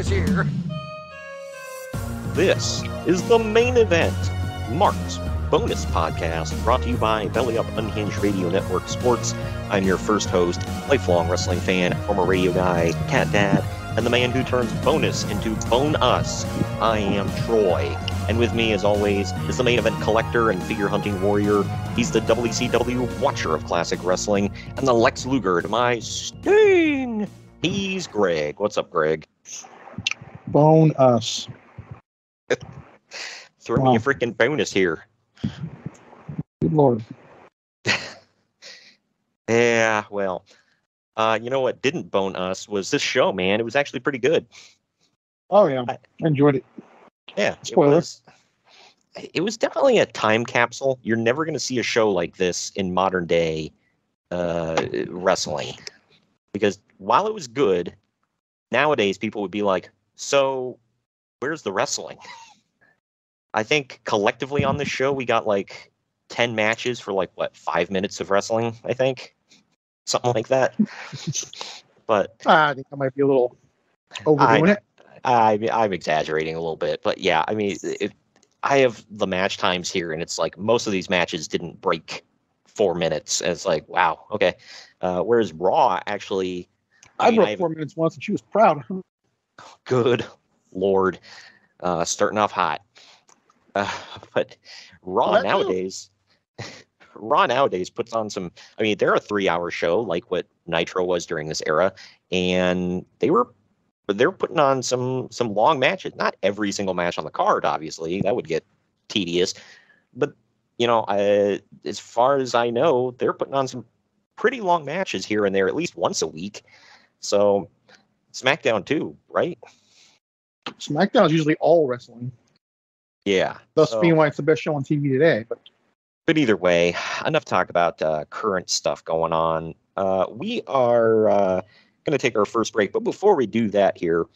bonus here. This is the Main Event, Mark's bonus podcast, brought to you by Belly Up Unhinged Radio Network Sports. I'm your first host, lifelong wrestling fan, former radio guy, cat dad, and the man who turns bonus into bone us. I am Troy. And with me, as always, is the Main Event collector and figure hunting warrior. He's the WCW watcher of classic wrestling, and the Lex Luger to my Sting. He's Greg. What's up, Greg? Bone us. Throw me a freaking bonus here. Good Lord. Yeah, well, you know what didn't bone us was this show, man. It was actually pretty good. Oh, yeah. I enjoyed it. Yeah. Spoilers. It was definitely a time capsule. You're never going to see a show like this in modern day wrestling. Because while it was good, nowadays people would be like, so where's the wrestling? I think collectively on this show, we got like 10 matches for 5 minutes of wrestling, I think. Something like that. But I think I might be a little overdoing it. I'm exaggerating a little bit, but yeah, I mean, I have the match times here, and it's like most of these matches didn't break 4 minutes. And it's like, wow, okay. Whereas Raw actually, I broke 4 minutes once, and she was proud. Good Lord, starting off hot. But Raw nowadays puts on some. I mean, they're a 3-hour show like what Nitro was during this era, and they're putting on some long matches. Not every single match on the card, obviously, that would get tedious. But as far as I know, they're putting on some pretty long matches here and there, at least once a week. So SmackDown too, right? SmackDown is usually all wrestling. Yeah. Thus being why it's the best show on TV today. But either way, enough talk about current stuff going on. We are going to take our first break. But before we do that here,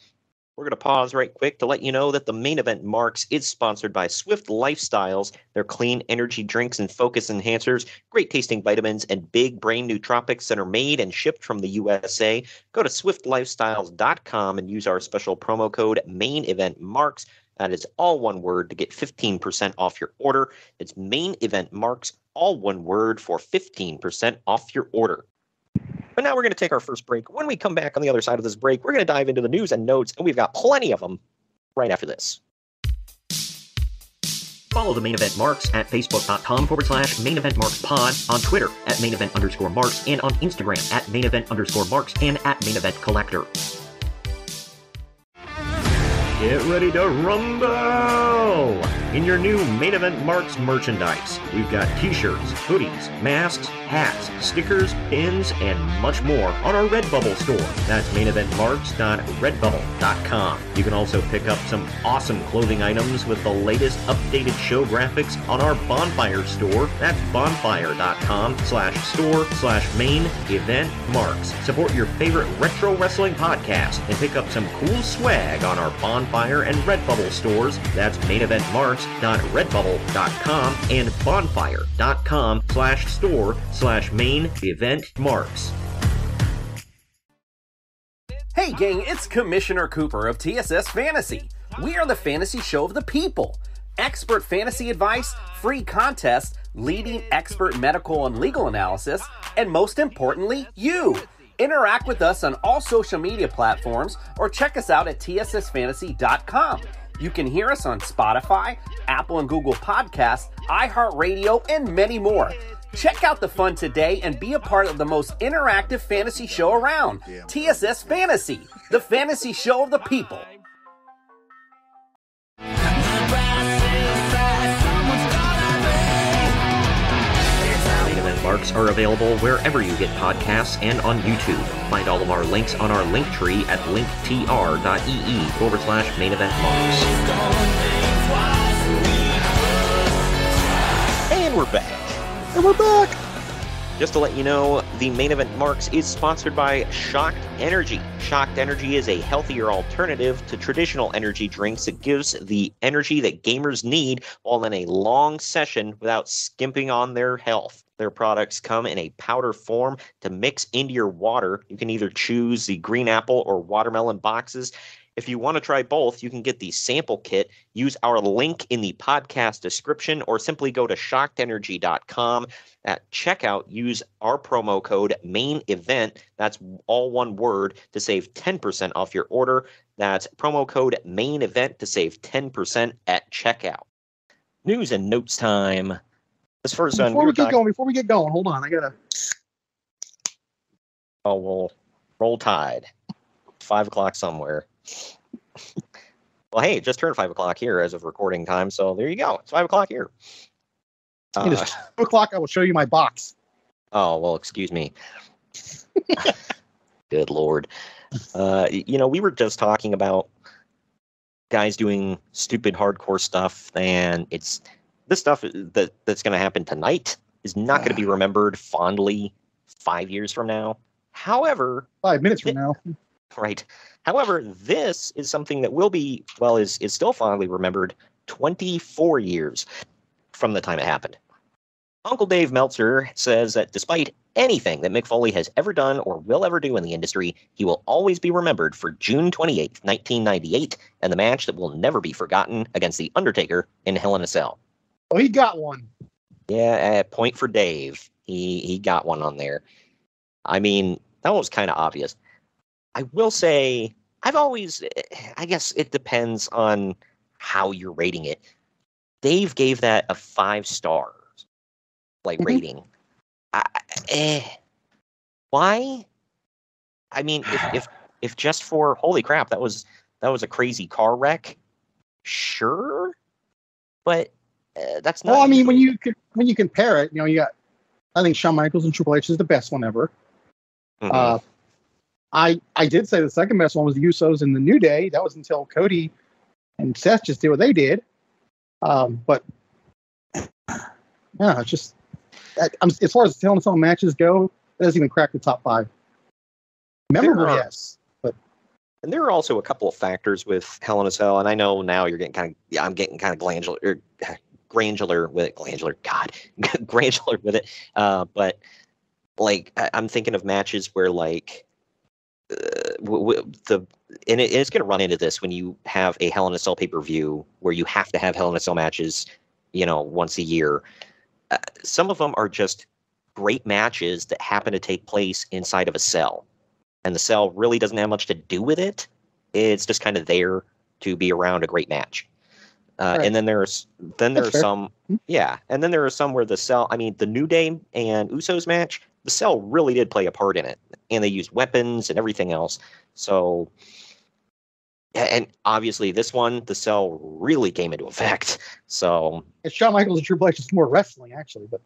we're going to pause right quick to let you know that the Main Event Marks is sponsored by Swift Lifestyles. Their clean energy drinks and focus enhancers, great tasting vitamins, and big brain nootropics that are made and shipped from the USA. Go to swiftlifestyles.com and use our special promo code Main Event Marks. That is all one word to get 15% off your order. It's Main Event Marks, all one word for 15% off your order. But now we're going to take our first break. When we come back on the other side of this break, we're going to dive into the news and notes, and we've got plenty of them right after this. Follow the Main Event Marks at Facebook.com/Main Event Marks Pod, on Twitter at Main Event _Marks, and on Instagram at Main Event _Marks and at Main Event Collector. Get ready to rumble in your new Main Event Marks merchandise. We've got t-shirts, hoodies, masks, hats, stickers, pins, and much more on our Redbubble store. That's maineventmarks.redbubble.com. You can also pick up some awesome clothing items with the latest updated show graphics on our Bonfire store. That's bonfire.com/store/main event marks. Support your favorite retro wrestling podcast and pick up some cool swag on our Bonfire and Redbubble stores. That's maineventmarks.redbubble.com and bonfire.com/store/main event marks. Hey gang, it's Commissioner Cooper of TSS Fantasy. We are the fantasy show of the people. Expert fantasy advice, free contests, leading expert medical and legal analysis, and most importantly, you. Interact with us on all social media platforms or check us out at tssfantasy.com. You can hear us on Spotify, Apple and Google Podcasts, iHeartRadio, and many more. Check out the fun today and be a part of the most interactive fantasy show around. TSS Fantasy, the fantasy show of the people. Main Event Marks are available wherever you get podcasts and on YouTube. Find all of our links on our link tree at linktr.ee/Main Event Marks. And we're back. Just to let you know, the Main Event Marks is sponsored by Shocked Energy. Shocked Energy is a healthier alternative to traditional energy drinks that gives the energy that gamers need while in a long session without skimping on their health. Their products come in a powder form to mix into your water. You can either choose the green apple or watermelon boxes. If you want to try both, you can get the sample kit. Use our link in the podcast description or simply go to shockedenergy.com. At checkout, use our promo code MAIN-EVENT. That's all one word to save 10% off your order. That's promo code MAIN-EVENT to save 10% at checkout. News and notes time. This first one, before we get going, hold on. I gotta. Oh, well, roll tide. 5 o'clock somewhere. Well, hey, it just turned 5 o'clock here as of recording time, so there you go. It's 5 o'clock here. It is 2 o'clock. I will show you my box. Oh, well, excuse me. Good Lord. We were just talking about guys doing stupid hardcore stuff, and it's this stuff that's going to happen tonight is not going to be remembered fondly 5 years from now. However, 5 minutes from now. Right. However, this is something that will be, well, is still fondly remembered 24 years from the time it happened. Uncle Dave Meltzer says that despite anything that Mick Foley has ever done or will ever do in the industry, he will always be remembered for June 28th, 1998, and the match that will never be forgotten against The Undertaker in Hell in a Cell. Oh, he got one. Yeah, point for Dave. He got one on there. I mean, that was kind of obvious. I will say, I guess it depends on how you're rating it. Dave gave that a 5 stars, rating. Why? I mean, if just for holy crap, that was a crazy car wreck, sure, but that's not. Well, I mean, when you compare it, you got, I think Shawn Michaels and Triple H is the best one ever. Mm-hmm. I did say the second best one was the Usos in the New Day. That was until Cody and Seth just did what they did. But yeah, it's just as far as Hell in a Cell matches go, it doesn't even crack the top 5. Memorable, yes, but and there are also a couple of factors with Hell in a Cell, and I know now you're getting I'm getting kind of granular with it. But I'm thinking of matches where it's going to run into this when you have a Hell in a Cell pay-per-view where you have to have Hell in a Cell matches, once a year. Some of them are just great matches that happen to take place inside of a cell, and the cell really doesn't have much to do with it. It's just kind of there to be around a great match. Right. And then there are some, and then there are some where the cell, the New Day and Usos match, the cell really did play a part in it, and they used weapons and everything else. So, and obviously this one, the cell really came into effect. So it's Shawn Michaels and Triple H. It's more wrestling, actually, but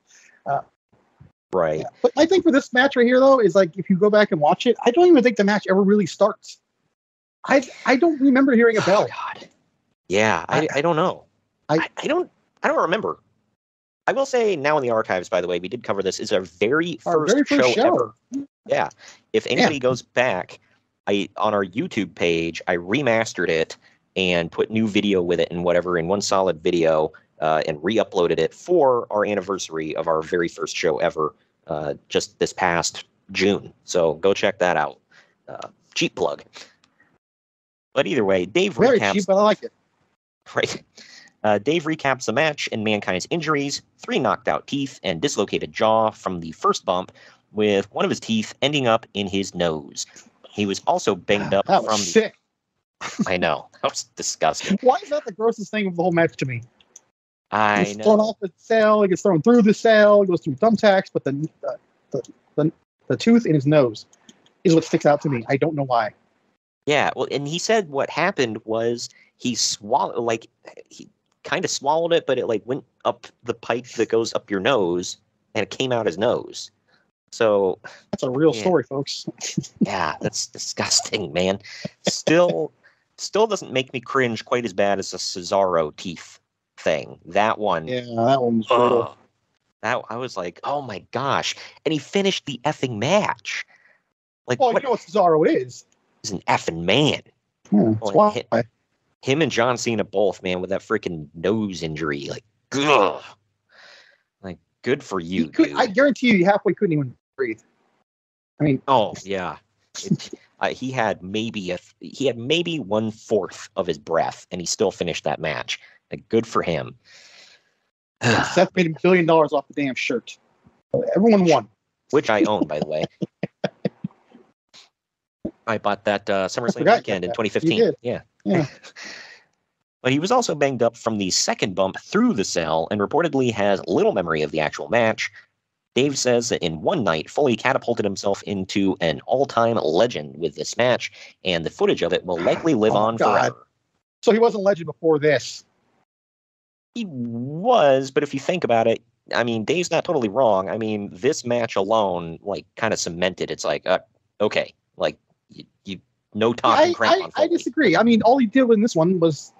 right. Yeah. But I think for this match right here, though, is if you go back and watch it, I don't even think the match ever really starts. I don't remember hearing a bell. Oh, God. Yeah, I don't know. I don't remember. I will say now in the archives, by the way, we did cover this. Is our very first show ever. Yeah. If anybody goes back, on our YouTube page, I remastered it and put new video with it and whatever in one solid video and re-uploaded it for our anniversary of our very first show ever, just this past June. So go check that out. Cheap plug. But either way, Dave very recaps. Cheap, but I like it. Right. Dave recaps the match and Mankind's injuries, 3 knocked out teeth and dislocated jaw from the first bump, with one of his teeth ending up in his nose. He was also banged up that was sick. I know. That was disgusting. Why is that the grossest thing of the whole match to me? I He's know. thrown off the cell, he gets thrown through the cell, he goes through thumbtacks, but the tooth in his nose is what sticks out to me. I don't know why. Yeah, well, and he said what happened was he swallowed, he kind of swallowed it, but it went up the pipe that goes up your nose, and it came out his nose. So that's a real story, folks. Yeah, that's disgusting, man. Still doesn't make me cringe quite as bad as the Cesaro teeth thing. That one. Yeah, that one was brutal. That I was like, oh my gosh! And he finished the effing match. You know what Cesaro is? He's an effing man. Him and John Cena both, man, with that freaking nose injury. Ugh. Good for you, dude. I guarantee you halfway couldn't even breathe. I mean... Oh, yeah. He had maybe 1/4 of his breath, and he still finished that match. Like, good for him. Seth made $1 billion off the damn shirt. Everyone won. Which I own, by the way. I bought that SummerSlam weekend in 2015. Yeah. But he was also banged up from the second bump through the cell and reportedly has little memory of the actual match. Dave says that in one night, Foley catapulted himself into an all-time legend with this match, and the footage of it will likely live on forever. So he wasn't a legend before this? He was, but if you think about it, I mean, Dave's not totally wrong. I mean, this match alone, like, kind of cemented. It's like, okay, like, you no talking crap on Foley. I disagree. I mean, all he did in this one was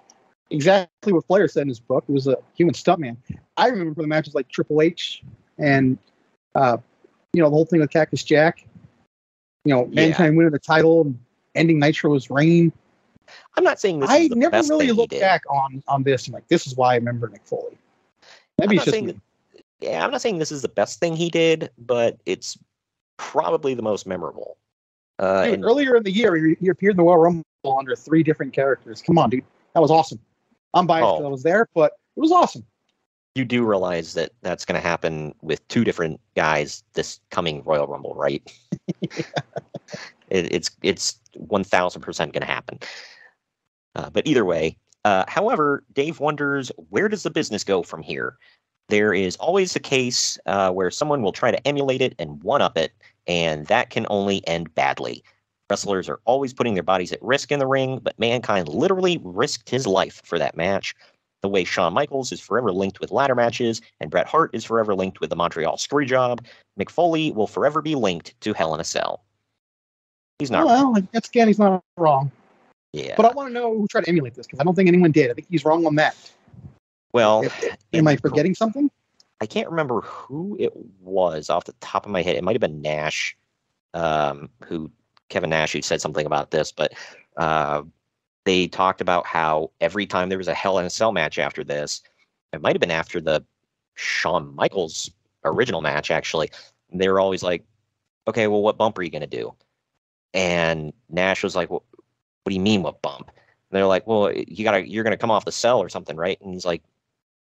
exactly what Flair said in his book. It was a human stuntman. I remember from the matches like Triple H and, the whole thing with Cactus Jack. Mankind winning the title and ending Nitro's reign. I'm not saying this is the never best really looked back on this and like, this is why I remember Mick Foley. Maybe it's just me. I'm not saying this is the best thing he did, but it's probably the most memorable. Dude, earlier in the year, he appeared in the Royal Rumble under 3 different characters. Come on, dude. That was awesome. I'm biased because I was there, but it was awesome. You do realize that that's going to happen with 2 different guys this coming Royal Rumble, right? It's 1,000% going to happen. But either way, however, Dave wonders, where does the business go from here? There is always a case where someone will try to emulate it and one-up it, and that can only end badly. Wrestlers are always putting their bodies at risk in the ring, but Mankind literally risked his life for that match. The way Shawn Michaels is forever linked with ladder matches, and Bret Hart is forever linked with the Montreal Screwjob, Mick Foley will forever be linked to Hell in a Cell. He's not wrong. Well, once again, he's not wrong. Yeah. But I want to know who tried to emulate this, because I don't think anyone did. I think he's wrong on that. Well, am I forgetting something? I can't remember who it was off the top of my head. It might have been Nash, Kevin Nash, who said something about this, but they talked about how every time there was a Hell in a Cell match after this, it might have been after the Shawn Michaels original match, actually, they were always like, okay, well, what bump are you going to do? And Nash was like, well, what do you mean, what bump? And they're like, well, you're going to come off the cell or something, right? And he's like,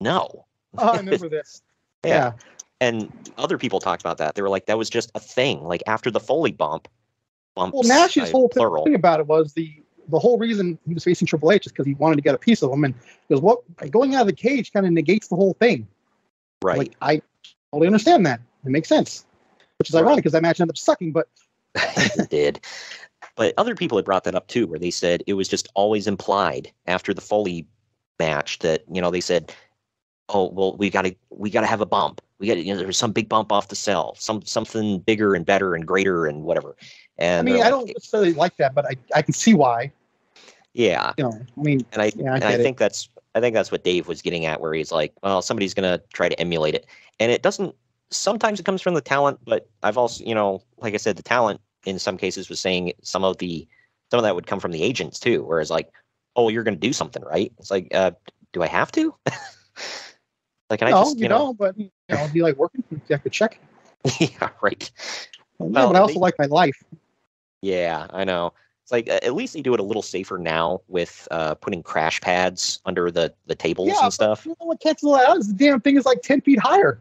no. Oh, I remember this. Yeah. And other people talked about that. They were like, that was just a thing. Like, after the Foley bumps, well, Nash's whole thing about it was the whole reason he was facing Triple H is because he wanted to get a piece of him. And because going out of the cage kind of negates the whole thing. Right. Like, I totally understand that. It makes sense. Which is ironic because that match ended up sucking, but it did. But other people had brought that up too, where they said it was just always implied after the Foley match that, they said, oh, well, we gotta have a bump. There's some big bump off the cell, something bigger and better and greater and whatever. And I mean, I don't necessarily like that, but I can see why. Yeah. And I think that's what Dave was getting at, where he's like, well, somebody's gonna try to emulate it, and it doesn't. Sometimes it comes from the talent, but I've also, like I said, the talent in some cases was saying some of that would come from the agents too, whereas like, oh, you're going to do something, right? It's like, do I have to? Like, can I just, but do you like working? You have to check. Yeah, right. Well, but I also like my life. Yeah, I know. It's like, at least they do it a little safer now with putting crash pads under the tables and stuff. You know what cancels that out is the damn thing is like 10 feet higher.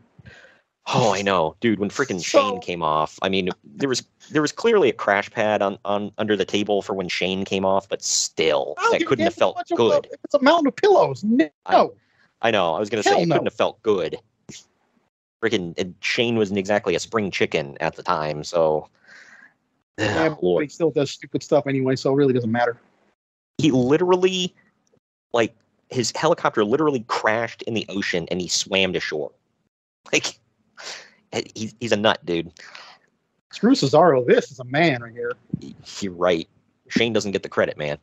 Oh, I know, dude. When freaking Shane came off, I mean, there was clearly a crash pad on under the table for when Shane came off, but still, that couldn't have felt good. It's a mountain of pillows. No. I know. I was gonna say it couldn't have felt good. Freaking Shane wasn't exactly a spring chicken at the time, so. Yeah, but he still does stupid stuff anyway, so it really doesn't matter. He literally, like, his helicopter literally crashed in the ocean and he swam to shore. Like. He's a nut, dude. Screw Cesaro. This is a man right here. You're right. Shane doesn't get the credit, man.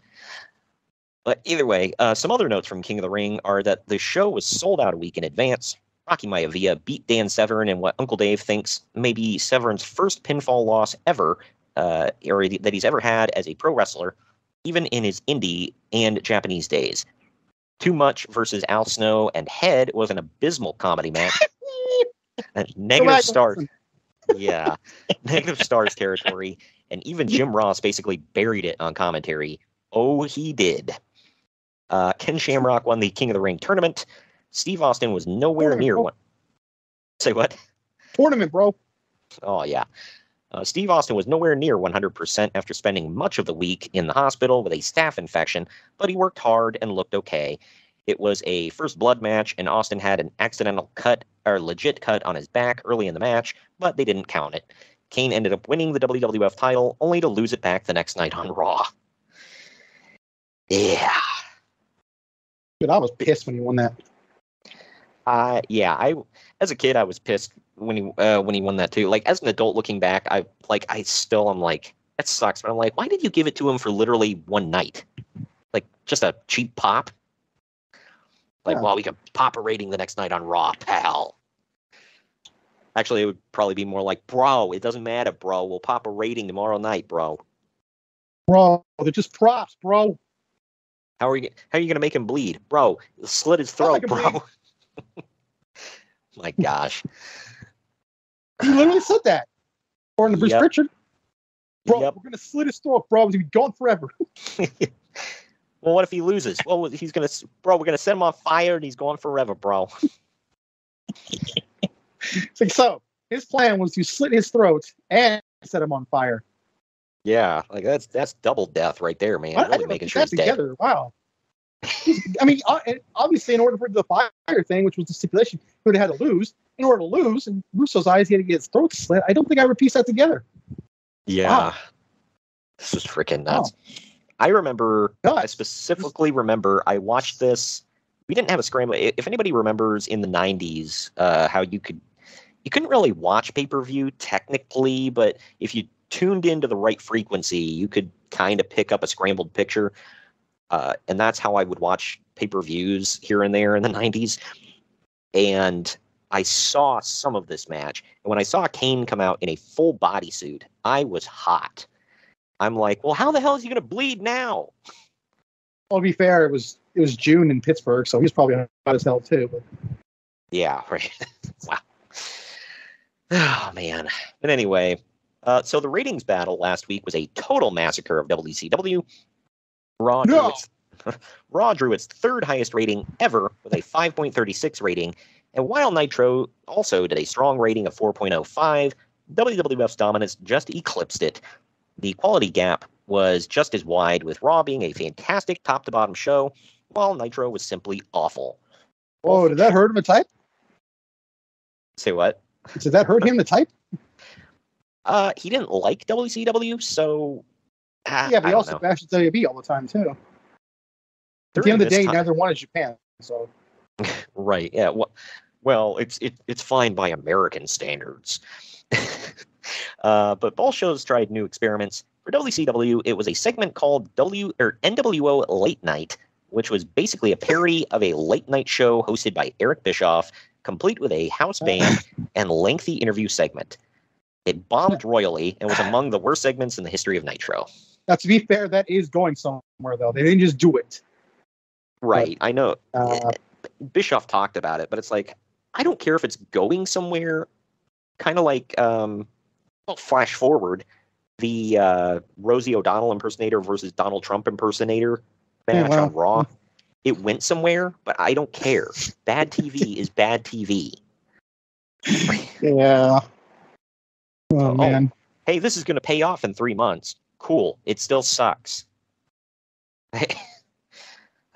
But either way, some other notes from King of the Ring are that the show was sold out a week in advance. Rocky Maivia beat Dan Severn in what Uncle Dave thinks may be Severn's first pinfall loss ever, or that he's ever had as a pro wrestler, even in his indie and Japanese days. Too Much versus Al Snow and Head was an abysmal comedy match. Negative start. Yeah, negative stars territory, and even Jim Ross basically buried it on commentary. Oh, he did. Ken Shamrock won the King of the Ring tournament. Steve Austin was nowhere near one. Say what? Tournament, bro. Oh, yeah. Steve Austin was nowhere near 100% after spending much of the week in the hospital with a staph infection, but he worked hard and looked okay. It was a first blood match, and Austin had an accidental cut, or legit cut, on his back early in the match, but they didn't count it. Kane ended up winning the WWF title, only to lose it back the next night on Raw. Yeah. Dude, I was pissed when he won that. Yeah, as a kid I was pissed when he won that too. Like as an adult looking back, I'm like, that sucks. But I'm like, why did you give it to him for literally one night? Like just a cheap pop? Like, well, we could pop a rating the next night on Raw, pal. Actually, it would probably be more like, bro, it doesn't matter, bro. We'll pop a rating tomorrow night, bro. Bro, they're just props, bro. How are you gonna make him bleed, bro? Slit his throat, bro. My gosh. He literally said that. According to Bruce Pritchard. Bro, Yep. we're going to slit his throat, bro. He's gone forever. Well, what if he loses? Well, we're going to set him on fire and he's gone forever, bro. It's like, so his plan was to slit his throat and set him on fire. Yeah, like that's double death right there, man. Really making sure he's together. dead. Wow. I mean, obviously, in order for the fire thing, which was the stipulation, he would have had to lose. In order to lose, in Russo's eyes, he had to get his throat slit. I don't think I would piece that together. Yeah. Wow. This was freaking nuts. Wow. I remember, I specifically remember, I watched this. We didn't have a scramble. If anybody remembers in the 90s, how you couldn't really watch pay-per-view technically, but if you tuned into the right frequency, you could kind of pick up a scrambled picture. And that's how I would watch pay-per-views here and there in the 90s. And I saw some of this match. And when I saw Kane come out in a full bodysuit, I was hot. I'm like, well, how the hell is he going to bleed now? Well, to be fair, it was June in Pittsburgh, so he was probably hot as hell too. But. Yeah, right. Wow. Oh, man. But anyway, so the ratings battle last week was a total massacre of WCW. Raw drew its third highest rating ever with a 5.36 rating, and while Nitro also did a strong rating of 4.05, WWF's dominance just eclipsed it. The quality gap was just as wide, with Raw being a fantastic top-to-bottom show, while Nitro was simply awful. Oh, did that hurt him to type? Say what? Did that hurt him to type? He didn't like WCW, so... yeah, but he also bashed WB all the time, too. At the end of the day, neither one is Japan, so... Right, yeah. Well, it's fine by American standards. But both shows tried new experiments. For WCW, it was a segment called NWO Late Night, which was basically a parody of a late night show hosted by Eric Bischoff, complete with a house band and lengthy interview segment. It bombed royally and was among the worst segments in the history of Nitro. Now, to be fair, that is going somewhere, though. They didn't just do it. Right, I know. Bischoff talked about it, but it's like, I don't care if it's going somewhere. Kind of like, flash forward, the Rosie O'Donnell impersonator versus Donald Trump impersonator match on Raw. It went somewhere, but I don't care. Bad TV is bad TV. Yeah. Oh, man. Hey, this is going to pay off in 3 months. Cool. It still sucks.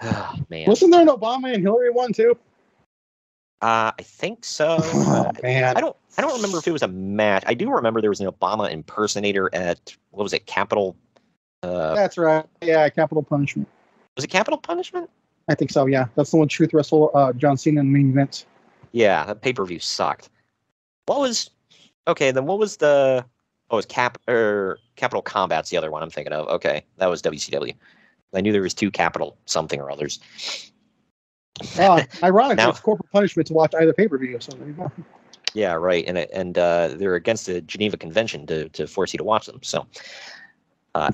Oh, man. Wasn't there an Obama and Hillary one, too? I think so. Oh, man. I don't remember if it was a match. I do remember there was an Obama impersonator at, what was it, Capital? That's right. Yeah, Capital Punishment. Was it Capital Punishment? I think so, yeah. That's the one Truth wrestled John Cena in the main event. Yeah, that pay-per-view sucked. What was the... Oh, it was Capital Combat's the other one I'm thinking of. Okay, that was WCW. I knew there was two Capital something or others. Ironically, it's corporate punishment to watch either pay-per-view. So there you go. Yeah, right. And they're against the Geneva Convention to force you to watch them. So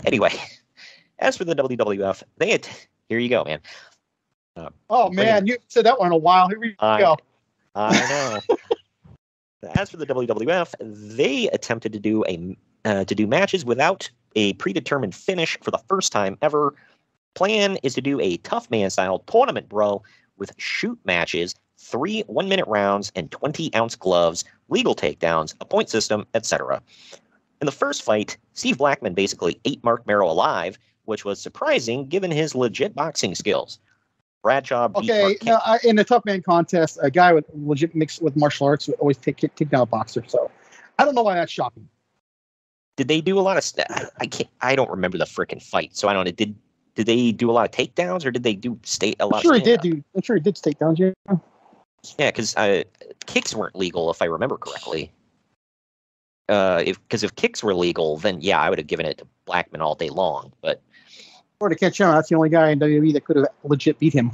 anyway, as for the WWF, here you go, man. Man, you said that one in a while. Here we go. I know. As for the WWF, they attempted to do matches without a predetermined finish for the first time ever. Plan is to do a tough man style tournament brawl with shoot matches, 3 1-minute rounds, and 20-ounce gloves, legal takedowns, a point system, etc. In the first fight, Steve Blackman basically ate Mark Merrow alive, which was surprising given his legit boxing skills. Bradshaw beat in the tough man contest, a guy with legit mixed with martial arts would always take down a boxer. So I don't know why that's shocking. Did they do a lot of? I don't remember the freaking fight, so I don't know. Did they do a lot of takedowns, or did they do a lot? I'm sure he did. I'm sure he did takedowns. Yeah. Yeah, because kicks weren't legal, if I remember correctly. If kicks were legal, then yeah, I would have given it to Blackman all day long. But or to catch him, that's the only guy in WWE that could have legit beat him.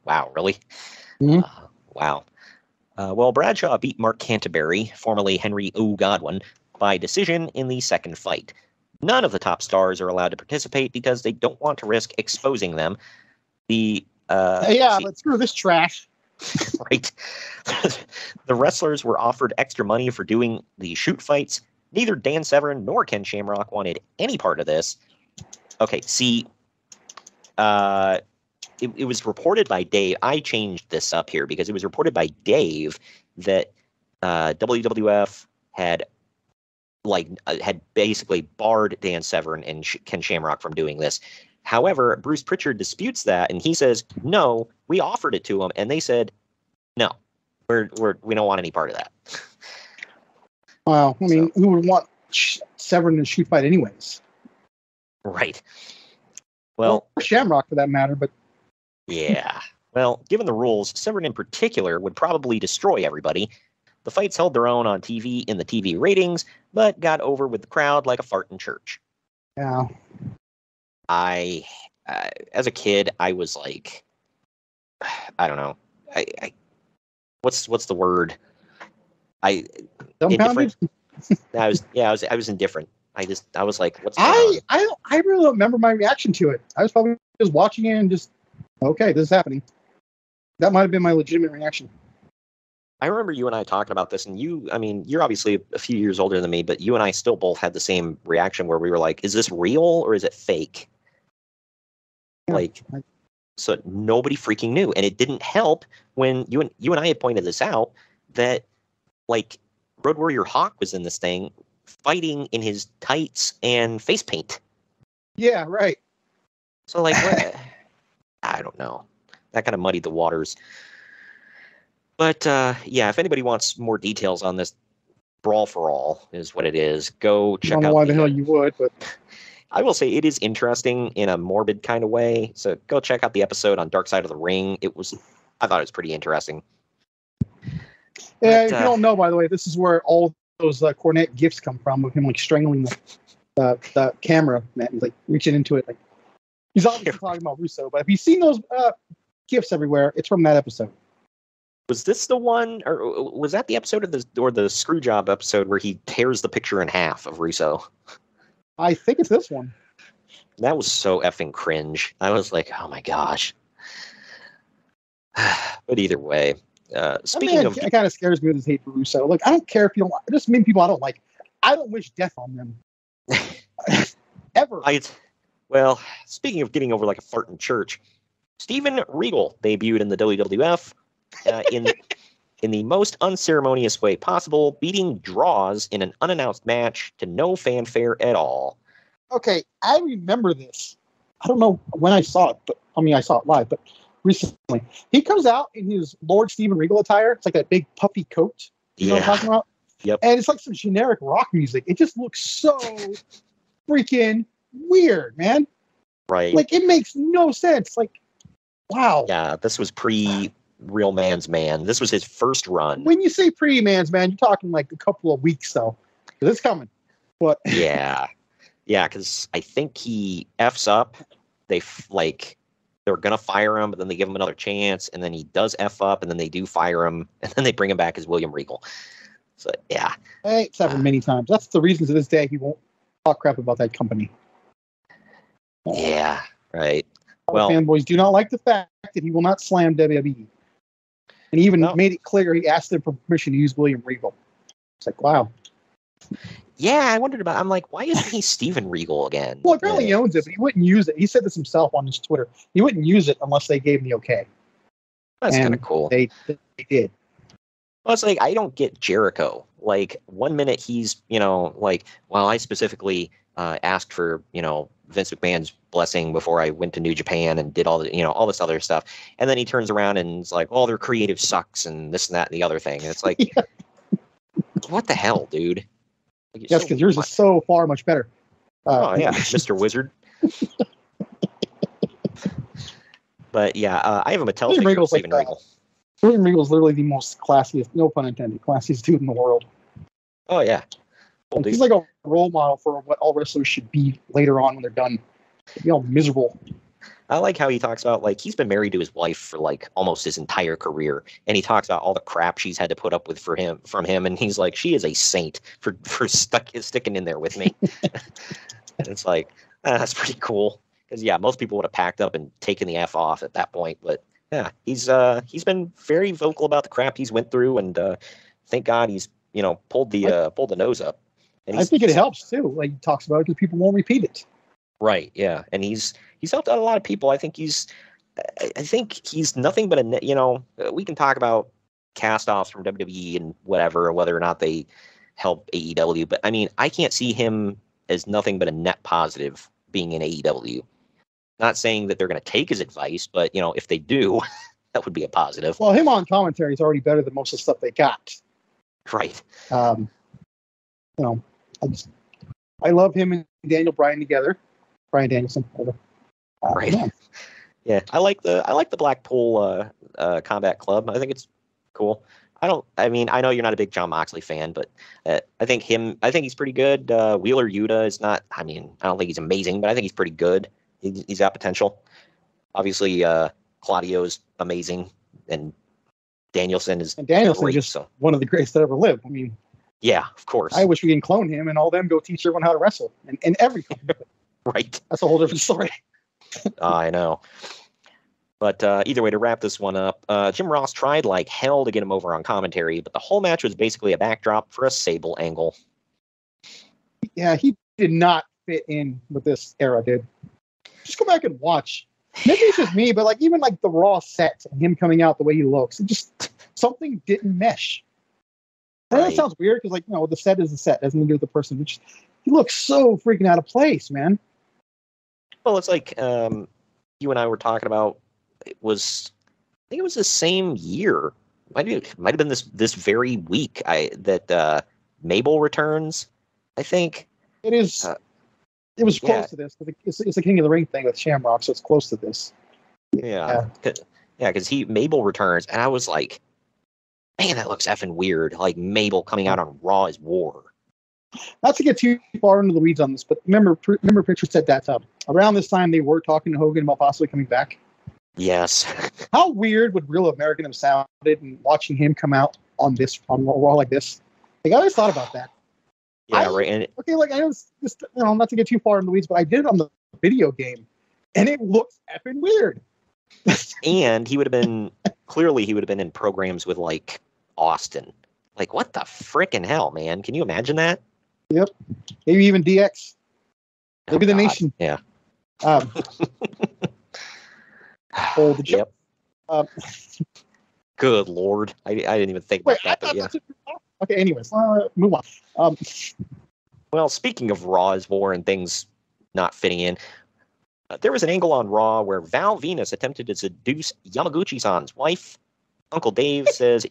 Wow, really? Mm-hmm. Wow. Well, Bradshaw beat Mark Canterbury, formerly Henry O. Godwin, by decision in the second fight. None of the top stars are allowed to participate because they don't want to risk exposing them. But screw this trash. Right. The wrestlers were offered extra money for doing the shoot fights. Neither Dan Severn nor Ken Shamrock wanted any part of this. Okay, see, it was reported by Dave. I changed this up here because it was reported by Dave that WWF had basically barred Dan Severn and Ken Shamrock from doing this. However, Bruce Pritchard disputes that, and he says, "No, we offered it to them, and they said, no, we don't want any part of that." Wow, I mean, who would want Severn in a shoot fight, anyways? Right. Well, Shamrock for that matter, but yeah. Well, given the rules, Severn in particular would probably destroy everybody. The fights held their own on TV in the TV ratings, but got over with the crowd like a fart in church. Yeah. As a kid, I was like, I don't know. What's the word? Dumbfounded? I was indifferent. I was like, what's going on? I really don't remember my reaction to it. I was probably just watching it and just, okay, this is happening. That might have been my legitimate reaction. I remember you and I talking about this, and you're obviously a few years older than me, but you and I still both had the same reaction where we were like, is this real or is it fake? Yeah, so nobody freaking knew. And it didn't help when you and I had pointed this out that Road Warrior Hawk was in this thing fighting in his tights and face paint. Yeah, right. So what? I don't know. That kind of muddied the waters. But if anybody wants more details on this, Brawl for All is what it is. Go check out. I don't know why the hell you would, but I will say it is interesting in a morbid kind of way. So go check out the episode on Dark Side of the Ring. I thought it was pretty interesting. Yeah, if you don't know, by the way, this is where all those Cornette gifts come from, of him strangling the camera, man, reaching into it. He's obviously talking about Russo, but if you've seen those gifts everywhere, it's from that episode. Was this the one, or was that the episode of the Screwjob episode where he tears the picture in half of Russo? I think it's this one. That was so effing cringe. I was like, oh my gosh. But either way, speaking of, it kind of scares me with his hate for Russo. I don't care if you don't. There's many people I don't like. I don't wish death on them. Ever. Well, speaking of getting over like a fart in church, Steven Regal debuted in the WWF in the most unceremonious way possible, beating Draws in an unannounced match to no fanfare at all. Okay, I remember this. I don't know when I saw it, but I saw it live, but recently. He comes out in his Lord Steven Regal attire. It's like that big puffy coat. You know what I'm talking about? Yep. And it's like some generic rock music. It just looks so freaking weird, man. Right. It makes no sense. Wow. Yeah, this was pre-Real Man's Man. This was his first run. When you say pre-Man's Man, you're talking a couple of weeks, though. Because it's coming. But Yeah, because I think he F's up. They're going to fire him, but then they give him another chance, and then he does F up, and then they do fire him, and then they bring him back as William Regal. So, yeah. Hey, it's happened many times. That's the reason to this day he won't talk crap about that company. Yeah, right. Well, fanboys do not like the fact that he will not slam WWE. And he even made it clear he asked them for permission to use William Regal. It's like, wow. Yeah, I wondered about. I'm like, why isn't he Steven Regal again? Well, apparently he owns it, but he wouldn't use it. He said this himself on his Twitter. He wouldn't use it unless they gave him the okay. That's kind of cool. They did. Well, it's like, I don't get Jericho. Like, one minute he's, like, well, I specifically asked for, Vince McMahon's blessing before I went to New Japan and did all the, all this other stuff. And then he turns around and is like, oh, their creative sucks and this and that and the other thing. And it's like, yeah. What the hell, dude? Like, yes, because yours is so far much better. Oh, yeah, Mr. Wizard. But, yeah, I have a Mattel figure of Steven Regal. Steven Regal is literally the most classiest, no pun intended, classiest dude in the world. Oh, yeah. He's like a role model for what all wrestlers should be later on when they're done. Miserable. I like how he talks about, like, he's been married to his wife for, like, almost his entire career. And he talks about all the crap she's had to put up with from him. And he's like, she is a saint for sticking in there with me. And it's like, that's pretty cool. Because, yeah, most people would have packed up and taken the F off at that point. But, yeah, he's been very vocal about the crap he's went through. And thank God he's, pulled the nose up. And I think it helps, too. Like, he talks about it because people won't repeat it. Right, yeah. And he's helped out a lot of people. I think he's nothing but we can talk about cast-offs from WWE and whatever, whether or not they help AEW, but I mean, I can't see him as nothing but a net positive being in AEW. Not saying that they're going to take his advice, but if they do, that would be a positive. Well, him on commentary is already better than most of the stuff they got. Right. I love him and Daniel Bryan together. Bryan Danielson. Right. Yeah, I like the Blackpool Combat Club. I think it's cool. I know you're not a big Jon Moxley fan, but I think he's pretty good. Wheeler Yuta is not. I don't think he's amazing, but I think he's pretty good. He's got potential. Obviously, Claudio's amazing, and Danielson is. And Danielson is just one of the greatest that ever lived. I mean. Yeah, of course. I wish we can clone him and all them go teach everyone how to wrestle and everything. Right. That's a whole different story. I know. But either way, to wrap this one up, Jim Ross tried like hell to get him over on commentary, but the whole match was basically a backdrop for a Sable angle. Yeah, he did not fit in with this era, dude. Just go back and watch. Maybe it's just me, but even the Raw set and him coming out the way he looks, it just something didn't mesh. I know it sounds weird because, the set is the set. It doesn't do with the person. He looks so freaking out of place, man. Well, it's like you and I were talking about. I think it was the same year. Might have been this very week. That Mabel returns. I think it is. It was close to this. It's a King of the Ring thing with Shamrock, so it's close to this. Yeah, because Mabel returns, and I was like, man, that looks effing weird. Like Mabel coming out on Raw is War. Not to get too far into the weeds on this, but remember Pritchard said that around this time they were talking to Hogan about possibly coming back. Yes. How weird would Real American have sounded and watching him come out on Raw like this? I always thought about that. Yeah, right. And I was just not to get too far in the weeds, but I did it on the video game, and it looks effing weird. And he would have been in programs with Austin. What the frickin' hell, man? Can you imagine that? Yep. Maybe even DX. Maybe the God. Nation. Yeah. The joke. Yep. Good Lord. I didn't even think about that, but yeah. Okay, anyways, move on. Well, speaking of Raw is War and things not fitting in, there was an angle on Raw where Val Venus attempted to seduce Yamaguchi-san's wife. Uncle Dave said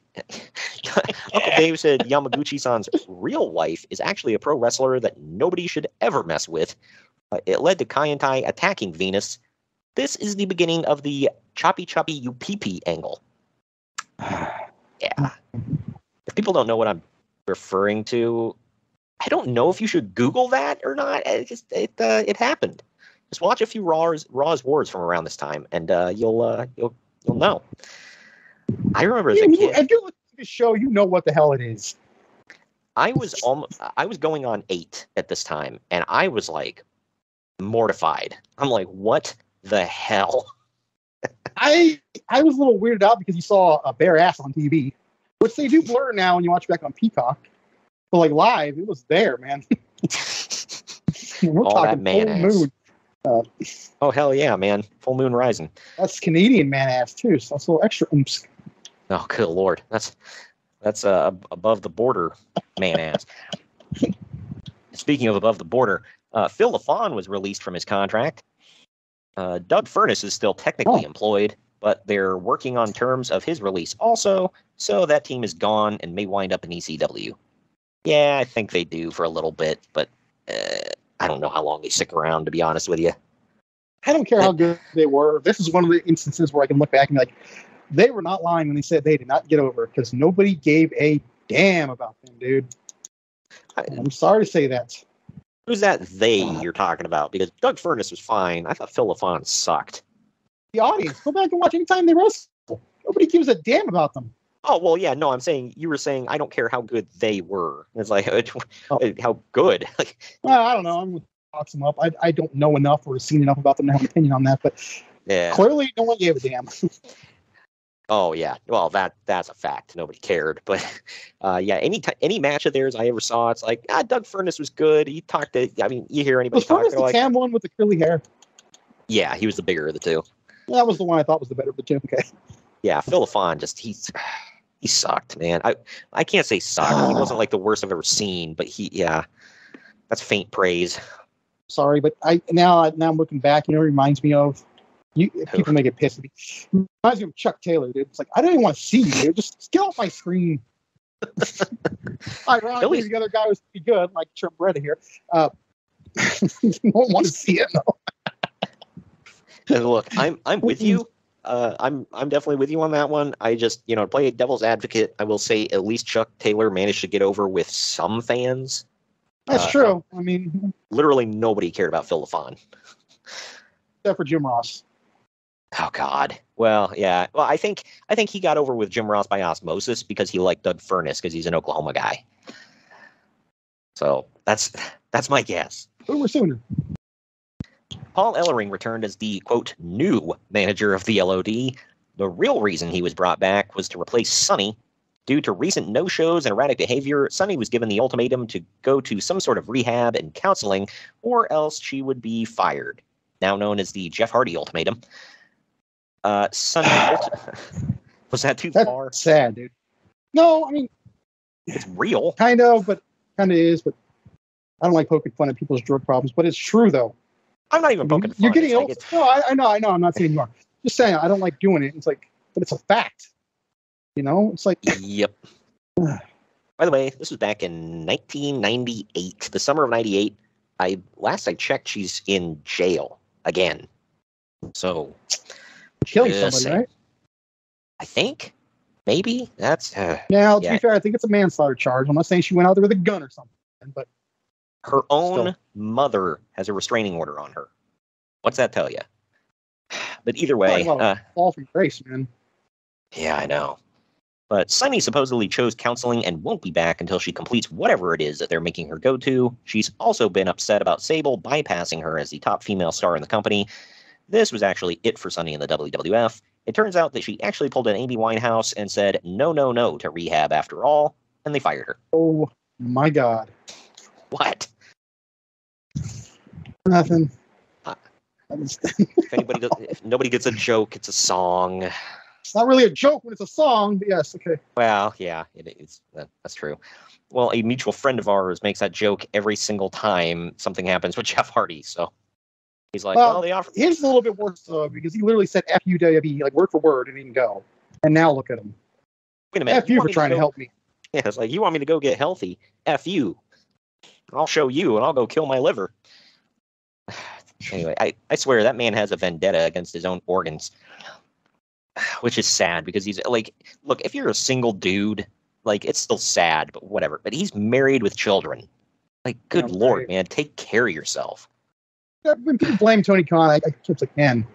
Yamaguchi-san's real wife is actually a pro wrestler that nobody should ever mess with. It led to Kaientai attacking Venus. This is the beginning of the Choppy UPP angle. Yeah. If people don't know what I'm referring to, I don't know if you should Google that or not. It happened. Just watch a few Raw's Wars from around this time, and you'll know. I remember as a kid. If you look at the show, you know what the hell it is. I was going on 8 at this time, and I was mortified. I'm like, what the hell? I was a little weirded out because you saw a bare ass on TV, which they do blur now when you watch back on Peacock. But like live, it was there, man. We're All that talking man full ass. moon. Oh, hell yeah, man. Full moon rising. That's Canadian man ass too, so that's a little extra oomph. Oh, good Lord. That's above the border man ass. Speaking of above the border, Phil LaFawn was released from his contract. Doug Furness is still technically employed, but they're working on terms of his release also, so that team is gone and may wind up in ECW. Yeah, I think they do for a little bit, but I don't know how long they stick around, to be honest with you. I don't care how good they were. This is one of the instances where I can look back and be like, they were not lying when they said they did not get over because nobody gave a damn about them, dude. I'm sorry to say that. Who's that they you're talking about? Because Doug Furness was fine. I thought Phil LaFawn sucked. The audience, go back and watch anytime they wrestle. Nobody gives a damn about them. Oh, well, yeah, no, you were saying I don't care how good they were. It's like, how good? Well, I don't know. I'm going to box them up. I don't know enough or seen enough about them to have an opinion on that, but clearly no one gave a damn. Oh, yeah. Well, that's a fact. Nobody cared. But, yeah, any match of theirs I ever saw, it's like, Doug Furness was good. He talked to, you hear anybody talk, was Furness the tan one with the curly hair? Yeah, he was the bigger of the two. That was the one I thought was the better of the two. Okay. Yeah, Phil LaFawn he sucked, man. I can't say sucked. He wasn't like the worst I've ever seen, but that's faint praise. Sorry, but now I'm looking back, it reminds me of people may get pissed at me. It reminds me of Chuck Taylor, dude. It's like I don't even want to see you, dude. Just get off my screen. Ironically, the other guy was pretty good, like Trump Breda here. You don't want to see it though. And look, I'm with you. I'm definitely with you on that one. I just, to play devil's advocate, I will say at least Chuck Taylor managed to get over with some fans. That's true. I mean, literally nobody cared about Phil LaFawn. Except for Jim Ross. Oh God. Well, yeah. Well, I think he got over with Jim Ross by osmosis because he liked Doug Furness because he's an Oklahoma guy. So that's my guess. Boomer sooner. Paul Ellering returned as the, quote, new manager of the LOD. The real reason he was brought back was to replace Sonny. Due to recent no-shows and erratic behavior, Sonny was given the ultimatum to go to some sort of rehab and counseling, or else she would be fired. Now known as the Jeff Hardy ultimatum. Sonny, was that too far? Sad, dude. No, I mean, it's real. Kind of is, but I don't like poking fun at people's drug problems, but it's true, though. I'm not even poking fun. You're getting old. No, I know. I'm not saying you are. Just saying, I don't like doing it. It's like, but it's a fact. It's like. Yep. By the way, this was back in 1998, the summer of '98. Last I checked, she's in jail again. So. Killing somebody, right? I think. Maybe. That's. Now, to be fair, I think it's a manslaughter charge. I'm not saying she went out there with a gun or something, but. Her own mother has a restraining order on her. What's that tell you? But either way, fall from grace, man. Yeah, I know. But Sonny supposedly chose counseling and won't be back until she completes whatever it is that they're making her go to. She's also been upset about Sable bypassing her as the top female star in the company. This was actually it for Sonny in the WWF. It turns out that she actually pulled an Amy Winehouse and said no to rehab after all, and they fired her. Oh my God. What? Nothing. If nobody gets a joke, it's a song. It's not really a joke when it's a song, but yes, okay. Well, yeah, that's true. Well, a mutual friend of ours makes that joke every single time something happens with Jeff Hardy, so he's like, well, they offer. Here's a little bit worse, though, because he literally said F you, WWE, like word for word, and didn't go. And now look at him. Wait a minute. F you for trying to help me. Yeah, it's like, you want me to go get healthy? F you. I'll show you, and I'll go kill my liver. Anyway, I swear that man has a vendetta against his own organs, which is sad because he's like, look, if you're a single dude, like, it's still sad, but whatever. But he's married with children. Like, good Lord, man, take care of yourself. When people blame Tony Khan, I keep like, man,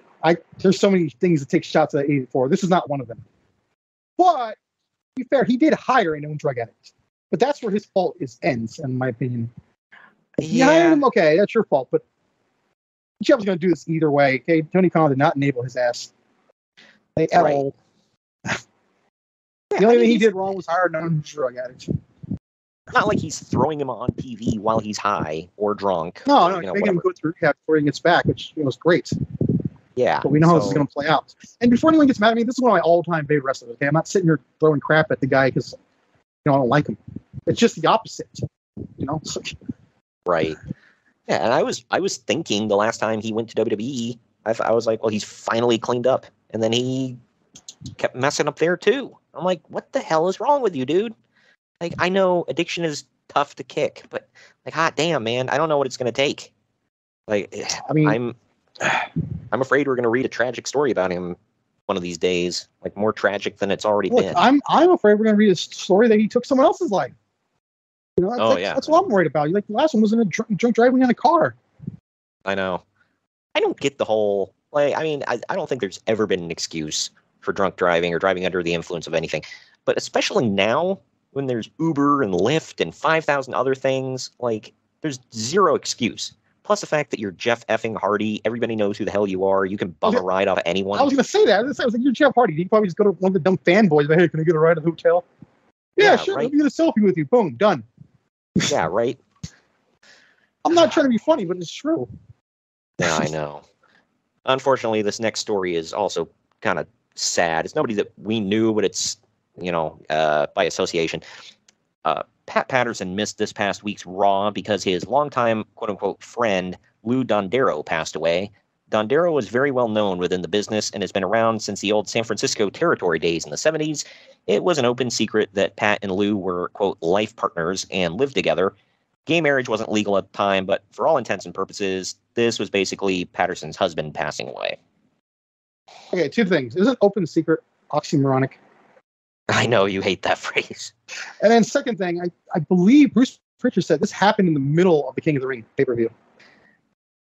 there's so many things that take shots at 84. This is not one of them. But, to be fair, he did hire a known drug addict. But that's where his fault ends, in my opinion. Yeah, okay, that's your fault, but Jeff was going to do this either way. Okay, Tony Khan did not enable his ass at all. The only thing he did wrong was hire a known drug addict. not like he's throwing him on TV while he's high or drunk. No, or, no, making him go through rehab before he gets back, which was great. Yeah. But we know how this is going to play out. And before anyone gets mad at me, this is one of my all-time favorite wrestlers. Okay, I'm not sitting here throwing crap at the guy because I don't like him. It's just the opposite. Right. Yeah, and I was thinking the last time he went to WWE, I was like, well, he's finally cleaned up, and then he kept messing up there too. I'm like, what the hell is wrong with you, dude? Like, I know addiction is tough to kick, but like, hot damn, man, I don't know what it's going to take. Like, I mean, I'm afraid we're going to read a tragic story about him one of these days, like more tragic than it's already look, been. I'm afraid we're going to read a story that he took someone else's life. That's what I'm worried about. Like the last one was in a drunk driving in a car. I know. I don't get the whole, like, I mean, I don't think there's ever been an excuse for drunk driving or driving under the influence of anything. But especially now, when there's Uber and Lyft and 5,000 other things, like, there's zero excuse. Plus the fact that you're Jeff effing Hardy, everybody knows who the hell you are. You can bum a ride off of anyone. I was going to say that. I was like, you're Jeff Hardy. You can probably just go to one of the dumb fanboys. Hey, can I get a ride to the hotel? Yeah, sure. Right? Let me get a selfie with you. Boom, done. Yeah, right. I'm not trying to be funny, but it's true. Yeah, I know. Unfortunately, this next story is also kind of sad. It's nobody that we knew, but it's, by association. Pat Patterson missed this past week's Raw because his longtime quote-unquote friend, Lou Dondero, passed away. Dondero was very well known within the business and has been around since the old San Francisco territory days in the 70s. It was an open secret that Pat and Lou were, quote, life partners and lived together. Gay marriage wasn't legal at the time, but for all intents and purposes, this was basically Patterson's husband passing away. Okay, two things. Isn't open secret oxymoronic? I know you hate that phrase. And then second thing, I believe Bruce Pritchard said this happened in the middle of the King of the Ring pay-per-view.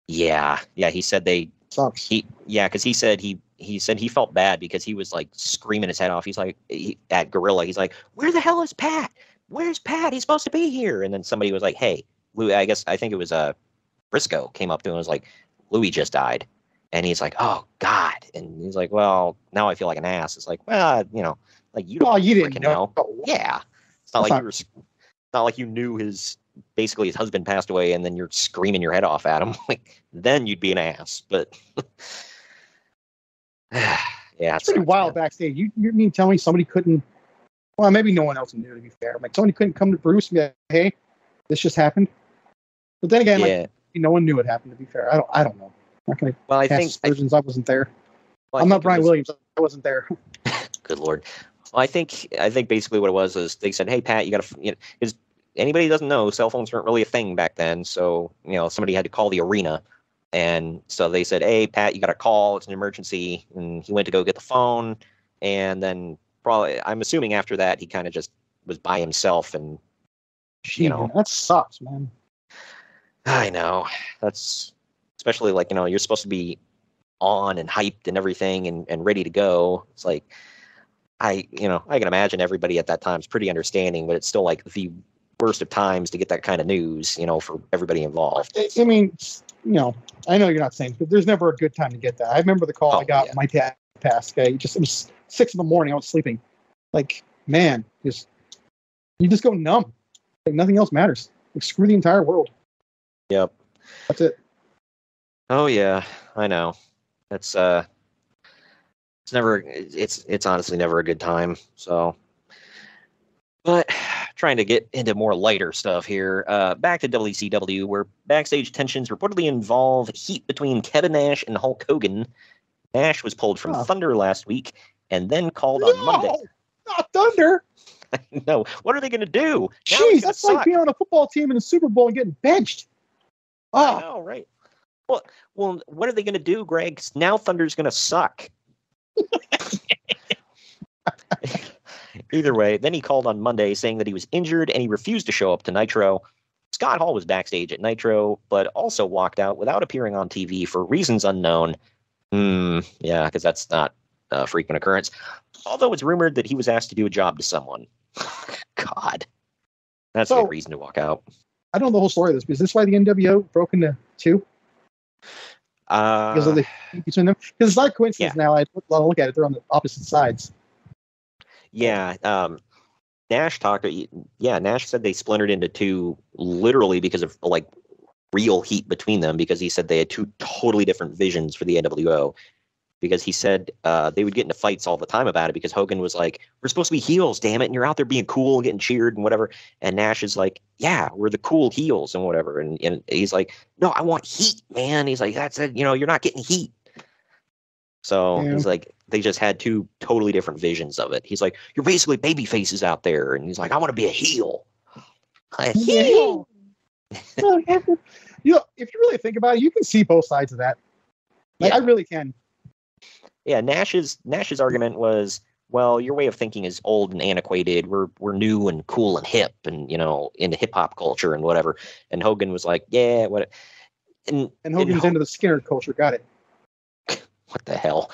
Yeah, he said sucks. Because he said he felt bad because he was like screaming his head off. He's like at Gorilla. He's like, "Where the hell is Pat? Where's Pat? He's supposed to be here." And then somebody was like, "Hey, Louis." I think it was Briscoe came up to him and was like, "Louis just died," and he's like, "Oh God," and he's like, "Well, now I feel like an ass." It's like, well, like you don't you didn't know. Yeah, it's not like you knew his husband passed away and then you're screaming your head off at him. Like, then you'd be an ass. But yeah, it's pretty wild, man. Backstage. You mean tell me somebody couldn't? Well, maybe no one else knew, to be fair. Like somebody couldn't come to Bruce and be like, "Hey, this just happened." But then again, no one knew it happened. To be fair, I don't know. I'm not gonna I wasn't there. Well, I'm not Brian Williams. I wasn't there. Good Lord. Well, I think basically what it was is they said, "Hey, Pat, you got to," because anybody who doesn't know, cell phones weren't really a thing back then. So, somebody had to call the arena. And so they said, "Hey, Pat, you got to call. It's an emergency." And he went to go get the phone. And then probably, I'm assuming after that, he kind of just was by himself. And, that sucks, man. I know. That's especially like, you're supposed to be on and hyped and everything and ready to go. It's like, I can imagine everybody at that time is pretty understanding, but it's still like the worst of times to get that kind of news, for everybody involved. I mean, I know you're not saying, but there's never a good time to get that. I remember the call I got when my dad passed. Okay, it was 6 a.m. I was sleeping. Like, man, you just go numb. Like nothing else matters. Like, screw the entire world. Yep. That's it. Oh yeah, I know. That's it's honestly never a good time. So, but trying to get into more lighter stuff here. Back to WCW, where backstage tensions reportedly involve heat between Kevin Nash and Hulk Hogan. Nash was pulled from Thunder last week and then called on Monday. Not Thunder. No, what are they going to do? Jeez, that's like being on a football team in the Super Bowl and getting benched. I know, right? Well, what are they going to do, Greg? Now Thunder's going to suck. Either way, then he called on Monday saying that he was injured and he refused to show up to Nitro. Scott Hall was backstage at Nitro, but also walked out without appearing on TV for reasons unknown. Yeah, because that's not a frequent occurrence. Although it's rumored that he was asked to do a job to someone. God. That's a good reason to walk out. I don't know the whole story of this. Is this why the NWO broke into two? Because of the heat between them? Because it's not a coincidence now. I look at it. They're on the opposite sides. Yeah. Nash talked. Yeah, Nash said they splintered into two literally because of like real heat between them, because he said they had two totally different visions for the NWO. Because he said they would get into fights all the time about it, because Hogan was like, we're supposed to be heels, damn it, and you're out there being cool and getting cheered and whatever. And Nash is like, yeah, we're the cool heels and whatever. And he's like, no, I want heat, man. He's like, that's it, you're not getting heat. So he's like, they just had two totally different visions of it. He's like, you're basically baby faces out there. And he's like, I want to be a heel. A heel. If you really think about it, you can see both sides of that. Like, I really can. Yeah, Nash's argument was, well, your way of thinking is old and antiquated. We're new and cool and hip and, into hip hop culture and whatever. And Hogan was like, yeah, what? And Hogan's into the Skinner culture. Got it. What the hell?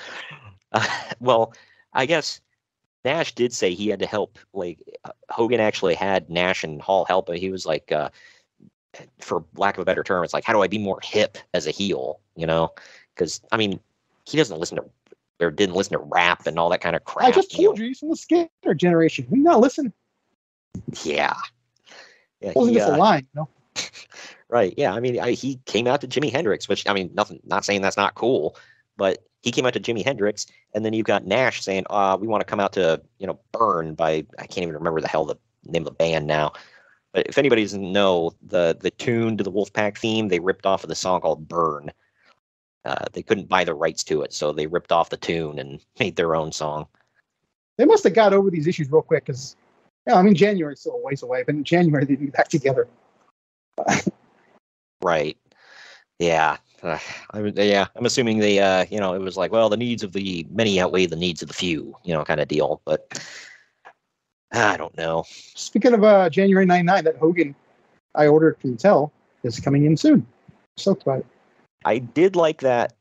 Well, I guess Nash did say he had to help. Like, Hogan actually had Nash and Hall help, but he was like, for lack of a better term, it's like, how do I be more hip as a heel? Because I mean, he doesn't listen to or didn't listen to rap and all that kind of crap. I just told you, he's from the Skinner generation. We not listen. Yeah. Wasn't just a line, Right. Yeah. I mean, he came out to Jimi Hendrix, which, I mean, nothing. Not saying that's not cool, but he came out to Jimi Hendrix, and then you've got Nash saying, we want to come out to Burn by, I can't even remember the hell the name of the band now. But if anybody doesn't know, the tune to the Wolfpack theme, they ripped off of the song called Burn. They couldn't buy the rights to it, so they ripped off the tune and made their own song. They must have got over these issues real quick, because, January's still a ways away, but in January they'd be back together. Right. Yeah. I'm assuming they, it was like, well, the needs of the many outweigh the needs of the few, kind of deal. But I don't know. Speaking of January 99, that Hogan I ordered from Mattel is coming in soon. So about it. I did like that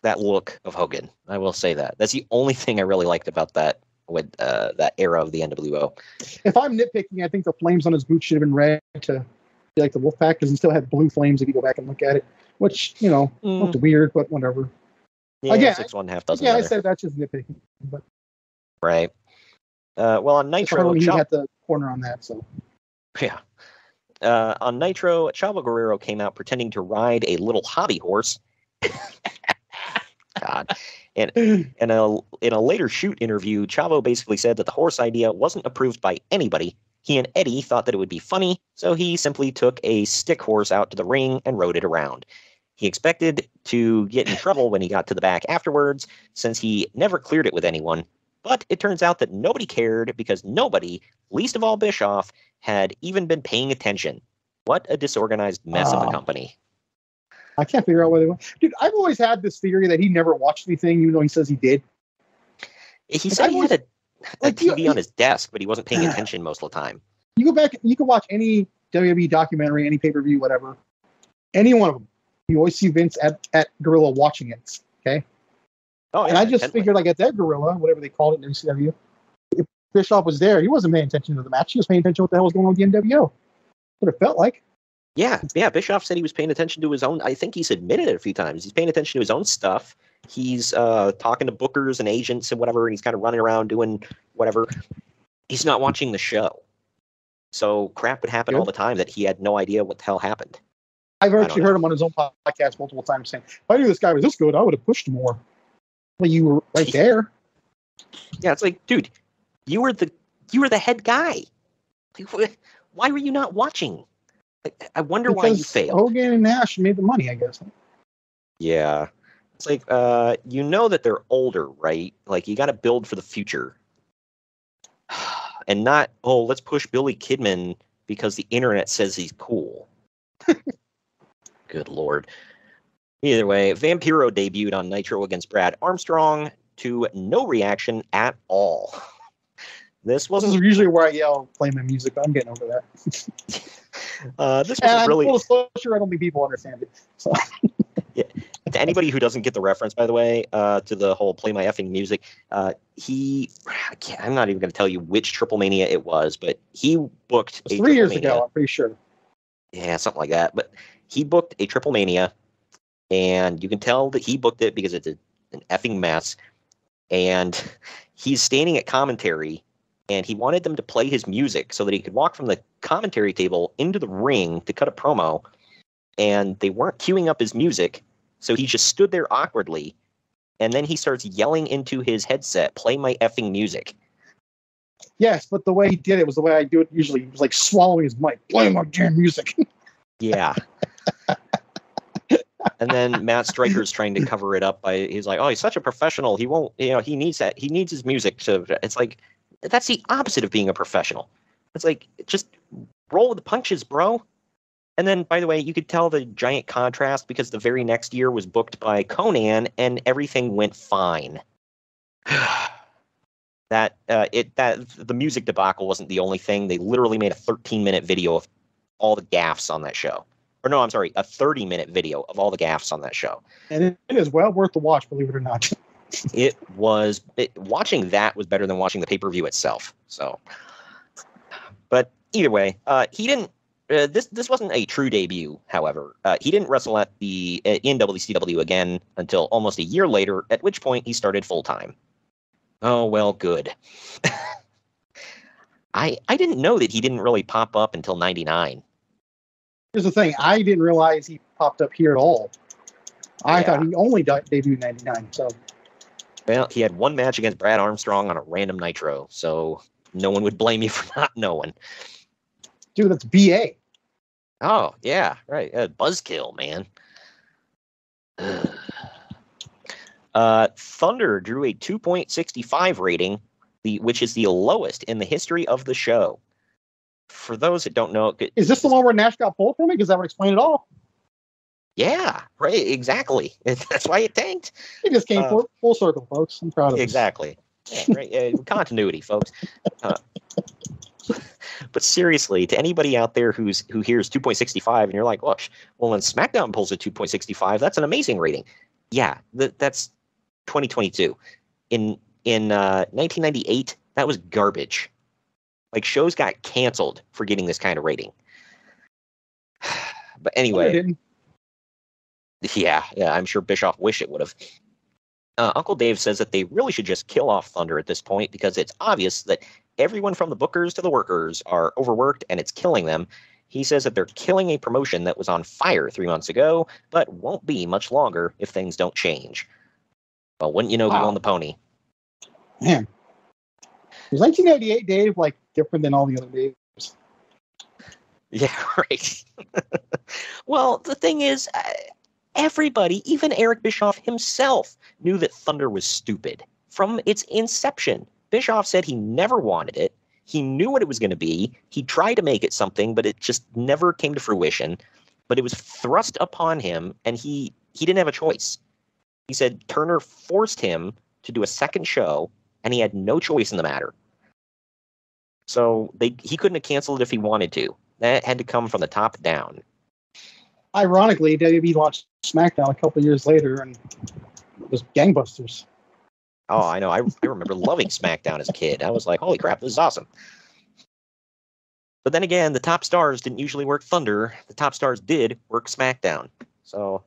look of Hogan. I will say that. That's the only thing I really liked about that with that era of the NWO. If I'm nitpicking, I think the flames on his boots should have been red to be like the Wolfpack, because he still had blue flames if you go back and look at it, which, looked weird, but whatever. Yeah, again, 6 1/2 dozen. Yeah, I said that's just nitpicking. But right. Well, on Nitro, he had the corner on that, so. Yeah. On Nitro, Chavo Guerrero came out pretending to ride a little hobby horse. God. And in a later shoot interview, Chavo basically said that the horse idea wasn't approved by anybody. He and Eddie thought that it would be funny, so he simply took a stick horse out to the ring and rode it around. He expected to get in trouble when he got to the back afterwards, since he never cleared it with anyone. But it turns out that nobody cared, because nobody, least of all Bischoff, had even been paying attention. What a disorganized mess of a company. I can't figure out whether they went. Dude, I've always had this theory that he never watched anything, even though he says he did. He said he had a TV on his desk, but he wasn't paying attention most of the time. You go back, you can watch any WWE documentary, any pay-per-view, whatever. Any one of them. You always see Vince at Gorilla watching it, okay? Oh, yeah, and I just figured, like, at that Gorilla, whatever they called it in WCW, if Bischoff was there, he wasn't paying attention to the match. He was paying attention to what the hell was going on with the NWO. What it felt like. Yeah. Bischoff said he was paying attention to his own. I think he's admitted it a few times. He's paying attention to his own stuff. He's talking to bookers and agents and whatever, and he's kind of running around doing whatever. He's not watching the show. So crap would happen all the time that he had no idea what the hell happened. I've actually heard him on his own podcast multiple times saying, if I knew this guy was this good, I would have pushed more. Well, you were right there. Yeah, it's like, dude, you were the head guy. Why were you not watching? I wonder why you failed. Hogan and Nash made the money, I guess. Yeah. It's like, that they're older, right? Like, you got to build for the future. And not, let's push Billy Kidman because the internet says he's cool. Good Lord. Either way, Vampiro debuted on Nitro against Brad Armstrong to no reaction at all. This is usually where I yell, play my music, but I'm getting over that. This was really. Full disclosure, I don't think people understand it. So. Yeah. To anybody who doesn't get the reference, by the way, to the whole play my effing music, I'm not even going to tell you which Triple Mania it was, but he booked it was 3 years ago, I'm pretty sure. Yeah, something like that. But he booked a Triple Mania, and you can tell that he booked it because it's an effing mess. And he's standing at commentary, and he wanted them to play his music so that he could walk from the commentary table into the ring to cut a promo, and they weren't queuing up his music, so he just stood there awkwardly, and then he starts yelling into his headset, "Play my effing music." Yes, but the way he did it was the way I do it usually. He was like swallowing his mic, "Play my damn music." Yeah. And then Matt Stryker's trying to cover it up by, he's like, "Oh, he's such a professional. He won't, he needs that. He needs his music to," it's like, that's the opposite of being a professional. It's like, just roll with the punches, bro. And then, by the way, you could tell the giant contrast because the very next year was booked by Conan and everything went fine. The music debacle wasn't the only thing. They literally made a 13-minute video of all the gaffes on that show. Or no, I'm sorry, a 30-minute video of all the gaffes on that show. And it is well worth the watch, believe it or not. Watching that was better than watching the pay-per-view itself. So, but either way, he didn't. This wasn't a true debut. However, he didn't wrestle in WCW again until almost a year later, at which point he started full time. Oh well, good. I didn't know that he didn't really pop up until '99. Here's the thing: I didn't realize he popped up here at all. I thought he only debuted in '99. So, well, he had one match against Brad Armstrong on a random Nitro, so no one would blame you for not knowing. Dude, that's BA. Oh yeah, right. Buzzkill, man. Thunder drew a 2.65 rating, which is the lowest in the history of the show. For those that don't know, is this the one where Nash got pulled from it? Because that would explain it all. Yeah, right. Exactly. That's why it tanked. It just came full circle, folks. I'm proud of it. Exactly. Yeah, right. Continuity, folks. But seriously, to anybody out there who hears 2.65 and you're like, well, when SmackDown pulls a 2.65, that's an amazing rating. Yeah, that's 2022. In 1998, that was garbage. Like, shows got canceled for getting this kind of rating. But anyway, yeah, I'm sure Bischoff wished it would have. Uncle Dave says that they really should just kill off Thunder at this point because it's obvious that everyone from the bookers to the workers are overworked and it's killing them. He says that they're killing a promotion that was on fire 3 months ago, but won't be much longer if things don't change. Well, wouldn't you know, who won the pony? Man. Was 1998 Dave like different than all the other Daves? Yeah, right. Well, the thing is, everybody, even Eric Bischoff himself, knew that Thunder was stupid from its inception. Bischoff said he never wanted it. He knew what it was going to be. He tried to make it something, but it just never came to fruition. But it was thrust upon him, and he didn't have a choice. He said Turner forced him to do a second show, and he had no choice in the matter. So he couldn't have canceled it if he wanted to. That had to come from the top down. Ironically, WWE launched SmackDown a couple years later, and it was gangbusters. Oh, I know. I remember loving SmackDown as a kid. I was like, holy crap, this is awesome. But then again, the top stars didn't usually work Thunder. The top stars did work SmackDown. So,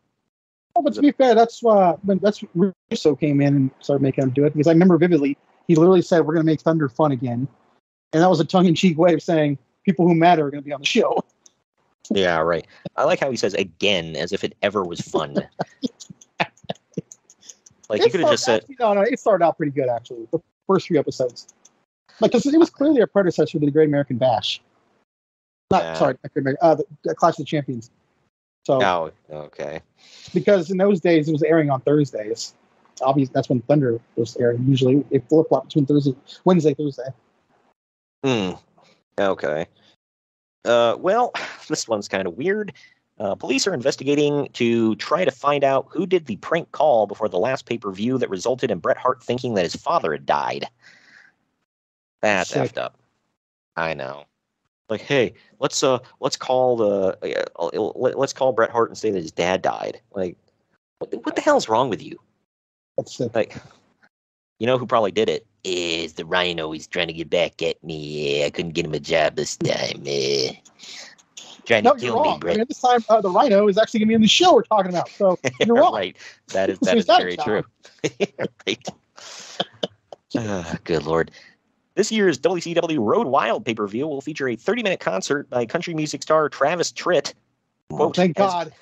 but to be fair, that's Russo came in and started making him do it. Because I remember vividly, he literally said, "We're going to make Thunder fun again," and that was a tongue-in-cheek way of saying people who matter are going to be on the show. Yeah, right. I like how he says "again" as if it ever was fun. Like, you could have just said, no, it started out pretty good, actually. The first few episodes. Like, because it was clearly a predecessor to the Great American Bash. The Clash of the Champions. So, oh, okay. Because in those days, it was airing on Thursdays. Obviously, that's when Thunder was airing. Usually, it flip-flopped between Wednesday, Thursday. Okay. Well, this one's kind of weird. Police are investigating to try to find out who did the prank call before the last pay-per-view that resulted in Bret Hart thinking that his father had died. That's effed up. I know. Like, hey, let's call Bret Hart and say that his dad died. Like, what the hell's wrong with you? That's sick. Like, you know who probably did it? Is the Rhino. He's trying to get back at me. Yeah, I couldn't get him a job this time. Trying to kill me, Bret. I mean, this time, the Rhino is actually going to be in the show we're talking about. So you're wrong. Right. That is very true. Right. Good Lord. This year's WCW Road Wild pay-per-view will feature a 30-minute concert by country music star Travis Tritt. Quote, thank God.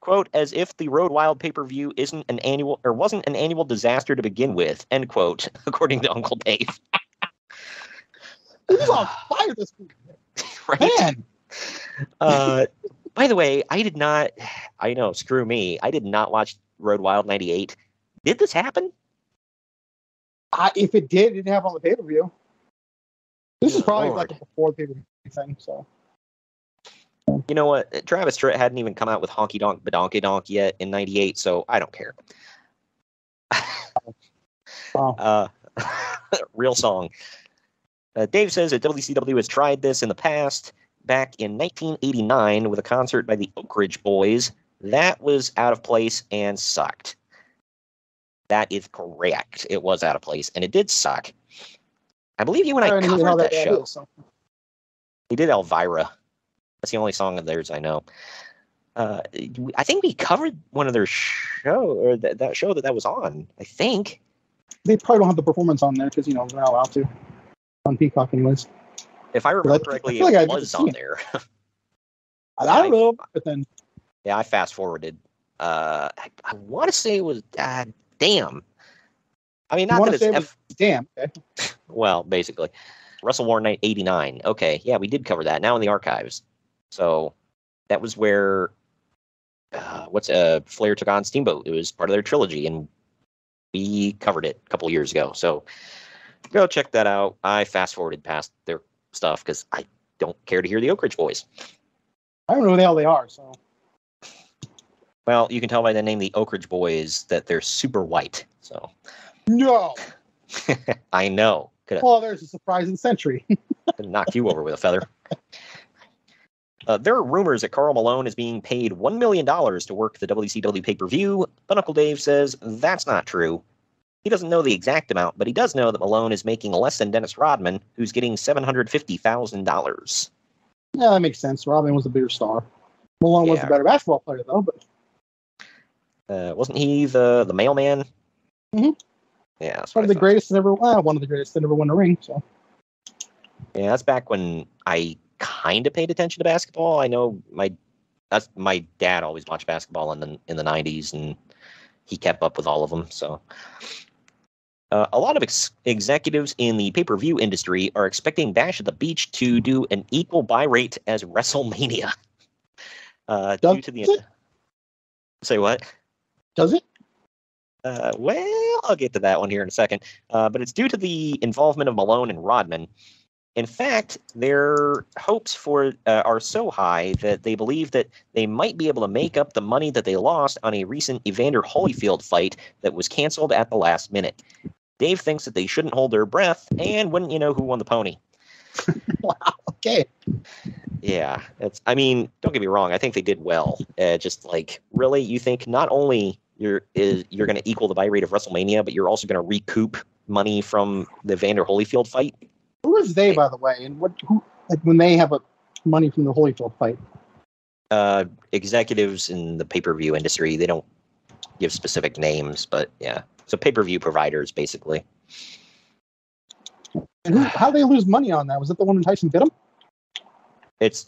Quote, as if the Road Wild pay-per-view wasn't an annual disaster to begin with, end quote, according to Uncle Dave. He's on fire this week. Right? Man. By the way, I know, screw me. I did not watch Road Wild 98. Did this happen? If it did, it didn't happen on the pay-per-view. This is probably Lord. like a before pay-per-view thing, so. You know what? Travis Tritt hadn't even come out with Honky Donk Badonky Donk yet in 98, so I don't care. Real song. Dave says that WCW has tried this in the past. Back in 1989 with a concert by the Oak Ridge Boys. That was out of place and sucked. That is correct. It was out of place, and it did suck. I believe you and I covered that show. We did Elvira. That's the only song of theirs I know. I think we covered one of their show, or that show that was on, I think. They probably don't have the performance on there because, they're not allowed to. On Peacock anyways. If I remember correctly, it was on there. I don't know, but then... Yeah, I fast-forwarded. I want to say it was... damn. I mean, not that it's... Damn, okay. Well, basically. Wrestle War Night 89. Okay, yeah, we did cover that. Now in the archives. So, that was where... Flair took on Steamboat. It was part of their trilogy, and we covered it a couple years ago. So, go check that out. I fast-forwarded past their stuff because I don't care to hear the Oak Ridge Boys. I don't know who the hell they are, so. Well, you can tell by the name the Oak Ridge Boys that they're super white. So. No. I know. Well, there's a surprise in the century. Could knock you over with a feather. There are rumors that Karl Malone is being paid $1 million to work the WCW pay-per-view, but Uncle Dave says that's not true. He doesn't know the exact amount, but he does know that Malone is making less than Dennis Rodman, who's getting $750,000. Yeah, that makes sense. Rodman was a bigger star. Malone was a better basketball player, though. But wasn't he the mailman? Mm-hmm. Yeah, that's one of the greatest that ever won a ring. So. Yeah, that's back when I kind of paid attention to basketball. I know my dad always watched basketball in the 90s, and he kept up with all of them. So. A lot of executives in the pay-per-view industry are expecting Bash at the Beach to do an equal buy rate as WrestleMania. Due to the... Say what? Does it? Well, I'll get to that one here in a second. But it's due to the involvement of Malone and Rodman. In fact, their hopes are so high that they believe that they might be able to make up the money that they lost on a recent Evander Holyfield fight that was canceled at the last minute. Dave thinks that they shouldn't hold their breath, and wouldn't you know who won the pony? Wow, okay. Yeah, don't get me wrong, I think they did well. Just like, really, you think not only you're going to equal the buy rate of WrestleMania, but you're also going to recoup money from the Evander Holyfield fight? Who is they, by the way, and when they have money from the Holyfield fight? Executives in the pay-per-view industry. They don't give specific names, but yeah. So pay-per-view providers, basically. And how do they lose money on that? Was it the one when Tyson bit him? It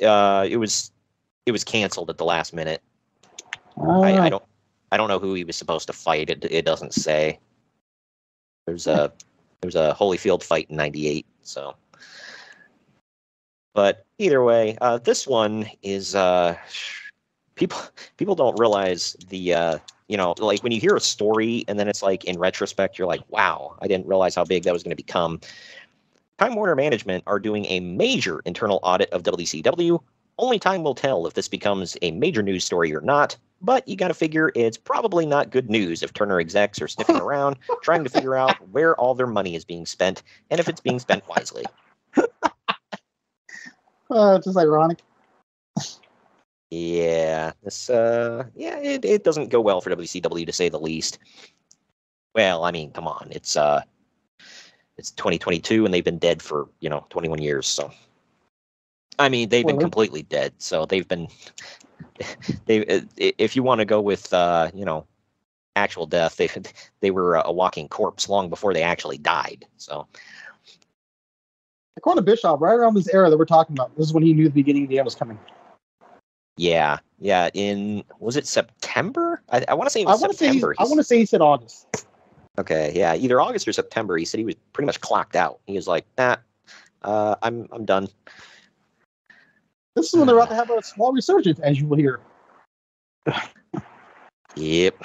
was canceled at the last minute. I don't know who he was supposed to fight. It doesn't say. There's a Holyfield fight in '98. So, but either way, this one is people don't realize the like when you hear a story and then it's like in retrospect you're like, wow, I didn't realize how big that was going to become. Time Warner Management are doing a major internal audit of WCW. Only time will tell if this becomes a major news story or not, but you got to figure it's probably not good news if Turner execs are sniffing around trying to figure out where all their money is being spent and if it's being spent wisely. It's just ironic. Yeah, it doesn't go well for WCW to say the least. Well, I mean, come on, it's 2022 and they've been dead for 21 years. So, I mean, they've been completely dead. So they've been if you want to go with actual death, they were a walking corpse long before they actually died. So, According to Bischoff, right around this era that we're talking about, this is when he knew the beginning of the end was coming. Yeah. Was it September? I want to say it was September. I want to say he said August. Okay, yeah, either August or September. He said he was pretty much clocked out. He was like, I'm done. This is when they're about to have a small resurgence, as you will hear. Yep.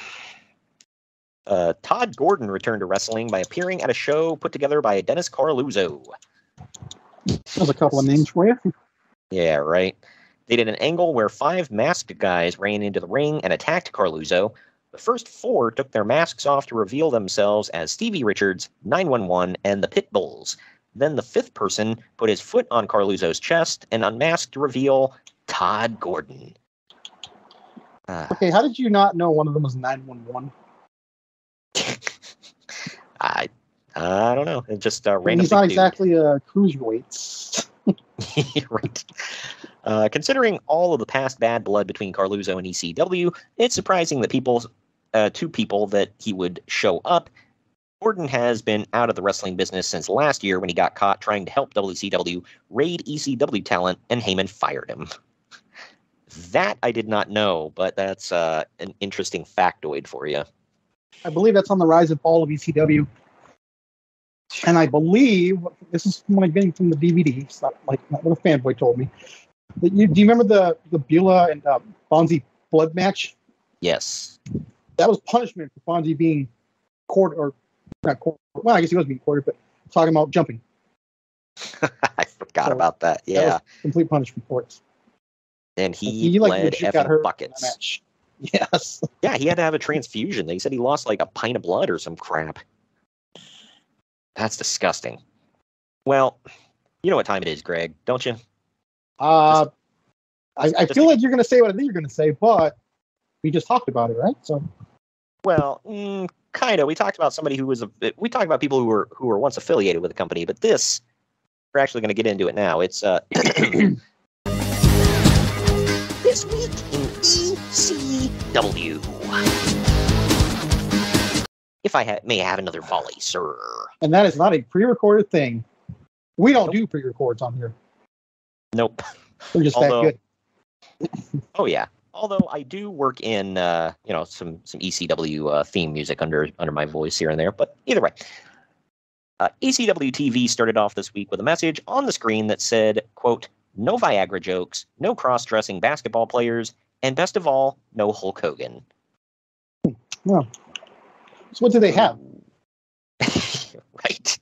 Todd Gordon returned to wrestling by appearing at a show put together by Dennis Carluzzo. There's a couple of names for you. Yeah, right. They did an angle where 5 masked guys ran into the ring and attacked Carluzzo. The first 4 took their masks off to reveal themselves as Stevie Richards, 911, and the Pitbulls. Then the 5th person put his foot on Carluzzo's chest and unmasked to reveal Todd Gordon. Okay, how did you not know one of them was 911? I don't know. It just random. He's not exactly a cruiserweight. Right. Considering all of the past bad blood between Carluzzo and ECW, it's surprising that two people that he would show up. Gordon has been out of the wrestling business since last year when he got caught trying to help WCW raid ECW talent, and Heyman fired him. That I did not know, but that's an interesting factoid for you. I believe that's on the rise and fall of ECW. And I believe, this is from what I'm getting from the DVD, it's not like what a fanboy told me. Do you remember the Beulah and Fonzie blood match? Yes. That was punishment for Fonzie being quartered, or not quartered. Well, I guess he was being quartered, but talking about jumping. I forgot about that. Yeah. That was complete punishment for it. And he bled effing buckets. Match. Yes. Yeah, he had to have a transfusion. They said he lost like a pint of blood or some crap. That's disgusting. Well, you know what time it is, Greg, don't you? I feel like you're going to say what I think you're going to say, but we just talked about it, right? So, well, kind of. We talked about somebody who was we talked about people who were once affiliated with the company, but this we're actually going to get into it now. It's this week in ECW. If I may have another volley, sir. And that is not a pre-recorded thing. We don't do pre-records on here. Nope. We're just that good. Oh yeah. Although I do work in some ECW theme music under my voice here and there. But either way, ECW TV started off this week with a message on the screen that said, quote, "No Viagra jokes, no cross-dressing basketball players, and best of all, no Hulk Hogan." Well. So what do they have? Right.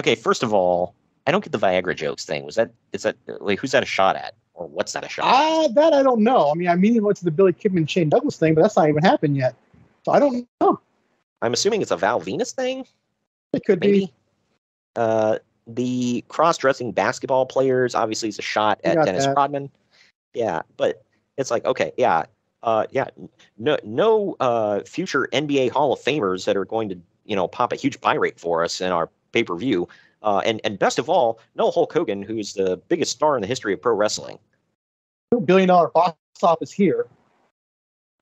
Okay, first of all, I don't get the Viagra jokes thing. Is that like, who's that a shot at? Or what's that a shot at? That I don't know. I mean, I immediately went to the Billy Kidman Shane Douglas thing, but that's not even happened yet. So I don't know. I'm assuming it's a Val Venus thing? It could maybe be. The cross-dressing basketball players obviously is a shot at Dennis Rodman. Yeah, but it's like, okay, yeah. No future NBA Hall of Famers that are going to, pop a huge buy rate for us in our pay-per-view. And best of all, no Hulk Hogan, who's the biggest star in the history of pro wrestling. $2 billion box office here.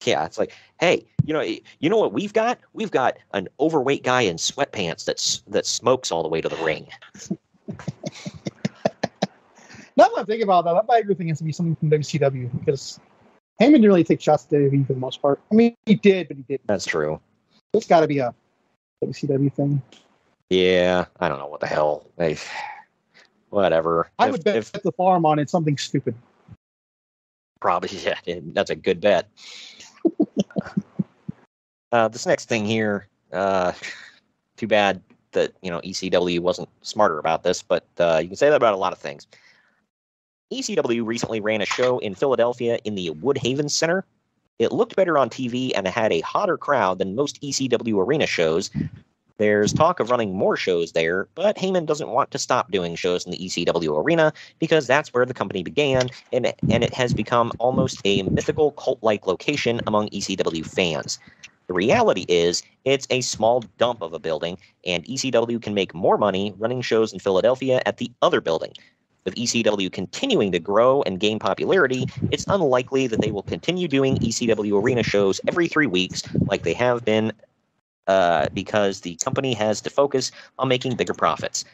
Yeah, it's like, hey, you know what we've got? We've got an overweight guy in sweatpants that smokes all the way to the ring. Now that I'm thinking about that Viagra thing has to be something from WCW, because Heyman didn't really take shots at WWE for the most part. I mean, he did, but he didn't. That's true. It's got to be a WCW thing. Yeah, I don't know what the hell. Whatever. I would bet the farm on it something stupid. Probably, yeah. That's a good bet. This next thing here, too bad that ECW wasn't smarter about this, but you can say that about a lot of things. ECW recently ran a show in Philadelphia in the Woodhaven Center. It looked better on TV and had a hotter crowd than most ECW arena shows. There's talk of running more shows there, but Heyman doesn't want to stop doing shows in the ECW arena because that's where the company began, and it has become almost a mythical cult-like location among ECW fans. The reality is, it's a small dump of a building, and ECW can make more money running shows in Philadelphia at the other building. With ECW continuing to grow and gain popularity, it's unlikely that they will continue doing ECW arena shows every 3 weeks like they have been, because the company has to focus on making bigger profits.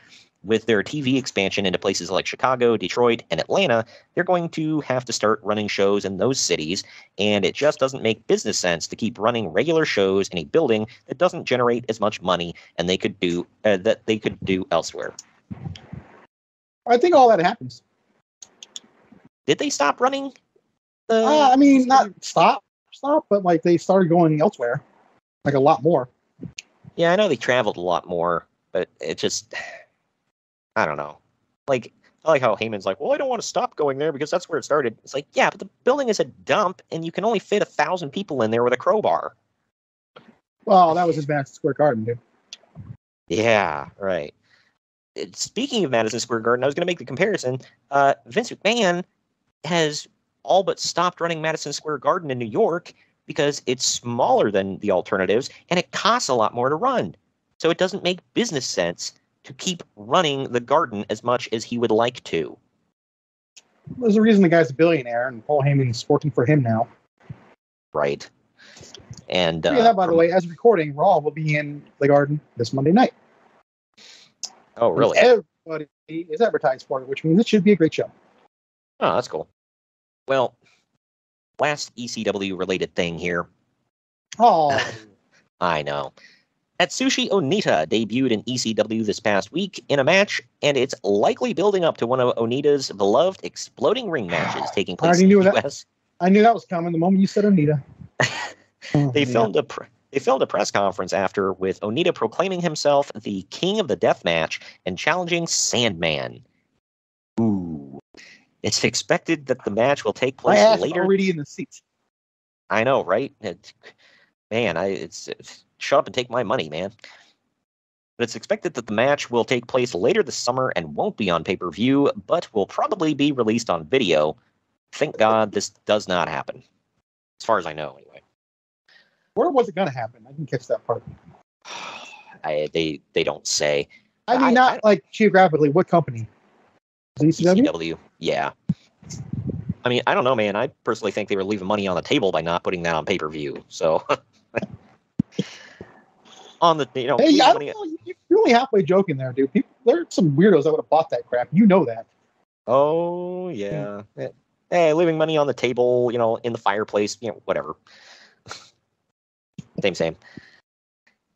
with their TV expansion into places like Chicago, Detroit, and Atlanta, they're going to have to start running shows in those cities, and it just doesn't make business sense to keep running regular shows in a building that doesn't generate as much money and they could do elsewhere. I think all that happens. Did they stop running? I mean, not stop, but like they started going elsewhere, like a lot more. Yeah, I know they traveled a lot more, but it just, I don't know. Like, I like how Heyman's like, well, I don't want to stop going there because that's where it started. It's like, yeah, but the building is a dump, and you can only fit 1,000 people in there with a crowbar. Well, that was his Madison Square Garden, dude. Yeah, right. Speaking of Madison Square Garden, I was going to make the comparison. Vince McMahon has all but stopped running Madison Square Garden in New York because it's smaller than the alternatives, and it costs a lot more to run. So it doesn't make business sense to keep running the Garden as much as he would like to. There's a reason the guy's a billionaire, and Paul Heyman's working for him now. Right. And that, by the way, as recording, Raw will be in the Garden this Monday night. Oh, really? And everybody is advertised for it, which means it should be a great show. Oh, that's cool. Well, last ECW-related thing here. Oh. I know. Atsushi Onita debuted in ECW this past week in a match, and it's likely building up to one of Onita's beloved exploding ring matches taking place in the US. I knew that was coming the moment you said Onita. They filmed a press conference after with Onita proclaiming himself the king of the deathmatch and challenging Sandman. Ooh. It's expected that the match will take place later. Already in the seats. I know, right? Shut up and take my money, man. But it's expected that the match will take place later this summer and won't be on pay-per-view, but will probably be released on video. Thank God this does not happen. As far as I know, anyway. Where was it going to happen? I didn't catch that part. They don't say. I mean, not like geographically. What company? ECW? Yeah. I mean, I don't know, man. I personally think they were leaving money on the table by not putting that on pay-per-view. So, on the hey, I don't know, you're really halfway joking there, dude. There are some weirdos that would have bought that crap. You know that. Oh yeah. Hey, leaving money on the table, in the fireplace, whatever. Same.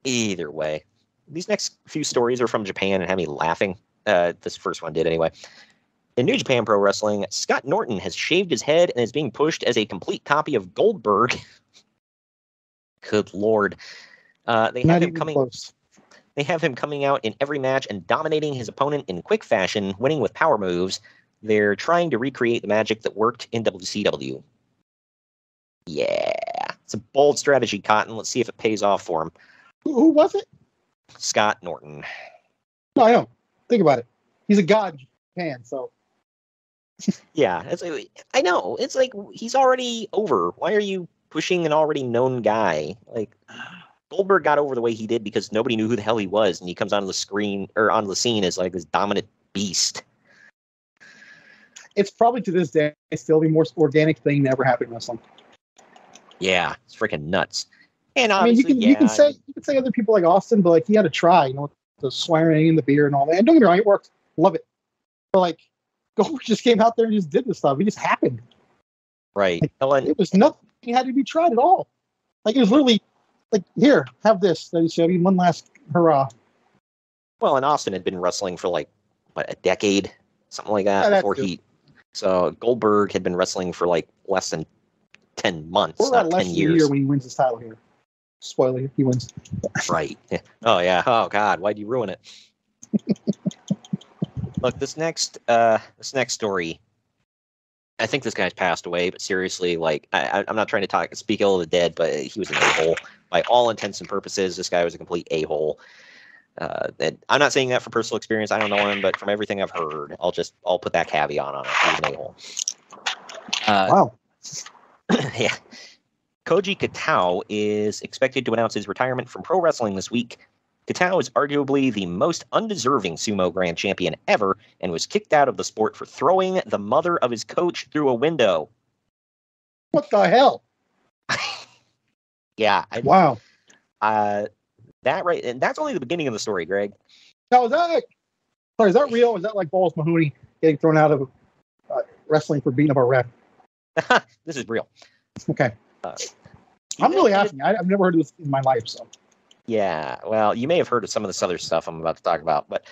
Either way, these next few stories are from Japan and have me laughing. This first one did anyway. In New Japan Pro Wrestling, Scott Norton has shaved his head and is being pushed as a complete copy of Goldberg. Good Lord. They have him coming out in every match and dominating his opponent in quick fashion, winning with power moves. They're trying to recreate the magic that worked in WCW. Yeah. It's a bold strategy, Cotton. Let's see if it pays off for him. Who was it? Scott Norton. No, I don't. Think about it. He's a god in Japan, so. Yeah, I know. It's like he's already over. Why are you pushing an already known guy? Like Goldberg got over the way he did because nobody knew who the hell he was, and he comes onto the screen or onto the scene as like this dominant beast. It's probably to this day still the most organic thing that ever happened in wrestling. Yeah, it's freaking nuts. And obviously, I mean, you can say other people like Austin, but like he had to try, the swearing and the beer and all that. And don't get me wrong, it worked. Love it. But like Goldberg just came out there and just did this stuff. It just happened. Right. Like, it was nothing had to be tried at all. Like it was literally like, here, have this. One last hurrah. Well, and Austin had been wrestling for like a decade, something like that, before he. So Goldberg had been wrestling for like less than 10 months, not 10 years. A year when he wins his title here. Spoiler, he wins. Right. Oh, yeah. Oh, God. Why'd you ruin it? Look, this next story, I think this guy's passed away, but seriously, like, I'm not trying to speak ill of the dead, but he was an a-hole. By all intents and purposes, this guy was a complete a-hole. And I'm not saying that for personal experience. I don't know him, but from everything I've heard, I'll put that caveat on it. He's an a-hole. Wow. Yeah. Koji Katao is expected to announce his retirement from pro wrestling this week. Katao is arguably the most undeserving sumo grand champion ever and was kicked out of the sport for throwing the mother of his coach through a window. What the hell? Yeah. Wow. That right, and that's only the beginning of the story, Greg. How was that? Sorry, is that real? Is that like Balls Mahoney getting thrown out of wrestling for beating up a ref? This is real. Okay. I'm really asking. I've never heard of this in my life, so. Yeah, well, you may have heard of some of this other stuff I'm about to talk about, but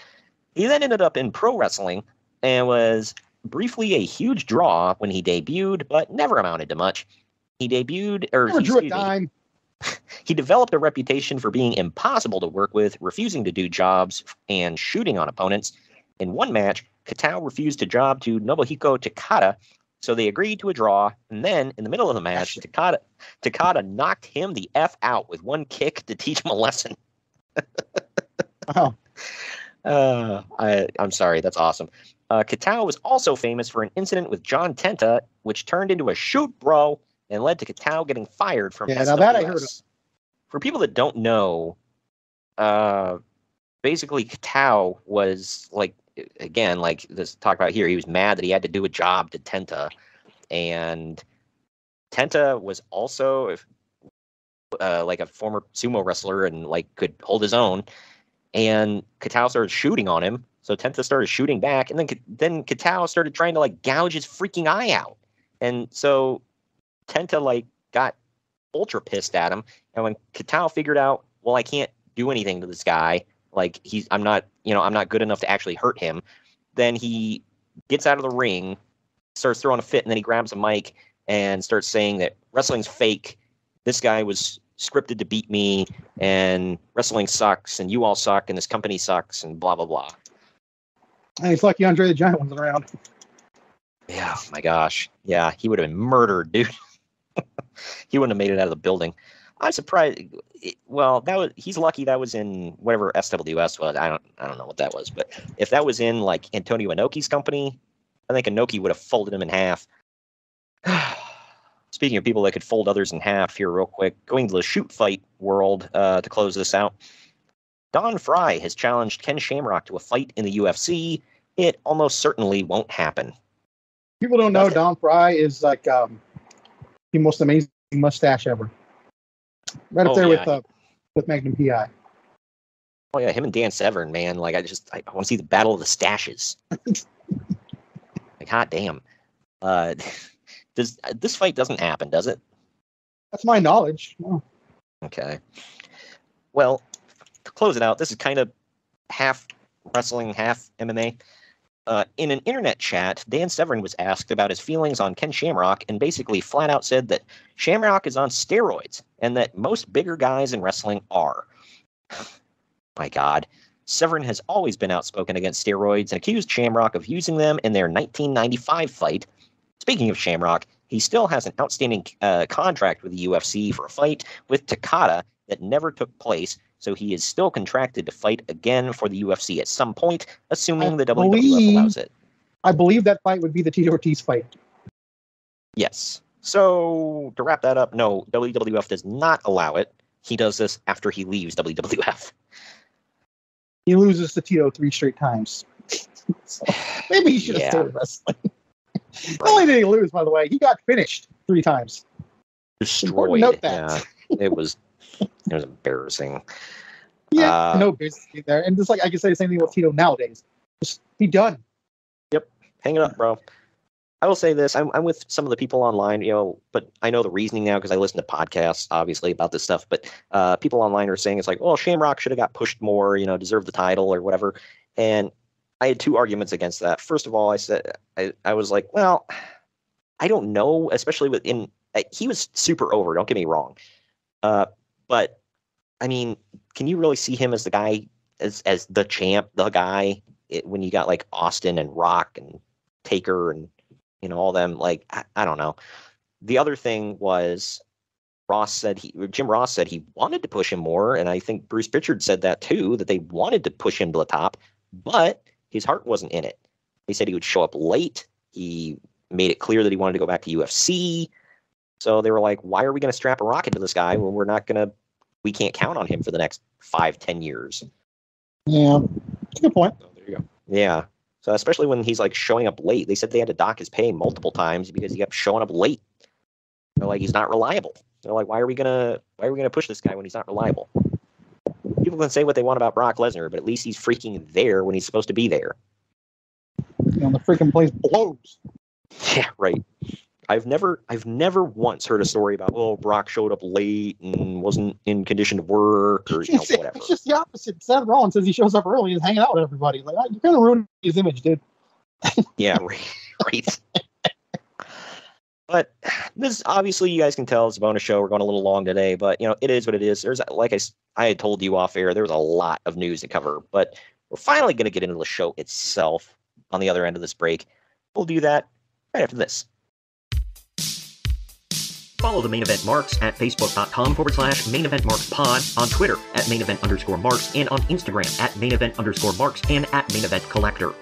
he then ended up in pro wrestling and was briefly a huge draw when he debuted, but never amounted to much. He debuted, he developed a reputation for being impossible to work with, refusing to do jobs, and shooting on opponents. In one match, Katao refused to job to Nobuhiko Takada, so they agreed to a draw, and then, in the middle of the match, Takada knocked him the F out with one kick to teach him a lesson. Wow. I'm sorry, that's awesome. Katao was also famous for an incident with John Tenta, which turned into a shoot bro and led to Katao getting fired from SWS. Now that I heard of. For people that don't know, basically Katao was like, again, like this talk about here, he was mad that he had to do a job to Tenta, and Tenta was also like a former sumo wrestler and like could hold his own, and Katao started shooting on him, so Tenta started shooting back, and then Katao started trying to like gouge his freaking eye out, and so Tenta like got ultra pissed at him, and when Katao figured out, well, I can't do anything to this guy, like I'm not good enough to actually hurt him, then he gets out of the ring, starts throwing a fit, and then he grabs a mic and starts saying that wrestling's fake, this guy was scripted to beat me, and wrestling sucks, and you all suck, and this company sucks, and blah blah blah. Hey, it's lucky Andre the Giant wasn't around. Yeah, my gosh, yeah, he would have been murdered, dude. He wouldn't have made it out of the building. I'm surprised. Well, he's lucky that was in whatever SWS was. I don't know what that was, but if that was in like Antonio Inoki's company, I think Inoki would have folded him in half. Speaking of people that could fold others in half, here real quick, going to the shoot fight world to close this out. Don Fry has challenged Ken Shamrock to a fight in the UFC. It almost certainly won't happen. People don't know Don Fry is like the most amazing mustache ever. Right up there with Magnum PI. Oh yeah, him and Dan Severn, man. Like I want to see the battle of the stashes. Like hot damn. This fight doesn't happen, does it? That's my knowledge. Oh. Okay. Well, to close it out, this is kind of half wrestling, half MMA. In an internet chat, Dan Severn was asked about his feelings on Ken Shamrock and basically flat out said that Shamrock is on steroids and that most bigger guys in wrestling are. My God. Severn has always been outspoken against steroids and accused Shamrock of using them in their 1995 fight. Speaking of Shamrock, he still has an outstanding contract with the UFC for a fight with Takada that never took place, so he is still contracted to fight again for the UFC at some point, assuming the WWF allows it. I believe that fight would be the Tito Ortiz fight. Yes. So, to wrap that up, no, WWF does not allow it. He does this after he leaves WWF. He loses to Tito 3 straight times. So maybe he should have stayed wrestling. Not only did he lose, by the way, he got finished 3 times. Destroyed. Note that. Yeah, it was embarrassing. Yeah, no business there. And just like I can say the same thing with Tito nowadays. Just be done. Yep. Hang it up, bro. I will say this. I'm with some of the people online, but I know the reasoning now because I listen to podcasts, obviously, about this stuff. But people online are saying it's like, well, Shamrock should have got pushed more, deserved the title or whatever. And I had 2 arguments against that. First of all, I said, I was like, well, I don't know, especially he was super over, don't get me wrong. But I mean, can you really see him as the guy, as the champ, the guy, when you got like Austin and Rock and Taker and, all them? Like, I don't know. The other thing was Jim Ross said he wanted to push him more. And I think Bruce Pritchard said that too, that they wanted to push him to the top, but his heart wasn't in it. He said he would show up late. He made it clear that he wanted to go back to UFC. So they were like, why are we going to strap a rocket to this guy when we can't count on him for the next 5-10 years? Yeah, that's a good point. So there you go. Yeah. So especially when he's like showing up late, they said they had to dock his pay multiple times because he kept showing up late. They're like, he's not reliable. They're like, why are we gonna push this guy when he's not reliable? People can say what they want about Brock Lesnar, but at least he's freaking there when he's supposed to be there. The freaking place blows. Yeah, right. I've never once heard a story about, Brock showed up late and wasn't in condition to work or whatever. It's just the opposite. Seth Rollins says he shows up early and is hanging out with everybody. Like, you're kind of ruining his image, dude. Yeah, right. But this, obviously, you guys can tell it's a bonus show. We're going a little long today, but it is what it is. There's, like I had told you off air, there was a lot of news to cover, but we're finally going to get into the show itself on the other end of this break. We'll do that right after this. Follow the Main Event Marks at facebook.com/Main Event Marks Pod, on Twitter at Main Event _Marks, and on Instagram at Main Event _Marks and at Main Event Collector.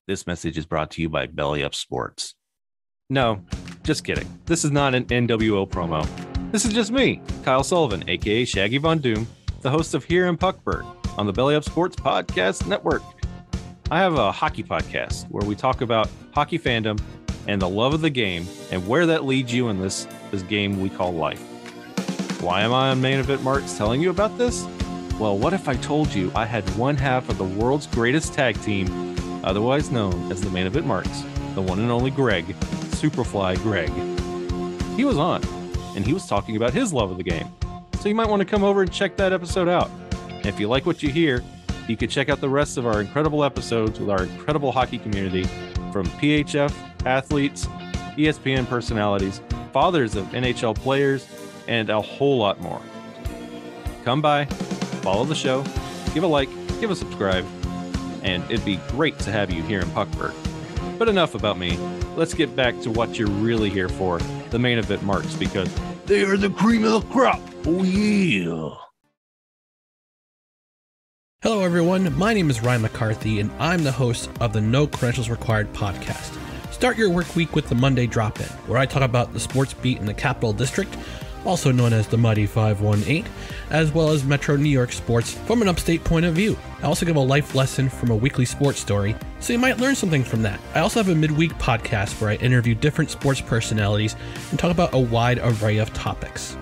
This message is brought to you by Belly Up Sports. No, just kidding. This is not an NWO promo. This is just me, Kyle Sullivan, aka Shaggy Von Doom, the host of Here in Puckburg on the Belly Up Sports Podcast Network. I have a hockey podcast where we talk about hockey fandom and the love of the game and where that leads you in this game we call life. Why am I on Main Event Marks telling you about this? Well, what if I told you I had one half of the world's greatest tag team, otherwise known as the Main Event Marks, the one and only Greg, Superfly Greg. He was on, and he was talking about his love of the game. So you might want to come over and check that episode out. And if you like what you hear, you can check out the rest of our incredible episodes with our incredible hockey community, from PHF athletes, ESPN personalities, fathers of NHL players, and a whole lot more. Come by, follow the show, give a like, give a subscribe, and it'd be great to have you here in Puckburg. But enough about me. Let's get back to what you're really here for, the Main Event Marks, because they are the cream of the crop. Oh, yeah. Hello, everyone. My name is Ryan McCarthy, and I'm the host of the No Credentials Required podcast. Start your work week with the Monday Drop-In, where I talk about the sports beat in the Capital District, also known as the Mighty 518, as well as Metro New York sports from an upstate point of view. I also give a life lesson from a weekly sports story, so you might learn something from that. I also have a midweek podcast where I interview different sports personalities and talk about a wide array of topics.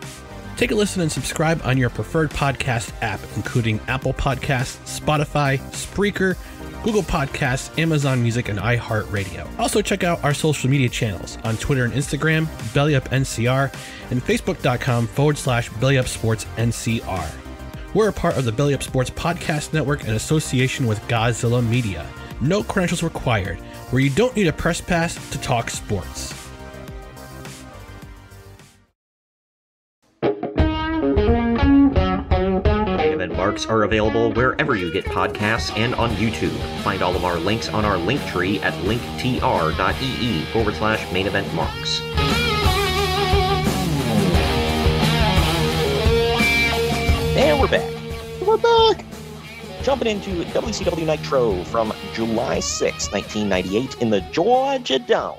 Take a listen and subscribe on your preferred podcast app, including Apple Podcasts, Spotify, Spreaker, Google Podcasts, Amazon Music, and iHeartRadio. Also check out our social media channels on Twitter and Instagram, BellyUpNCR, and Facebook.com/BellyUpSportsNCR. We're a part of the Belly Up Sports Podcast Network in association with Godzilla Media. No credentials required, where you don't need a press pass to talk sports. Marks are available wherever you get podcasts and on YouTube. Find all of our links on our link tree at linktr.ee/Main Event Marks. And we're back. Jumping into WCW Nitro from July 6, 1998 in the Georgia Dome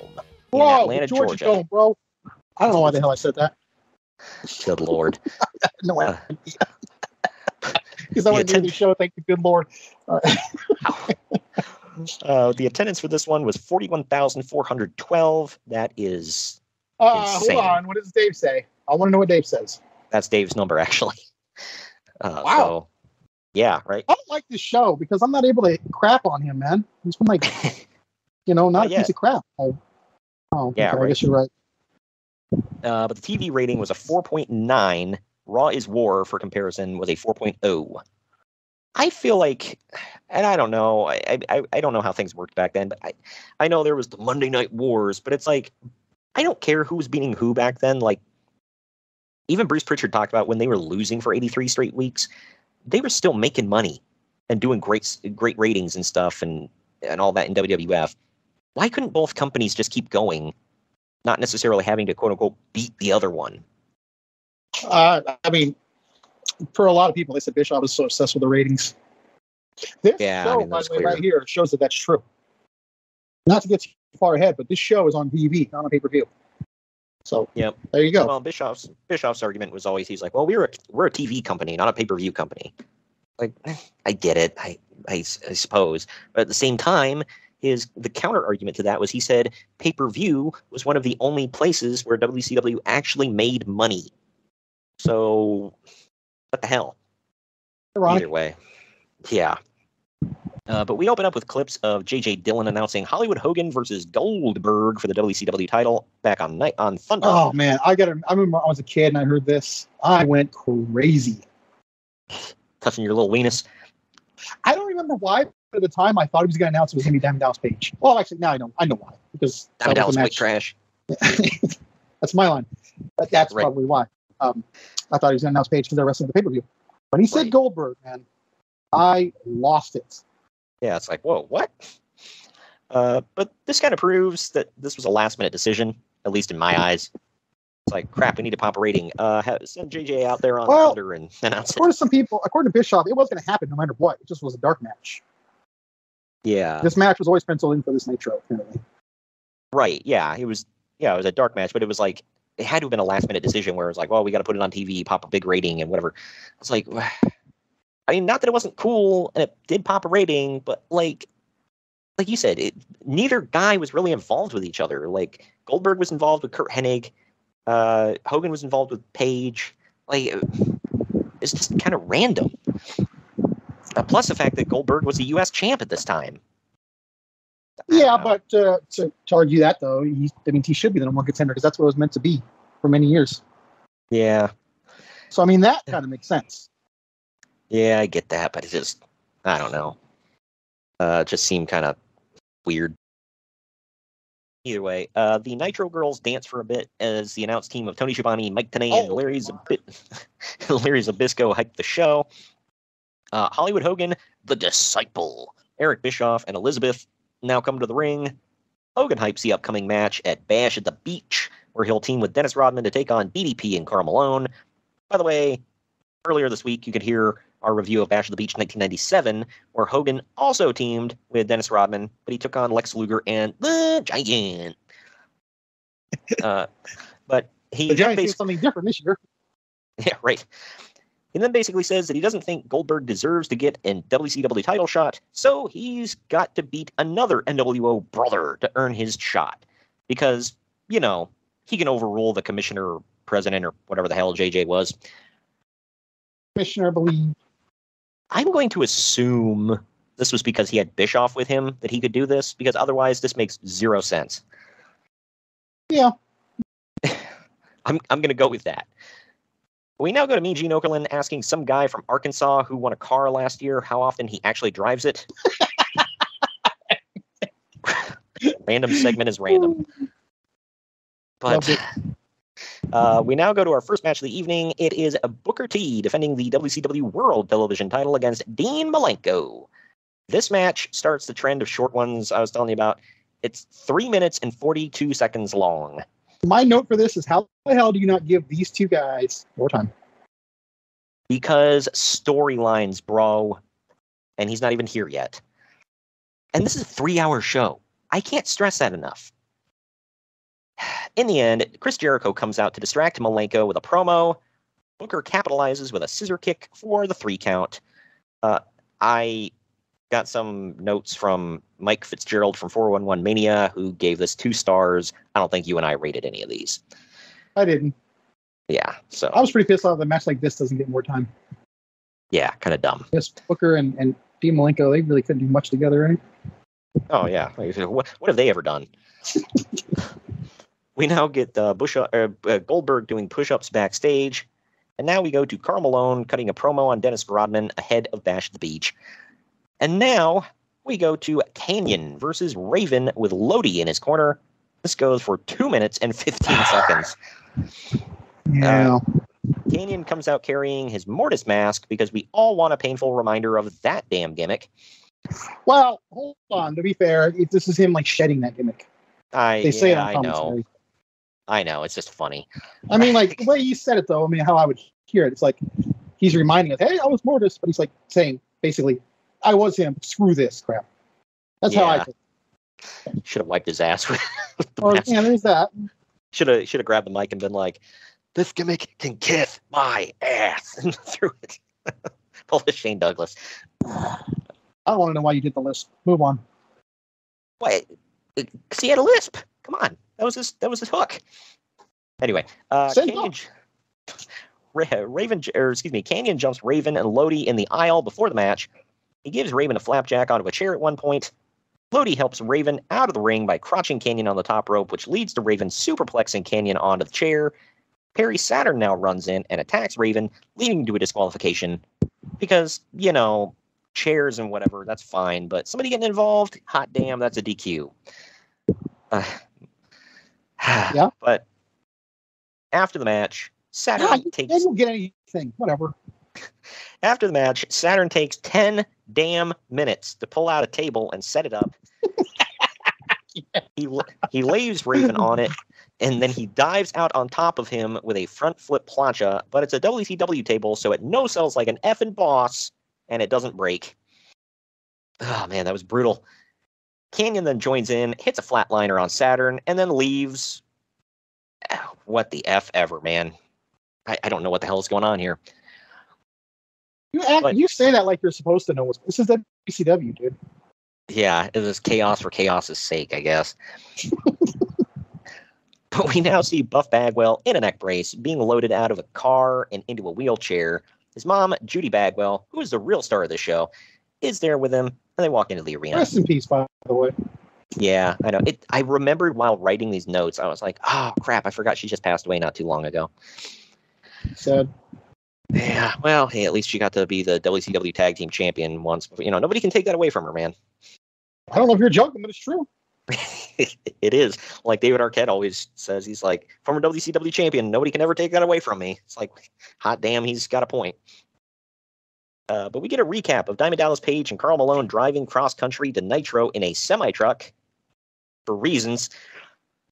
in Atlanta, Georgia. Dome, bro. I don't know why the hell I said that. Good Lord. No idea. Because I want to do the show. Thank you, good Lord. The attendance for this one was 41,412. That is insane. Hold on. What does Dave say? I want to know what Dave says. That's Dave's number, actually. Wow. So, yeah, right. I don't like this show because I'm not able to crap on him, man. He's been like, not a piece of crap. Yeah, okay, right. I guess you're right. But the TV rating was a 4.9. Raw is War, for comparison, was a 4.0. I feel like, and I don't know, I don't know how things worked back then, but I know there was the Monday Night Wars, but it's like, I don't care who was beating who back then. Like, even Bruce Pritchard talked about when they were losing for 83 straight weeks, they were still making money and doing great ratings and stuff and all that in WWF. Why couldn't both companies just keep going, not necessarily having to, quote unquote, beat the other one? I mean, for a lot of people, they said Bischoff was so obsessed with the ratings. This show, by the way, right here, shows that that's true. Not to get too far ahead, but this show is on TV, not on pay-per-view. So, yep. There you go. Well, Bischoff's argument was always, he's like, well, we're a TV company, not a pay-per-view company. Like, I get it, I suppose, but at the same time, the counter argument to that was he said pay-per-view was one of the only places where WCW actually made money. So, what the hell? Ironic. Either way. Yeah. But we open up with clips of J.J. Dillon announcing Hollywood Hogan versus Goldberg for the WCW title back on Thunder. Oh man, I remember I was a kid and I heard this. I went crazy. Touching your little weenus. I don't remember why, but at the time I thought he was going to announce it was going to be Diamond Dallas Page. Well, actually, now I know why. Because Diamond that was Dallas the White match. trash. That's my line. But that's Right. probably why. I thought he was going to announce Page because they're wrestling the pay-per-view. When he said Right. Goldberg, man, I lost it. Yeah, it's like, whoa, what? But this kind of proves that this was a last-minute decision, at least in my eyes. It's like, crap, we need to pop a rating. Send JJ out there on Thunder and announce it. According to some people, according to Bischoff, it was going to happen no matter what. It just was a dark match. Yeah. This match was always penciled in for this Nitro, apparently. Right, yeah. It was a dark match, but it was like, it had to have been a last-minute decision where it was like, well, we got to put it on TV, pop a big rating and whatever. It's like, I mean, not that it wasn't cool and it did pop a rating, but like you said, neither guy was really involved with each other. Like, Goldberg was involved with Kurt Hennig. Hogan was involved with Page. Like, it's just kind of random. Plus the fact that Goldberg was a U.S. champ at this time. Yeah, but to argue that, though, he should be the number one contender because that's what it was meant to be for many years. Yeah. So, I mean, that kind of makes sense. Yeah, I get that, but it just, I don't know. It just seemed kind of weird. Either way, the Nitro girls dance for a bit as the announced team of Tony Schiavone, Mike Tenay, and Larry Zbyszko hyped the show. Hollywood Hogan, the Disciple, Eric Bischoff, and Elizabeth now come to the ring. Hogan hypes the upcoming match at Bash at the Beach, where he'll team with Dennis Rodman to take on DDP and Karl Malone. By the way, earlier this week, you could hear our review of Bash at the Beach 1997, where Hogan also teamed with Dennis Rodman, but he took on Lex Luger and the Giant. But he The Giants did something different this year. Yeah, right. He then basically says that he doesn't think Goldberg deserves to get a WCW title shot, so he's got to beat another NWO brother to earn his shot. Because, you know, he can overrule the commissioner, president, or whatever the hell JJ was. Commissioner, I believe. I'm going to assume this was because he had Bischoff with him that he could do this, because otherwise this makes zero sense. Yeah. I'm going to go with that. We now go to Mean Gene Okerlund asking some guy from Arkansas who won a car last year how often he actually drives it. Random segment is random. But we now go to our first match of the evening. It is Booker T defending the WCW World Television title against Dean Malenko. This match starts the trend of short ones I was telling you about. It's 3 minutes and 42 seconds long. My note for this is, how the hell do you not give these two guys more time? Because storylines, bro. And he's not even here yet. And this is a 3-hour show. I can't stress that enough. In the end, Chris Jericho comes out to distract Malenko with a promo. Booker capitalizes with a scissor kick for the 3 count. I got some notes from Mike Fitzgerald from 411 Mania, who gave this 2 stars. I don't think you and I rated any of these. I didn't. Yeah, so. I was pretty pissed off that a match like this doesn't get more time. Yeah, kind of dumb. Yes, Booker and Dean Malenko, they really couldn't do much together, right? Oh, yeah. What have they ever done? We now get Goldberg doing push-ups backstage. And now we go to Karl Malone cutting a promo on Dennis Rodman ahead of Bash at the Beach. And now we go to Canyon versus Raven with Lodi in his corner. This goes for 2 minutes and 15 seconds. Yeah. Canyon comes out carrying his Mortis mask because we all want a painful reminder of that damn gimmick. Well, hold on. To be fair, this is him like shedding that gimmick. They say it on commentary. I know. It's just funny. I mean, like, the way he said it, though, I mean, how I would hear it, it's like he's reminding us, hey, I was Mortis, but he's like saying, basically, I was him. Screw this crap. That's how I think. Should have wiped his ass with the Oh, mask. yeah, there's that. Should have grabbed the mic and been like, this gimmick can kiss my ass, and threw it. Pull the Shane Douglas. I don't want to know why you did the list. Move on. Wait, because he had a lisp. Come on, that was his hook. Anyway, Canyon jumps Raven and Lodi in the aisle before the match. He gives Raven a flapjack onto a chair at one point. Lodi helps Raven out of the ring by crotching Canyon on the top rope, which leads to Raven superplexing Canyon onto the chair. Perry Saturn now runs in and attacks Raven, leading to a disqualification. Because, chairs and whatever, that's fine. But somebody getting involved, hot damn, that's a DQ. Yeah. But after the match, Saturn takes... They don't get anything. Whatever. After the match, Saturn takes 10 damn minutes to pull out a table and set it up. He lays Raven on it, and then he dives out on top of him with a front flip plancha, but it's a WCW table, so it no-sells like an effing boss, and it doesn't break. Oh, man, that was brutal. Canyon then joins in, hits a flatliner on Saturn, and then leaves. What the F ever, man. I don't know what the hell is going on here. You say that like you're supposed to know. This is WCW, dude. Yeah, it was chaos for chaos's sake, I guess. But we now see Buff Bagwell in a neck brace being loaded out of a car and into a wheelchair. His mom, Judy Bagwell, who is the real star of the show, is there with him, and they walk into the arena. Rest in peace, by the way. Yeah, I know. I remembered while writing these notes, I was like, oh, crap, I forgot she just passed away not too long ago. Sad. Yeah, well, hey, at least she got to be the WCW Tag Team Champion once. Nobody can take that away from her, man. I don't know if you're joking, but it's true. It is. Like David Arquette always says, he's like, former WCW Champion, nobody can ever take that away from me. It's like, hot damn, he's got a point. But we get a recap of Diamond Dallas Page and Karl Malone driving cross-country to Nitro in a semi-truck for reasons.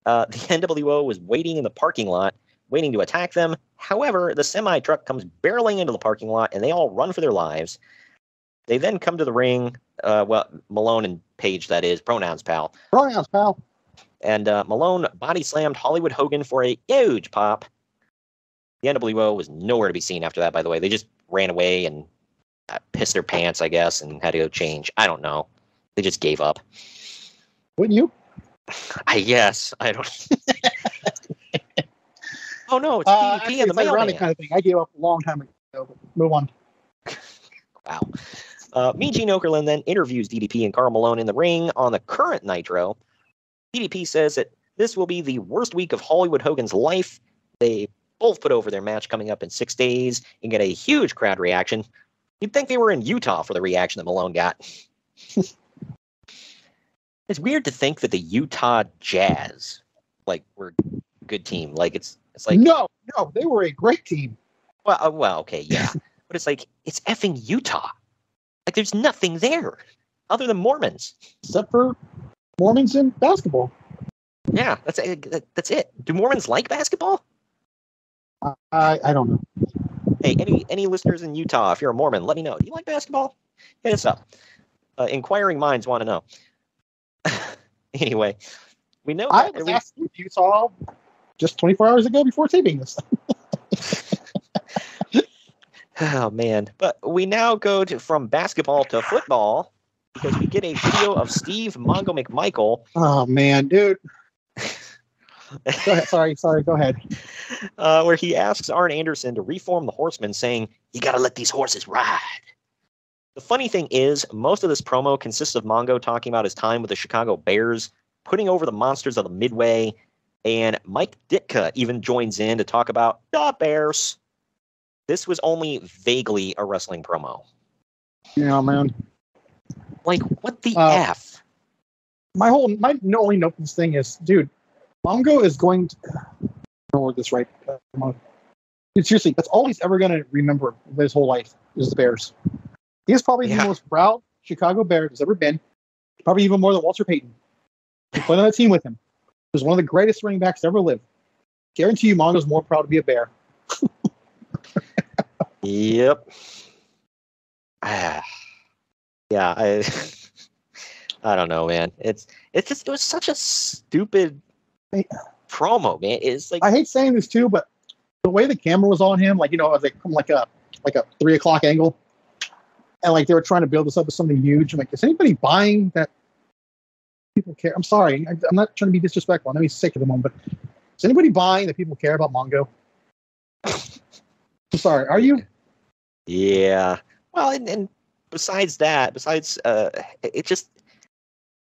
The NWO was waiting in the parking lot, waiting to attack them. However, the semi-truck comes barreling into the parking lot, and they all run for their lives. They then come to the ring. Malone and Page, that is. Pronouns, pal. Pronouns, pal. And Malone body-slammed Hollywood Hogan for a huge pop. The NWO was nowhere to be seen after that, by the way. They just ran away and pissed their pants, I guess, and had to go change. I don't know. They just gave up. Wouldn't you? I guess. I don't... Oh, no, it's DDP and the mailman. Kind of thing. I gave up a long time ago, but move on. Wow. Mean Gene Okerlund then interviews DDP and Karl Malone in the ring on the current Nitro. DDP says that this will be the worst week of Hollywood Hogan's life. They both put over their match coming up in 6 days and get a huge crowd reaction. You'd think they were in Utah for the reaction that Malone got. It's weird to think that the Utah Jazz, were a good team. It's like... No, they were a great team. Well, okay, yeah. But it's like, it's effing Utah. There's nothing there other than Mormons. Except for Mormons in basketball. Yeah, that's it. Do Mormons like basketball? I don't know. Hey, any listeners in Utah, if you're a Mormon, let me know. Do you like basketball? Hit us up. Inquiring minds want to know. Anyway, we know I was asked in Utah just 24 hours ago before taping this. Oh, man. But we now go from basketball to football because we get a video of Steve Mongo McMichael. Oh, man, dude. Go ahead. Sorry. Go ahead. Where he asks Arn Anderson to reform the Horsemen, saying, "You got to let these horses ride." The funny thing is, most of this promo consists of Mongo talking about his time with the Chicago Bears, putting over the monsters of the Midway, and Mike Ditka even joins in to talk about the Bears. This was only vaguely a wrestling promo. Yeah, man. What the F? My only note for this thing is, dude, Mongo is going to... I don't word this right. Dude, seriously, that's all he's ever going to remember his whole life is the Bears. He's probably the most proud Chicago Bear has ever been. Probably even more than Walter Payton. He played on that team with him. He was one of the greatest running backs to ever live. Guarantee you Mongo's more proud to be a Bear. Yep. Yeah, I don't know, man. It was such a stupid promo, man. It's like, I hate saying this too, but the way the camera was on him, as they come like a 3 o'clock angle, and they were trying to build this up as something huge. I'm like, is anybody buying that? People care. I'm sorry, I'm not trying to be disrespectful. I know he's sick at the moment, but is anybody buying that people care about Mongo? I'm sorry, are you? Yeah. Well, and besides that, it just,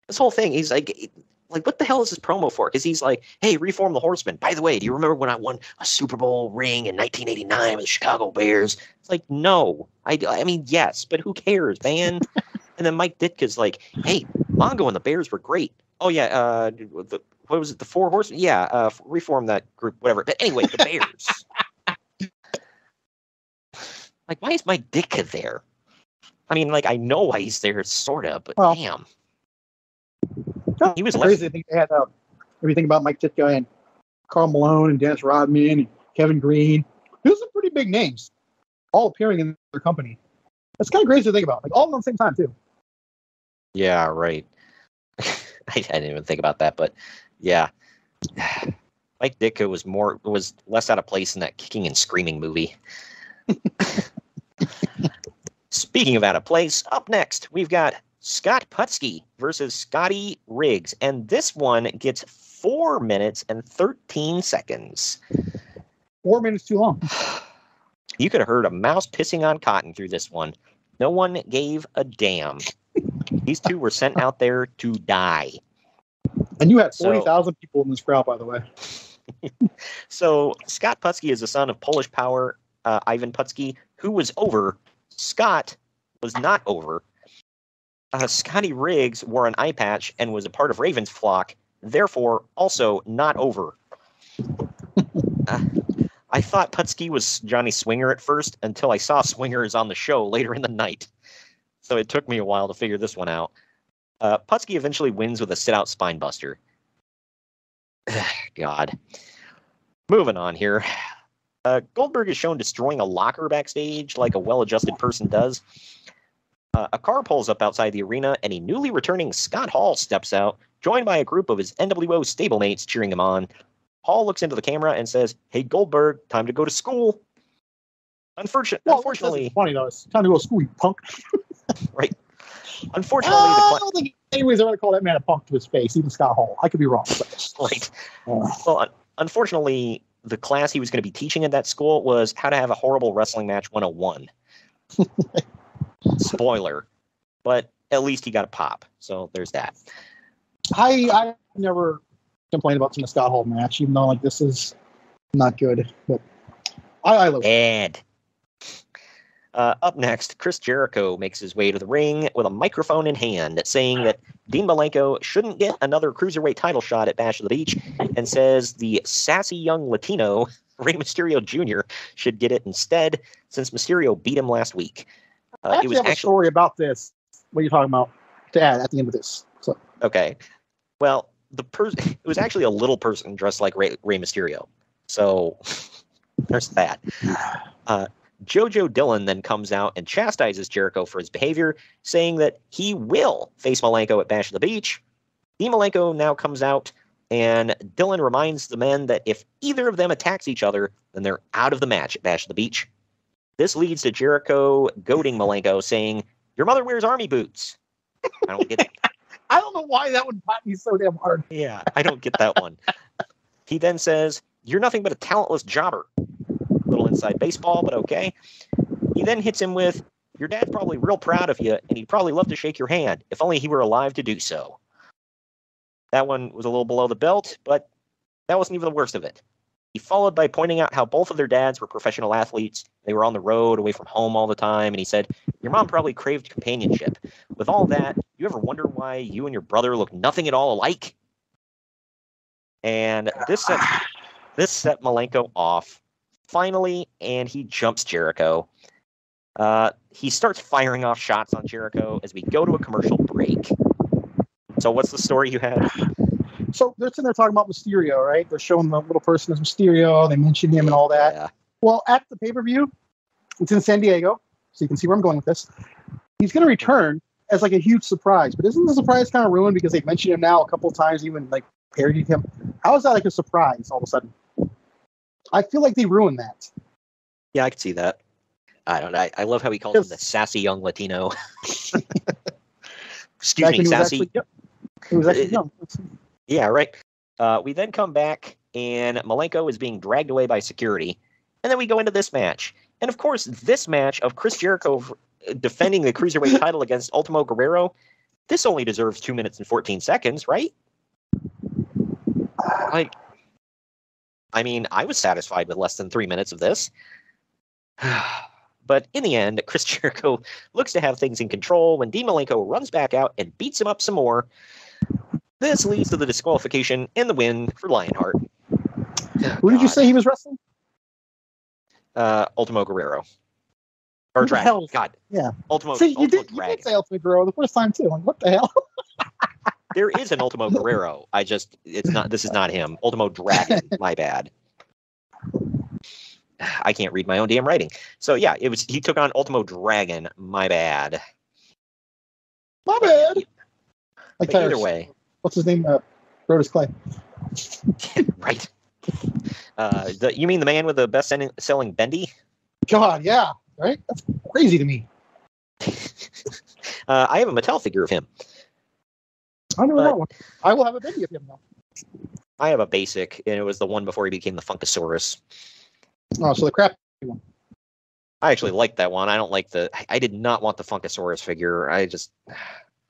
this whole thing, he's like, what the hell is this promo for? Because he's like, hey, reform the Horsemen. By the way, do you remember when I won a Super Bowl ring in 1989 with the Chicago Bears? It's like, no. I mean, yes, but who cares, man? And then Mike Ditka's like, hey, Mongo and the Bears were great. Oh, yeah, what was it, the Four Horsemen? Yeah, reform that group, whatever. But anyway, the Bears. Like, why is Mike Ditka there? I mean, like, I know why he's there, sort of, but damn. He was crazy. I think they had everything about Mike Ditka and Karl Malone and Dennis Rodman and Kevin Green. Those are pretty big names, all appearing in their company. That's kind of crazy to think about. Like all at the same time too. Yeah, right. I didn't even think about that, but yeah, Mike Ditka was less out of place in that Kicking and Screaming movie. Speaking of out of place, up next we've got Scott Putski versus Scotty Riggs, and this one gets 4 minutes and 13 seconds. 4 minutes too long. You could have heard a mouse pissing on cotton through this one. No one gave a damn. These two were sent out there to die. And you had 40,000 people in this crowd, by the way. So Scott Putski is the son of Polish power Ivan Putski, who was over. Scott was not over. Scotty Riggs wore an eye patch and was a part of Raven's flock, therefore also not over. I thought Putski was Johnny Swinger at first until I saw Swingers on the show later in the night. So it took me a while to figure this one out. Putski eventually wins with a sit-out spine buster. God. Moving on here. Goldberg is shown destroying a locker backstage like a well-adjusted person does. A car pulls up outside the arena, and a newly returning Scott Hall steps out, joined by a group of his NWO stablemates cheering him on. Hall looks into the camera and says, "Hey, Goldberg, time to go to school." Unfortunately, it's funny though. It's time to go to school, you punk. Right. Unfortunately, I don't think anybody's ever going to call that man a punk to his face, even Scott Hall. I could be wrong. But. Right. Well, unfortunately, the class he was going to be teaching at that school was how to have a horrible wrestling match 101. Spoiler. But at least he got a pop. So there's that. I never complained about the Scott Hall match, even though like this is not good. But I love it. Up next, Chris Jericho makes his way to the ring with a microphone in hand, saying that Dean Malenko shouldn't get another cruiserweight title shot at Bash of the Beach, and says the sassy young Latino, Rey Mysterio Jr., should get it instead, since Mysterio beat him last week. I actually have a story about this. What are you talking about? To add at the end of this. So. Okay. Well, it was actually a little person dressed like Rey Mysterio. So there's that. JoJo Dillon then comes out and chastises Jericho for his behavior, saying that he will face Malenko at Bash of the Beach. Dean Malenko now comes out, and Dillon reminds the men that if either of them attacks each other, then they're out of the match at Bash of the Beach. This leads to Jericho goading Malenko, saying, "Your mother wears army boots." I don't get it. I don't know why that would bite me so damn hard. Yeah, I don't get that one. He then says, "You're nothing but a talentless jobber." Little inside baseball, but okay. He then hits him with, "Your dad's probably real proud of you, and he'd probably love to shake your hand, if only he were alive to do so." That one was a little below the belt, but that wasn't even the worst of it. He followed by pointing out how both of their dads were professional athletes. They were on the road, away from home all the time, and he said, "Your mom probably craved companionship. With all that, you ever wonder why you and your brother look nothing at all alike?" And this set Malenko off. Finally, and he jumps Jericho. He starts firing off shots on Jericho as we go to a commercial break. So what's the story you had? So they're sitting there talking about Mysterio, right? They're showing the little person as Mysterio. They mention him and all that. Yeah. Well, at the pay-per-view, it's in San Diego, so you can see where I'm going with this. He's going to return as like a huge surprise. But isn't the surprise kind of ruined because they've mentioned him now a couple of times, even like parodied him? How is that like a surprise all of a sudden? I feel like they ruined that. Yeah, I can see that. I don't know. I love how he calls him the sassy young Latino. Excuse me, sassy. It was actually young. Yeah, right. We then come back, and Malenko is being dragged away by security. And then we go into this match. And, of course, this match of Chris Jericho defending the Cruiserweight title against Ultimo Guerrero, this only deserves 2 minutes and 14 seconds, right? Like, I mean, I was satisfied with less than 3 minutes of this. But in the end, Chris Jericho looks to have things in control when Dean Malenko runs back out and beats him up some more. This leads to the disqualification and the win for Lionheart. Who did you say he was wrestling? Ultimo Guerrero. Or Who the Dragon. hell? God. Yeah. Ultimo, See, you Ultimo did Dragon. say Ultimate Guerrero the first time too. Like, what the hell? There is an Ultimo Guerrero. This is not him. Ultimo Dragon. My bad. I can't read my own damn writing. So yeah, he took on Ultimo Dragon. My bad. My bad. Like But either way. What's his name? Brodus Clay. Right. You mean the man with the best-selling bendy? God, yeah. Right? That's crazy to me. I have a Mattel figure of him. I never got one. I will have a video of him now. I have a basic, and it was the one before he became the Funkasaurus. Oh, so the crap one. I actually liked that one. I don't like I did not want the Funkasaurus figure. I don't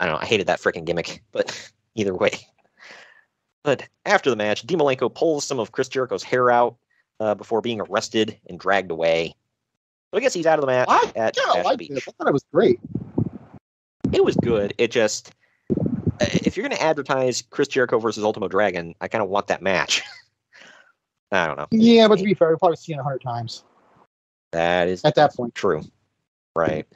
know. I hated that freaking gimmick, but either way. But after the match, Dean Malenko pulls some of Chris Jericho's hair out before being arrested and dragged away. So I guess he's out of the match at Bash the Beach. I thought it was great. It was good. It just, if you're going to advertise Chris Jericho versus Ultimo Dragon, I kind of want that match. I don't know. Yeah, but to be fair, we've probably seen it 100 times. That is at that point true. Right.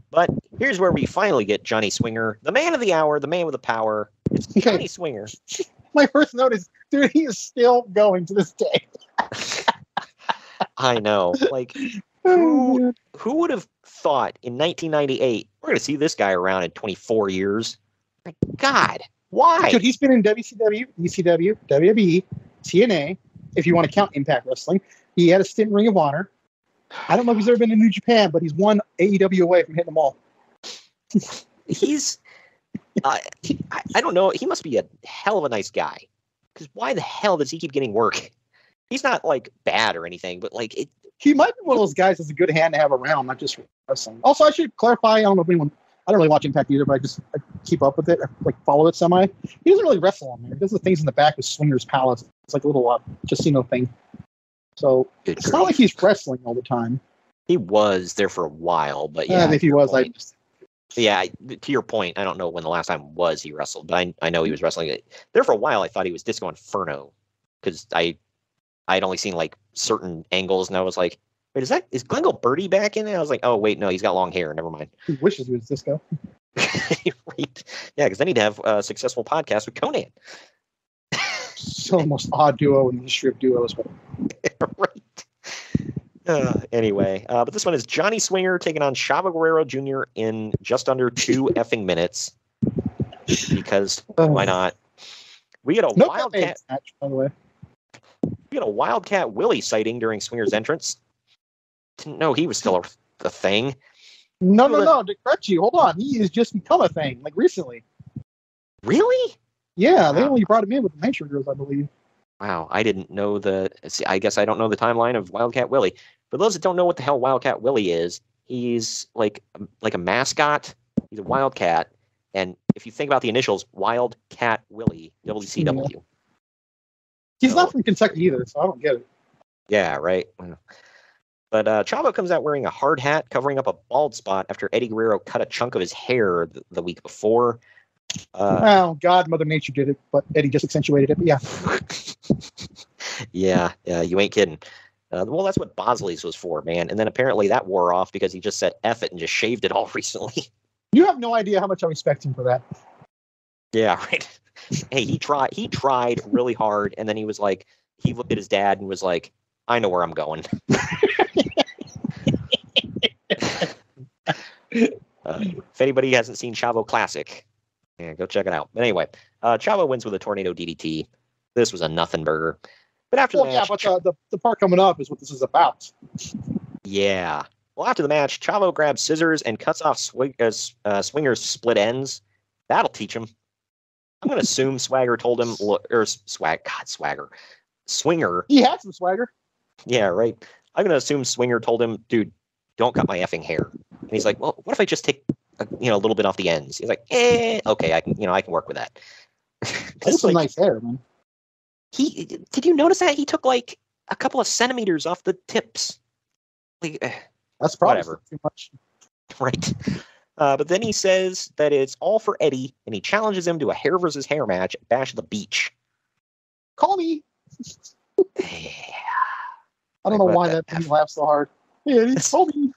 But here's where we finally get Johnny Swinger, the man of the hour, the man with the power. It's Johnny Swinger. My first note is, dude, he is still going to this day. I know. Like, who would have thought in 1998 we're going to see this guy around in 24 years? Like, God, why? Dude, he's been in WCW, ECW, WWE, TNA. If you want to count Impact Wrestling, he had a stint in Ring of Honor. I don't know if he's ever been in New Japan, but he's one AEW away from hitting them all. He's, I don't know. He must be a hell of a nice guy. Because why the hell does he keep getting work? He's not like bad or anything, but like he might be one of those guys that's a good hand to have around, not just wrestling. Also, I should clarify. I don't know if anyone. I don't really watch Impact either, but I keep up with it. I follow it semi. He doesn't really wrestle on there. He does the things in the back with Swinger's Palace. It's like a little casino thing. So it's not like he's wrestling all the time. He was there for a while, but yeah. If he was, to your point, I don't know when the last time was he wrestled, but I know he was wrestling. There for a while, I thought he was Disco Inferno because I'd only seen like certain angles, and I was like, wait, is Glenn Birdie back in it? I was like, oh wait, no, he's got long hair. Never mind. He wishes he was Disco. Right. Yeah, because then he'd have a successful podcast with Conan. So the most odd duo in the history of duos. Right. Anyway, but this one is Johnny Swinger taking on Chavo Guerrero Jr. in just under 2 effing minutes. Because why not? We get a Wildcat match, by the way. We get a Wildcat Willie sighting during Swinger's entrance. Didn't know he was still a thing. No. To correct you, hold on. He has just become a thing, like recently. Really? Yeah, they only brought him in with the Nitro girls, I believe. Wow, I didn't know I guess I don't know the timeline of Wildcat Willie. For those that don't know what the hell Wildcat Willie is, he's like a mascot. He's a Wildcat, and if you think about the initials, Wildcat Willie, WCW. Yeah. He's not from Kentucky either, so I don't get it. Yeah, right. But Chavo comes out wearing a hard hat, covering up a bald spot after Eddie Guerrero cut a chunk of his hair the week before. God, Mother Nature did it, but Eddie just accentuated it. But yeah. yeah, you ain't kidding. Well, that's what Bosley's was for, man. And then apparently that wore off because he just said F it and just shaved it all recently. You have no idea how much I respect him for that. Yeah, right. Hey, he tried really hard, and then he was like, he looked at his dad and was like, I know where I'm going. If anybody hasn't seen Chavo Classic, yeah, go check it out. But anyway, Chavo wins with a tornado DDT. This was a nothing burger. But after the match, the part coming up is what this is about. Yeah. Well, after the match, Chavo grabs scissors and cuts off Swinger's split ends. That'll teach him. I'm going to assume Swagger told him, Swagger. Swinger. He had some swagger. Yeah, right. I'm going to assume Swinger told him, dude, don't cut my effing hair. And he's like, well, what if I just take a little bit off the ends? He's like, okay, I can work with that. That's some nice hair, man. Did you notice that he took like a couple of centimeters off the tips? Like, that's probably whatever. Too much. Right. But then he says that it's all for Eddie, and he challenges him to a hair versus hair match at Bash at the Beach. Call me. I don't know why that thing laughs so hard. Yeah, it's call me.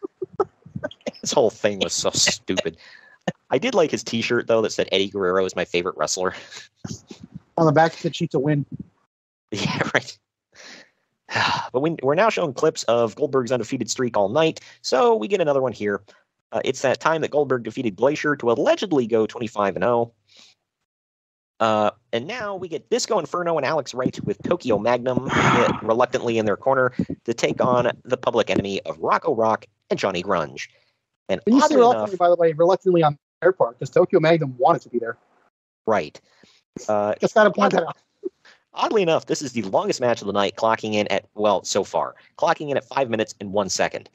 This whole thing was so stupid. I did like his T-shirt though that said Eddie Guerrero is my favorite wrestler. On the back, it said "Cheat to win." Yeah, right. But we're now showing clips of Goldberg's undefeated streak all night, so we get another one here. It's that time that Goldberg defeated Glacier to allegedly go 25-0. And now we get Disco Inferno and Alex Wright with Tokyo Magnum reluctantly in their corner to take on the public enemy of Rocco Rock and Johnny Grunge. And you say reluctantly, by the way, reluctantly on their part, because Tokyo Magnum wanted to be there. Right. Just got to point that out. Oddly enough, this is the longest match of the night, clocking in at 5 minutes and 1 second.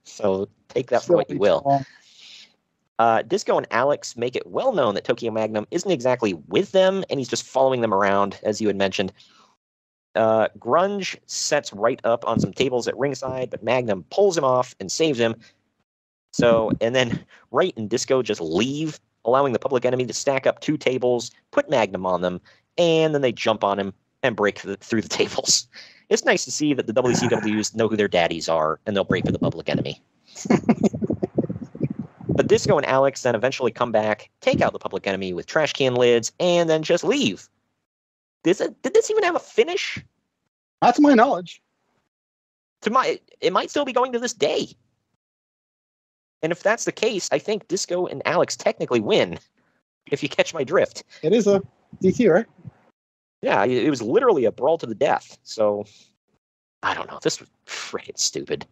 So take that for what you will. Disco and Alex make it well known that Tokyo Magnum isn't exactly with them, and he's just following them around, as you had mentioned. Grunge sets Wright up on some tables at ringside, but Magnum pulls him off and saves him. And then Wright and Disco just leave, allowing the public enemy to stack up 2 tables, put Magnum on them, and then they jump on him and break through the tables. It's nice to see that the WCWs know who their daddies are, and they'll break for the public enemy. But Disco and Alex then eventually come back, take out the public enemy with trash can lids, and then just leave. Did this even have a finish? Not to my knowledge. It might still be going to this day. And if that's the case, I think Disco and Alex technically win, if you catch my drift. It is a DQ, right? Yeah, it was literally a brawl to the death. So, I don't know. This was freaking stupid.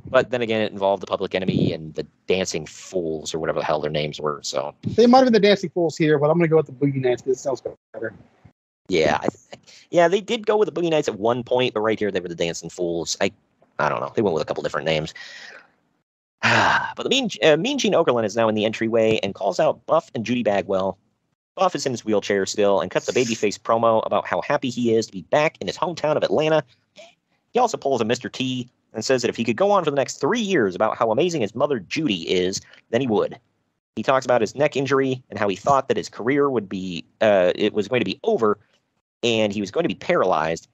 But then again, it involved the public enemy and the Dancing Fools, or whatever the hell their names were. So they might have been the Dancing Fools here, but I'm going to go with the Boogie Nights because it sounds better. Yeah, they did go with the Boogie Nights at one point, but right here they were the Dancing Fools. I don't know. They went with a couple different names. But the Mean Gene Okerlund is now in the entryway and calls out Buff and Judy Bagwell. Buff is in his wheelchair still and cuts a babyface promo about how happy he is to be back in his hometown of Atlanta. He also pulls a Mr. T and says that if he could go on for the next 3 years about how amazing his mother Judy is, then he would. He talks about his neck injury and how he thought that his career would be, it was going to be over and he was going to be paralyzed.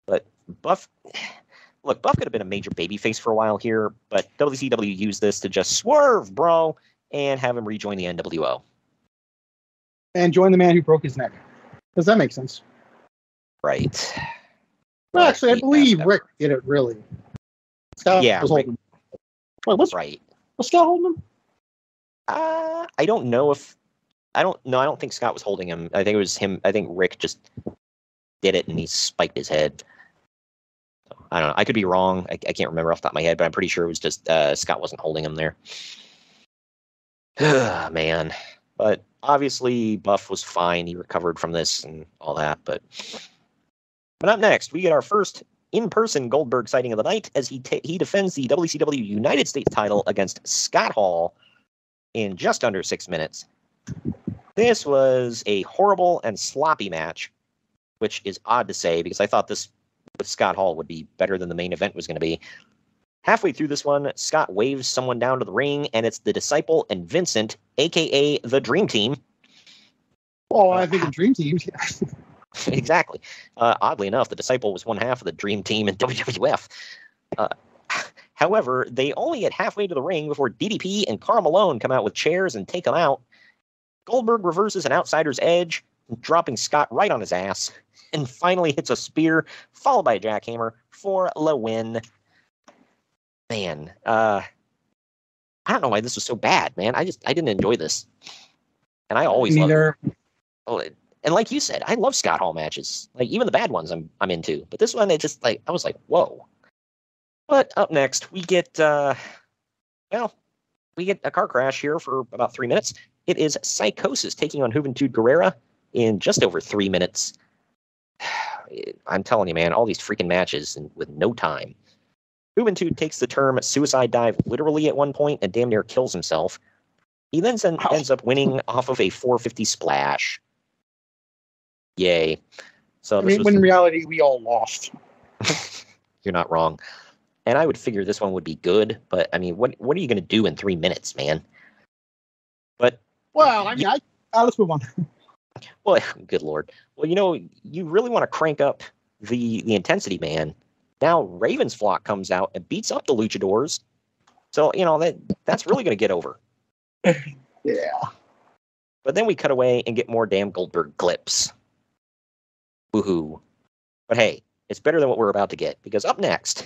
But Buff could have been a major babyface for a while here, but WCW used this to just swerve, bro, and have him rejoin the NWO. And join the man who broke his neck. Does that make sense? Right. Well, actually, I believe Rick did it, really. Scott was holding him. Wait, right. Was Scott holding him? I don't know if... I don't think Scott was holding him. I think it was him. I think Rick just did it and he spiked his head. I don't know. I could be wrong. I can't remember off the top of my head, but I'm pretty sure it was just Scott wasn't holding him there. Man. But obviously, Buff was fine. He recovered from this and all that. But up next, we get our first in-person Goldberg sighting of the night as he defends the WCW United States title against Scott Hall in just under 6 minutes. This was a horrible and sloppy match, which is odd to say because I thought this with Scott Hall would be better than the main event was going to be. Halfway through this one, Scott waves someone down to the ring, and it's the Disciple and Vincent, a.k.a. the Dream Team. Oh, I think the Dream Team. Exactly. Oddly enough, the Disciple was one half of the Dream Team in WWF. However, they only get halfway to the ring before DDP and Karl Malone come out with chairs and take them out. Goldberg reverses an outsider's edge, dropping Scott right on his ass, and finally hits a spear, followed by a jackhammer for the win. Man, I don't know why this was so bad, man. I didn't enjoy this. And I always love it. And like you said, I love Scott Hall matches. Like even the bad ones I'm into. But this one, I was like, whoa. But up next, we get a car crash here for about 3 minutes. It is Psychosis taking on Juventud Guerrera in just over 3 minutes. I'm telling you, man, all these freaking matches with no time. Juventud takes the term suicide dive literally at one point and damn near kills himself. He then ends up winning off of a 450 splash. Yay. So when in reality, we all lost. You're not wrong. And I would figure this one would be good, but I mean, what are you going to do in 3 minutes, man? But well, I mean, let's move on. Well, good Lord. Well, you really want to crank up the intensity, man. Now Raven's Flock comes out and beats up the Luchadors. So, that's really going to get over. Yeah. But then we cut away and get more damn Goldberg clips. Woohoo. But hey, it's better than what we're about to get, because up next,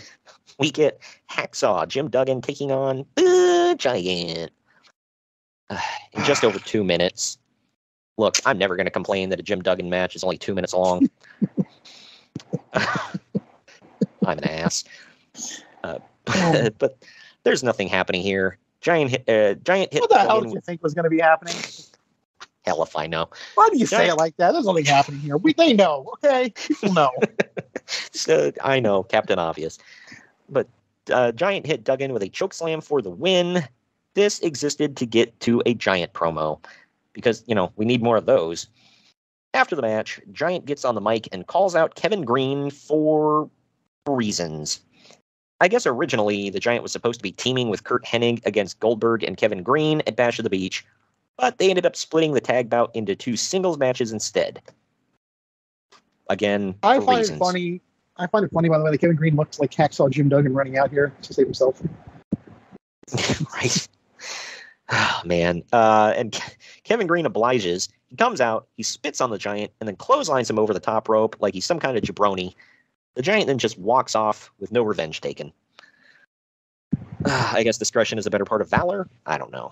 we get Hacksaw Jim Duggan taking on the Giant. In just over 2 minutes. Look, I'm never going to complain that a Jim Duggan match is only 2 minutes long. I'm an ass. But there's nothing happening here. Giant hit. What the hell did you think was going to be happening? Hell if I know. Why do you say it like that? There's nothing happening here. They know, okay? People know. I know, Captain Obvious. But Giant hit Duggan with a chokeslam for the win. This existed to get to a Giant promo, because, we need more of those. After the match, Giant gets on the mic and calls out Kevin Green for reasons. I guess originally the Giant was supposed to be teaming with Kurt Hennig against Goldberg and Kevin Green at Bash of the Beach, but they ended up splitting the tag bout into 2 singles matches instead. Again, I find it funny, by the way, that Kevin Green looks like Hacksaw Jim Duggan running out here to save himself. Right. Oh, man. And Kevin Green obliges. He comes out, he spits on the Giant, and then clotheslines him over the top rope like he's some kind of jabroni. The Giant then just walks off with no revenge taken. I guess discretion is a better part of valor? I don't know.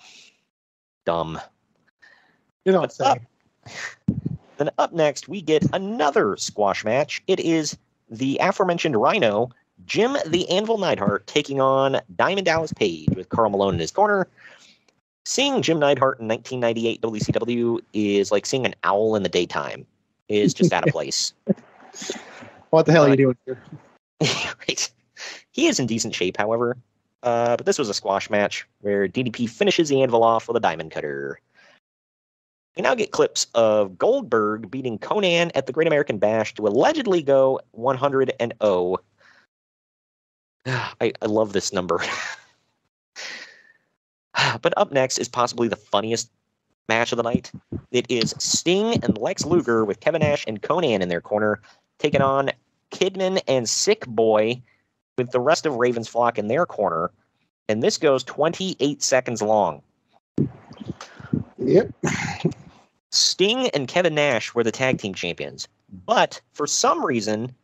Dumb. You know what I'm saying. Then up next, we get another squash match. It is the aforementioned Rhino, Jim the Anvil Neidhart, taking on Diamond Dallas Page with Karl Malone in his corner. Seeing Jim Neidhart in 1998 WCW is like seeing an owl in the daytime. Is just out of place. What the hell are you doing here? Right. He is in decent shape, however. But this was a squash match where DDP finishes the Anvil off with a diamond cutter. We now get clips of Goldberg beating Conan at the Great American Bash to allegedly go 100-0. I love this number. But up next is possibly the funniest match of the night. It is Sting and Lex Luger with Kevin Nash and Conan in their corner, taking on Kidman and Sick Boy with the rest of Raven's Flock in their corner. And this goes 28 seconds long. Yep. Sting and Kevin Nash were the tag team champions. But for some reason,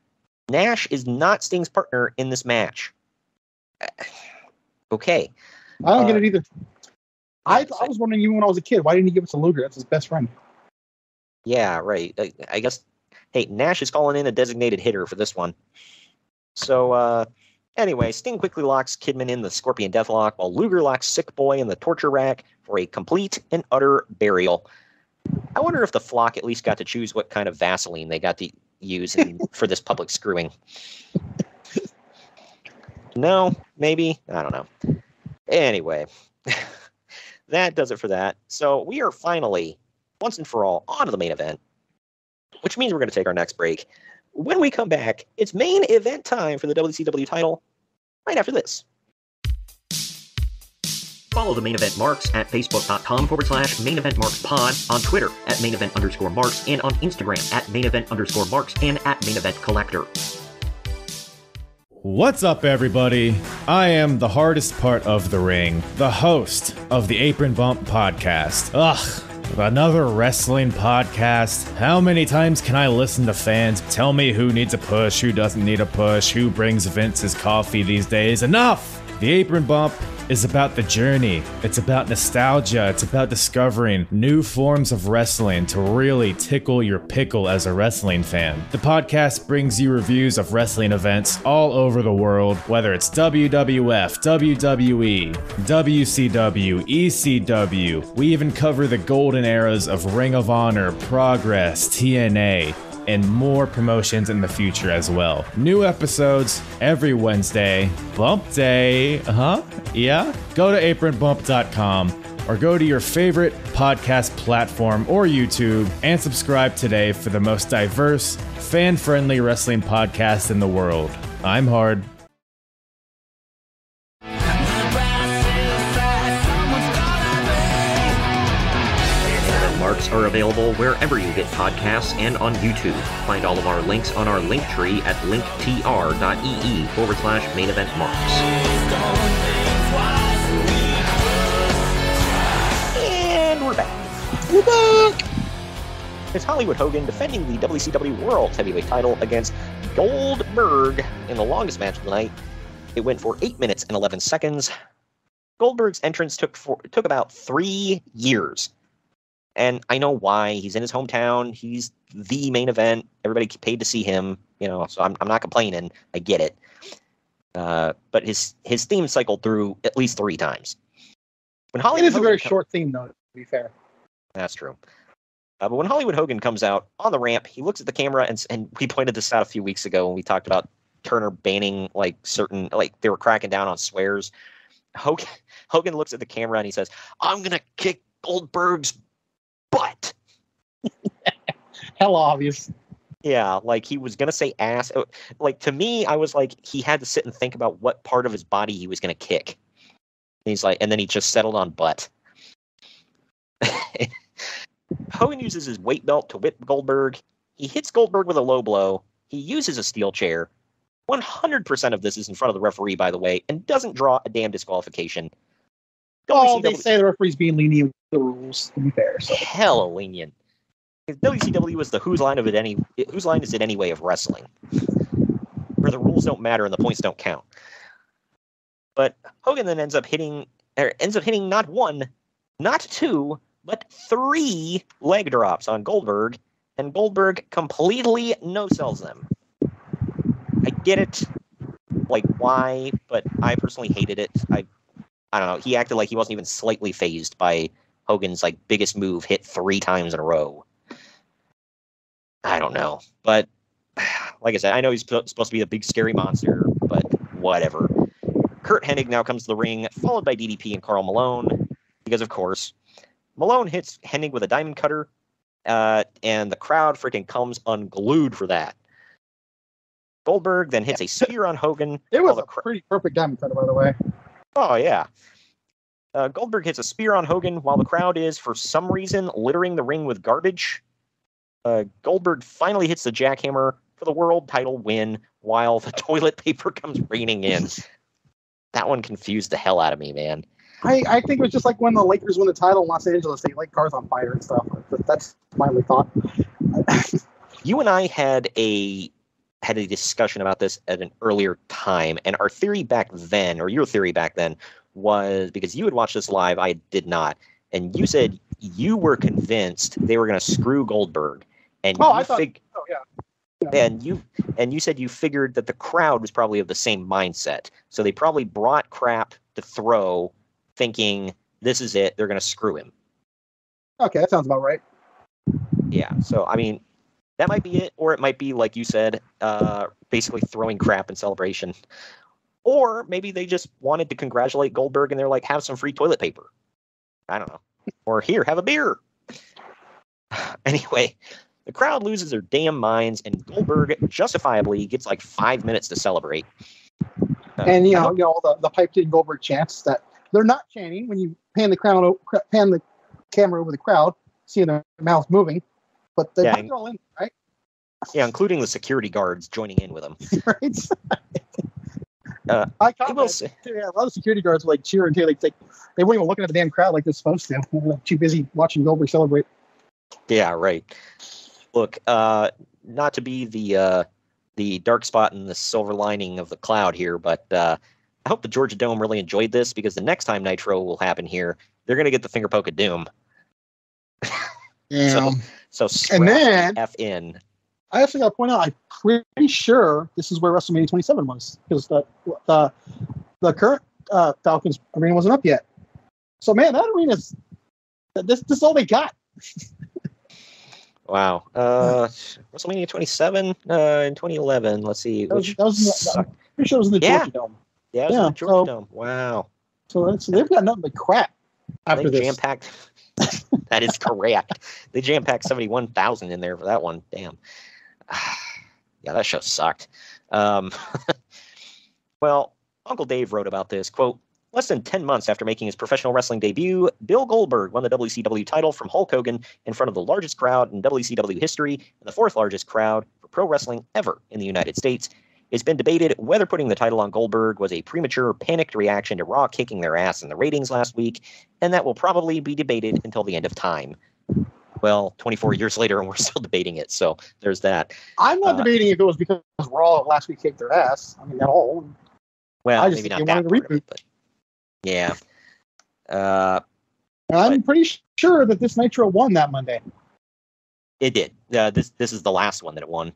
Nash is not Sting's partner in this match. Okay. I don't get it either. I was wondering, even when I was a kid, why didn't he give it to Luger? That's his best friend. Yeah, right. I guess, hey, Nash is calling in a designated hitter for this one. So, anyway, Sting quickly locks Kidman in the Scorpion Deathlock, while Luger locks Sick Boy in the Torture Rack for a complete and utter burial. I wonder if the Flock at least got to choose what kind of Vaseline they got to use for this public screwing. No, maybe? I don't know. Anyway, that does it for that. So we are finally, once and for all, on to the main event, which means we're going to take our next break. When we come back, it's main event time for the WCW title right after this. Follow the Main Event Marks at facebook.com/Main Event Marks Pod, on Twitter at Main Event _Marks, and on Instagram at Main Event _Marks and at Main Event Collector. What's up, everybody? I am the hardest part of the ring, the host of the Apron Bump podcast. Ugh, another wrestling podcast. How many times can I listen to fans tell me who needs a push, who doesn't need a push, who brings Vince's coffee these days? Enough! The Apron Bump is about the journey. It's about nostalgia. It's about discovering new forms of wrestling to really tickle your pickle as a wrestling fan. The podcast brings you reviews of wrestling events all over the world, whether it's WWF, WWE, WCW, ECW. We even cover the golden eras of Ring of Honor, Progress, TNA. and more promotions in the future as well. New episodes every Wednesday. Bump Day, yeah? Go to apronbump.com or go to your favorite podcast platform or YouTube and subscribe today for the most diverse, fan-friendly wrestling podcast in the world. I'm Hard. Marks are available wherever you get podcasts and on YouTube. Find all of our links on our link tree at linktr.ee/main event marks. And we're back. It's Hollywood Hogan defending the WCW World Heavyweight title against Goldberg in the longest match of the night. It went for 8 minutes and 11 seconds. Goldberg's entrance took about 3 years. And I know why. He's in his hometown. He's the main event. Everybody paid to see him, so I'm not complaining. I get it. But his theme cycled through at least 3 times. When Hollywood it is a very short theme, though, to be fair. That's true. But when Hollywood Hogan comes out on the ramp, he looks at the camera, and we pointed this out a few weeks ago when we talked about Turner banning certain they were cracking down on swears. Hogan looks at the camera and he says, "I'm gonna kick Goldberg's butt." Hell obvious. Yeah, he was gonna say ass. To me, I was he had to sit and think about what part of his body he was gonna kick. And he's and then he just settled on butt. Hogan uses his weight belt to whip Goldberg. He hits Goldberg with a low blow. He uses a steel chair. 100% of this is in front of the referee, by the way, and doesn't draw a damn disqualification. Well, they say the referee's being lenient with the rules, to be fair. So. Hella lenient. WCW was the whose line is it anyway of wrestling, where the rules don't matter and the points don't count. But Hogan then ends up hitting not 1, not 2, but 3 leg drops on Goldberg, and Goldberg completely no-sells them. I get it, why, but I personally hated it. I don't know. He acted like he wasn't even slightly fazed by Hogan's biggest move hit 3 times in a row. I don't know, but like I said, I know he's supposed to be the big scary monster, but whatever. Curt Hennig now comes to the ring, followed by DDP and Karl Malone, because of course, Malone hits Hennig with a diamond cutter, and the crowd freaking comes unglued for that. Goldberg then hits a spear on Hogan. It was a pretty perfect diamond cutter, by the way. Oh, yeah. Goldberg hits a spear on Hogan while the crowd is, for some reason, littering the ring with garbage. Goldberg finally hits the jackhammer for the world title win while the toilet paper comes raining in. That one confused the hell out of me, man. I think it was just when the Lakers won the title in Los Angeles, they light cars on fire and stuff. That's my only thought. You and I had a discussion about this at an earlier time, and our theory back then, or your theory back then, was because you had watched this live, I did not, and you said you were convinced they were going to screw Goldberg, and and you said you figured that the crowd was probably of the same mindset, so they probably brought crap to throw, thinking this is it, they're going to screw him. Okay, that sounds about right. Yeah, so I mean, that might be it, or it might be, like you said, basically throwing crap in celebration. Or maybe they just wanted to congratulate Goldberg and they're like, have some free toilet paper. I don't know. Or here, have a beer. Anyway, the crowd loses their damn minds, and Goldberg justifiably gets 5 minutes to celebrate. And all the piped in Goldberg chants that they're not chanting when you pan the camera over the crowd, seeing their mouths moving, but they're all in, right? Yeah, including the security guards joining in with them. Right. I will say, a lot of security guards were cheering too. They weren't even looking at the damn crowd like they're supposed to. They were too busy watching Goldberg celebrate. Yeah, right. Look, not to be the dark spot in the silver lining of the cloud here, but I hope the Georgia Dome really enjoyed this, because the next time Nitro will happen here, they're going to get the finger poke of doom. Yeah. So and then F in. I actually got to point out, I'm pretty sure this is where WrestleMania 27 was, because the current Falcons arena wasn't up yet. So man, that arena's this is all they got. Wow. WrestleMania 27 in 2011. Let's see. I'm pretty sure it was in the Georgia Dome. Yeah, it was in the Georgia Dome. Wow. So they've got nothing but crap after this. Jam-packed. That is correct. They jam-packed 71,000 in there for that one. Damn. Yeah, that show sucked. Well, Uncle Dave wrote about this, quote, less than 10 months after making his professional wrestling debut, Bill Goldberg won the WCW title from Hulk Hogan in front of the largest crowd in WCW history and the fourth largest crowd for pro wrestling ever in the United States. It's been debated whether putting the title on Goldberg was a premature, panicked reaction to Raw kicking their ass in the ratings last week, and that will probably be debated until the end of time. Well, 24 years later, and we're still debating it, so there's that. I'm not debating if it was because Raw last week kicked their ass. I mean, at all. Well, maybe not that part of it, but yeah. I'm pretty sure that this Nitro won that Monday. It did. This is the last one that it won.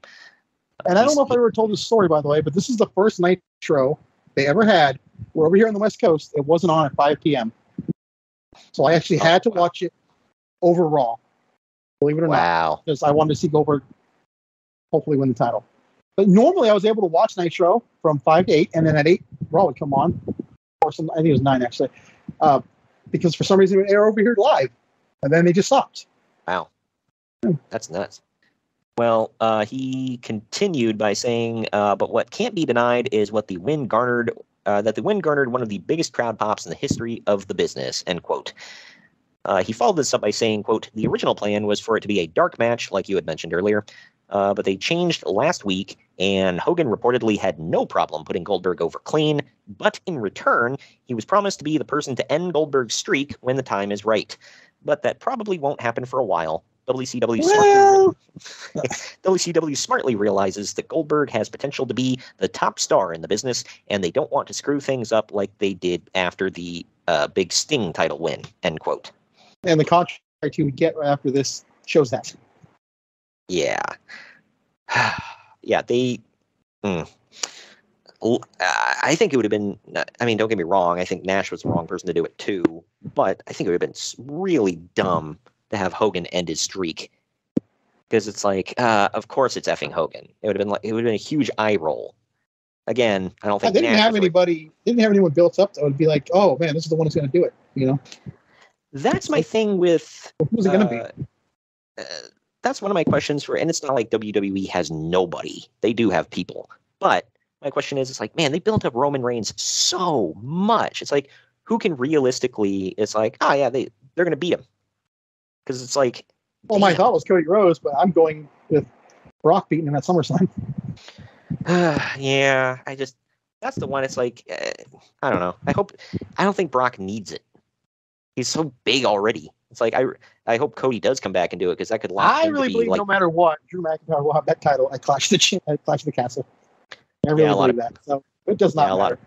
And I don't know if I ever told this story, by the way, but this is the first Nitro they ever had. We're over here on the West Coast. It wasn't on at 5 p.m. So I actually had to watch it over Raw. Believe it or not. Because I wanted to see Goldberg hopefully win the title. But normally I was able to watch Nitro from 5 to 8, and then at 8, Raw would come on. Or I think it was 9, actually. Because for some reason it would air over here live. And then they just stopped. Wow. That's nuts. Well, he continued by saying, but what can't be denied is what the win garnered, that the win garnered one of the biggest crowd pops in the history of the business, end quote. He followed this up by saying, quote, the original plan was for it to be a dark match, like you had mentioned earlier, but they changed last week, and Hogan reportedly had no problem putting Goldberg over clean, but in return, he was promised to be the person to end Goldberg's streak when the time is right. But that probably won't happen for a while. WCW smartly realizes that Goldberg has potential to be the top star in the business, and they don't want to screw things up like they did after the big Sting title win, end quote. And the contract he would get after this shows that. Yeah. Yeah, they... I think it would have been... I mean, don't get me wrong. I think Nash was the wrong person to do it, too. But I think it would have been really dumb to have Hogan end his streak. Because it's like, of course it's effing Hogan. It would have been a huge eye roll. Again, I don't think they didn't have anyone built up that would be like, oh man, this is the one who's going to do it. You know, that's my thing with. Who's it going to be? That's one of my questions and it's not like WWE has nobody. They do have people, but my question is, it's like, man, they built up Roman Reigns so much. It's like, who can realistically? It's like, oh yeah, they're going to beat him. Because it's like, well, my thought was Cody Rhodes, but I'm going with Brock beating him at SummerSlam. Yeah, that's the one. It's like, I don't know. I don't think Brock needs it. He's so big already. It's like, I hope Cody does come back and do it, because that could last. I really believe no matter what, Drew McIntyre will have that title at Clash of the Castle. I really believe that. So it does not matter.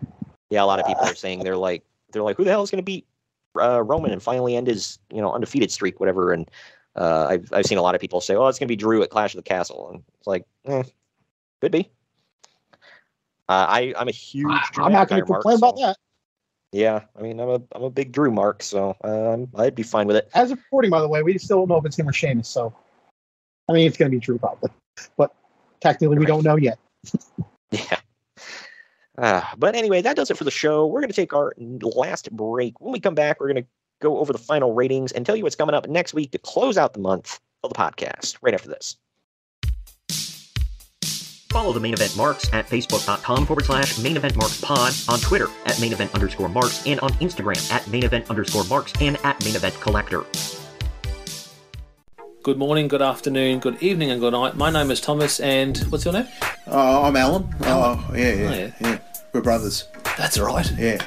A lot of people are saying they're like, who the hell is going to beat Roman and finally end his undefeated streak, whatever. And I've seen a lot of people say, oh, it's going to be Drew at Clash of the Castle, and it's like, could be. I'm a huge Drew I'm not going to complain about that. Yeah, I mean, I'm a big Drew mark, so I'd be fine with it. As of reporting, by the way, we still don't know if it's him or Sheamus, so I mean, it's going to be Drew probably, but technically we don't know yet. Yeah. But anyway, that does it for the show. We're going to take our last break. When we come back, we're going to go over the final ratings and tell you what's coming up next week to close out the month of the podcast right after this. Follow the Main Event Marks at Facebook.com/Main Event Marks Pod, on Twitter at Main Event _Marks, and on Instagram at Main Event _Marks and at Main Event Collector. Good morning, good afternoon, good evening, and good night. My name is Thomas, and what's your name? I'm Alan. Oh, yeah. We're brothers. That's right. Yeah.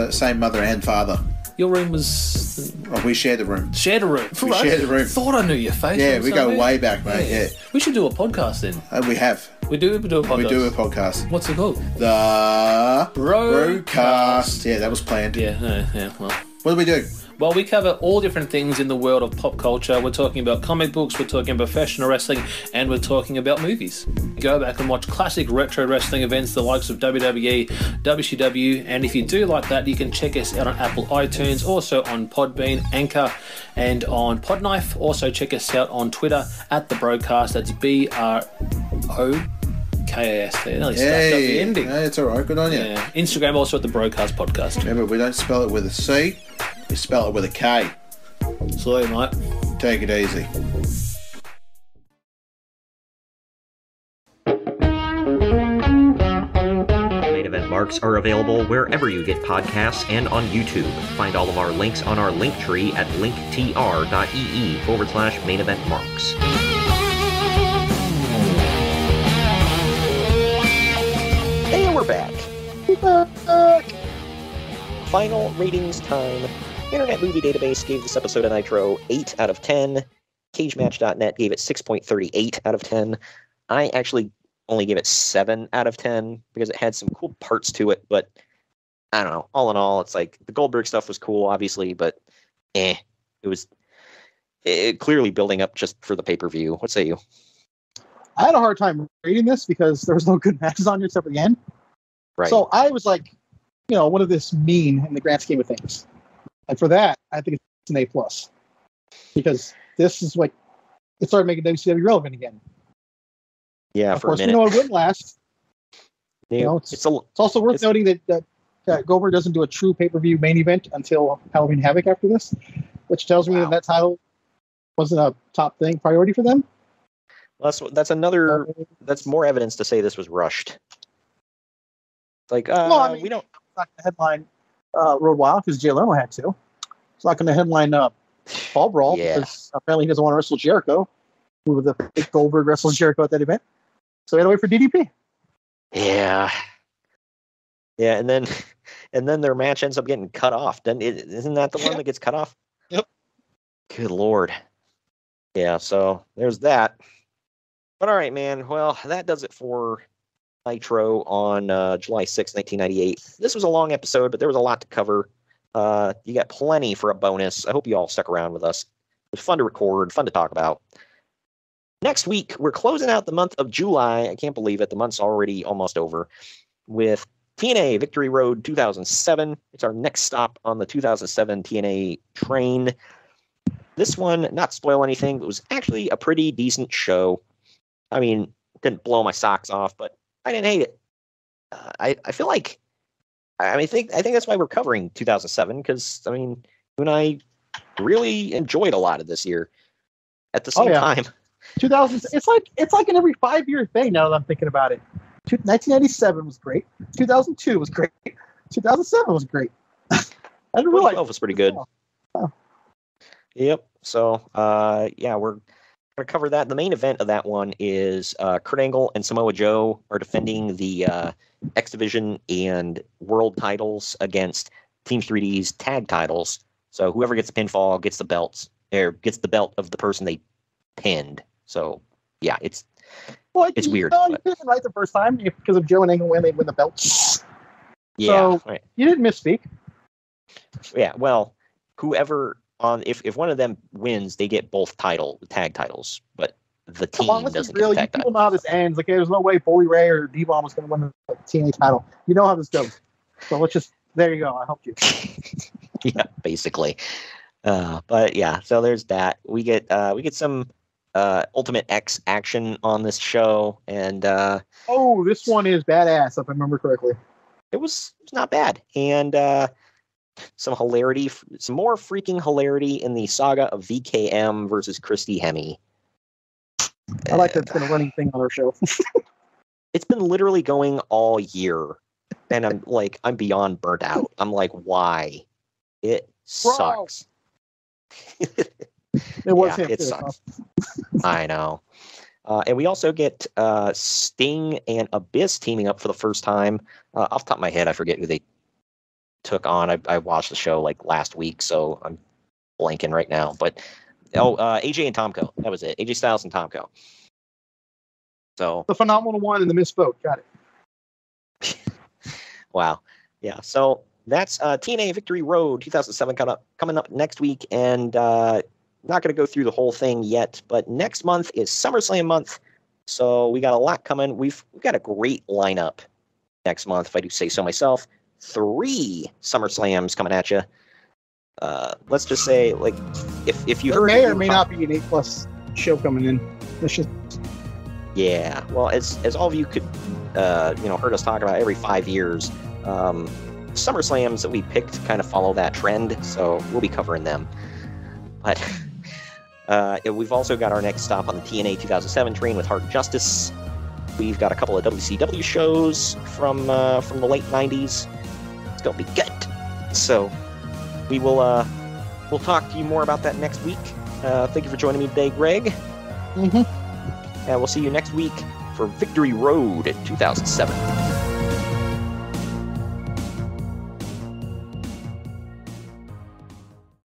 Same mother and father. Your room was... Oh, we shared the room. Shared a room? We shared the room. Thought I knew your face. Yeah, we go way back, mate. Yeah. We should do a podcast then. We have. We do a podcast? We do a podcast. What's it called? The Broadcast. Yeah, that was planned. Yeah, well. What do we do? Well, we cover all different things in the world of pop culture. We're talking about comic books, we're talking about professional wrestling, and we're talking about movies. Go back and watch classic retro wrestling events, the likes of WWE, WCW, and if you do like that, you can check us out on Apple iTunes, also on Podbean, Anchor, and on Podknife. Also check us out on Twitter at The Broadcast. That's BROKAS. Nearly stuffed up the ending. Hey, it's all right. Good on you. Yeah. Instagram also at The Broadcast Podcast. Remember, we don't spell it with a C. We spell it with a K. Sorry, mate. Take it easy. Main Event Marks are available wherever you get podcasts and on YouTube. Find all of our links on our link tree at linktr.ee/Main Event Marks. And we're back. Final ratings time. Internet Movie Database gave this episode of Nitro 8 out of 10. CageMatch.net gave it 6.38 out of 10. I actually only gave it 7 out of 10 because it had some cool parts to it, but I don't know. All in all, it's like the Goldberg stuff was cool, obviously, but it was clearly building up just for the pay-per-view. What say you? I had a hard time reading this because there was no good matches on here except for the end. Right. So I was like, what does this mean in the grand scheme of things? And for that, I think it's an A+. Because this is like, it started making WCW relevant again. Yeah, of for course, a minute. we know it wouldn't last. It's also worth noting that Goldberg doesn't do a true pay-per-view main event until Halloween Havoc after this, which tells me that title wasn't a top priority for them. Well, that's more evidence to say this was rushed. Like, we don't. It's not going to headline Road Wild because Jay Leno had to. It's not going to headline Fall Brawl because apparently he doesn't want to wrestle Jericho, who the fake Goldberg wrestles Jericho at that event. So he had to wait for DDP. Yeah, and then their match ends up getting cut off. Isn't that the one that gets cut off? Yep. Good Lord. Yeah, so there's that. But all right, man. Well, that does it for Nitro on July 6, 1998. This was a long episode, but there was a lot to cover. You got plenty for a bonus. I hope you all stuck around with us. It was fun to record, fun to talk about. Next week, we're closing out the month of July. I can't believe it. The month's already almost over with TNA Victory Road 2007. It's our next stop on the 2007 TNA train. This one, not to spoil anything, but was actually a pretty decent show. I mean, didn't blow my socks off, but I didn't hate it. I feel like, I think that's why we're covering 2007, because, I mean, you and I really enjoyed a lot of this year. At the same time, 2000. It's like an every 5-year thing now that I'm thinking about it. 1997 was great. 2002 was great. 2007 was great. I didn't realize 2012 was pretty good. Oh. Yep. So, we're going to cover that. The main event of that one is Kurt Angle and Samoa Joe are defending the X Division and World titles against Team 3D's tag titles. So whoever gets the pinfall gets the belts, or gets the belt of the person they pinned. So yeah, it's weird. You didn't right the first time because of Joe and Angle when they win the belts. Yeah, so you didn't misspeak. Yeah, well, whoever if one of them wins, they get both tag titles, but the team doesn't get the tag people title. know how this ends. Like, there's no way Bully Ray or D-Bomb was going to win the TNA title. You know how this goes. So there you go. I helped you. Yeah, basically. But yeah, so there's that. We get some Ultimate X action on this show, and this one is badass, if I remember correctly. It was not bad, and some hilarity, some more freaking hilarity in the saga of VKM versus Christy Hemme. I like that it's been a running thing on our show. It's been literally going all year, and I'm beyond burnt out. I'm like, why? It sucks. It was him. It sucks. I know. And we also get Sting and Abyss teaming up for the first time. Off the top of my head, I forget who they took on. I watched the show like last week, so I'm blanking right now. But AJ and Tomko. That was it. AJ Styles and Tomko. So the phenomenal one and the misspoke. Got it. Wow. Yeah. So that's TNA Victory Road 2007 coming up next week, and not going to go through the whole thing yet, but next month is SummerSlam month, so we got a lot coming. We've got a great lineup next month, if I do say so myself. 3 SummerSlams coming at you. Let's just say, like, if you heard, may or may not be an 8+ show coming in. Let's just. Yeah, well, as all of you could, heard us talk about every 5 years, SummerSlams that we picked kind of follow that trend, so we'll be covering them. But we've also got our next stop on the TNA 2007 train with Hard Justice. We've got a couple of WCW shows from the late 90s. It's gonna be good. So we'll talk to you more about that next week. Thank you for joining me today, Greg. Mm-hmm. And we'll see you next week for Victory Road 2007.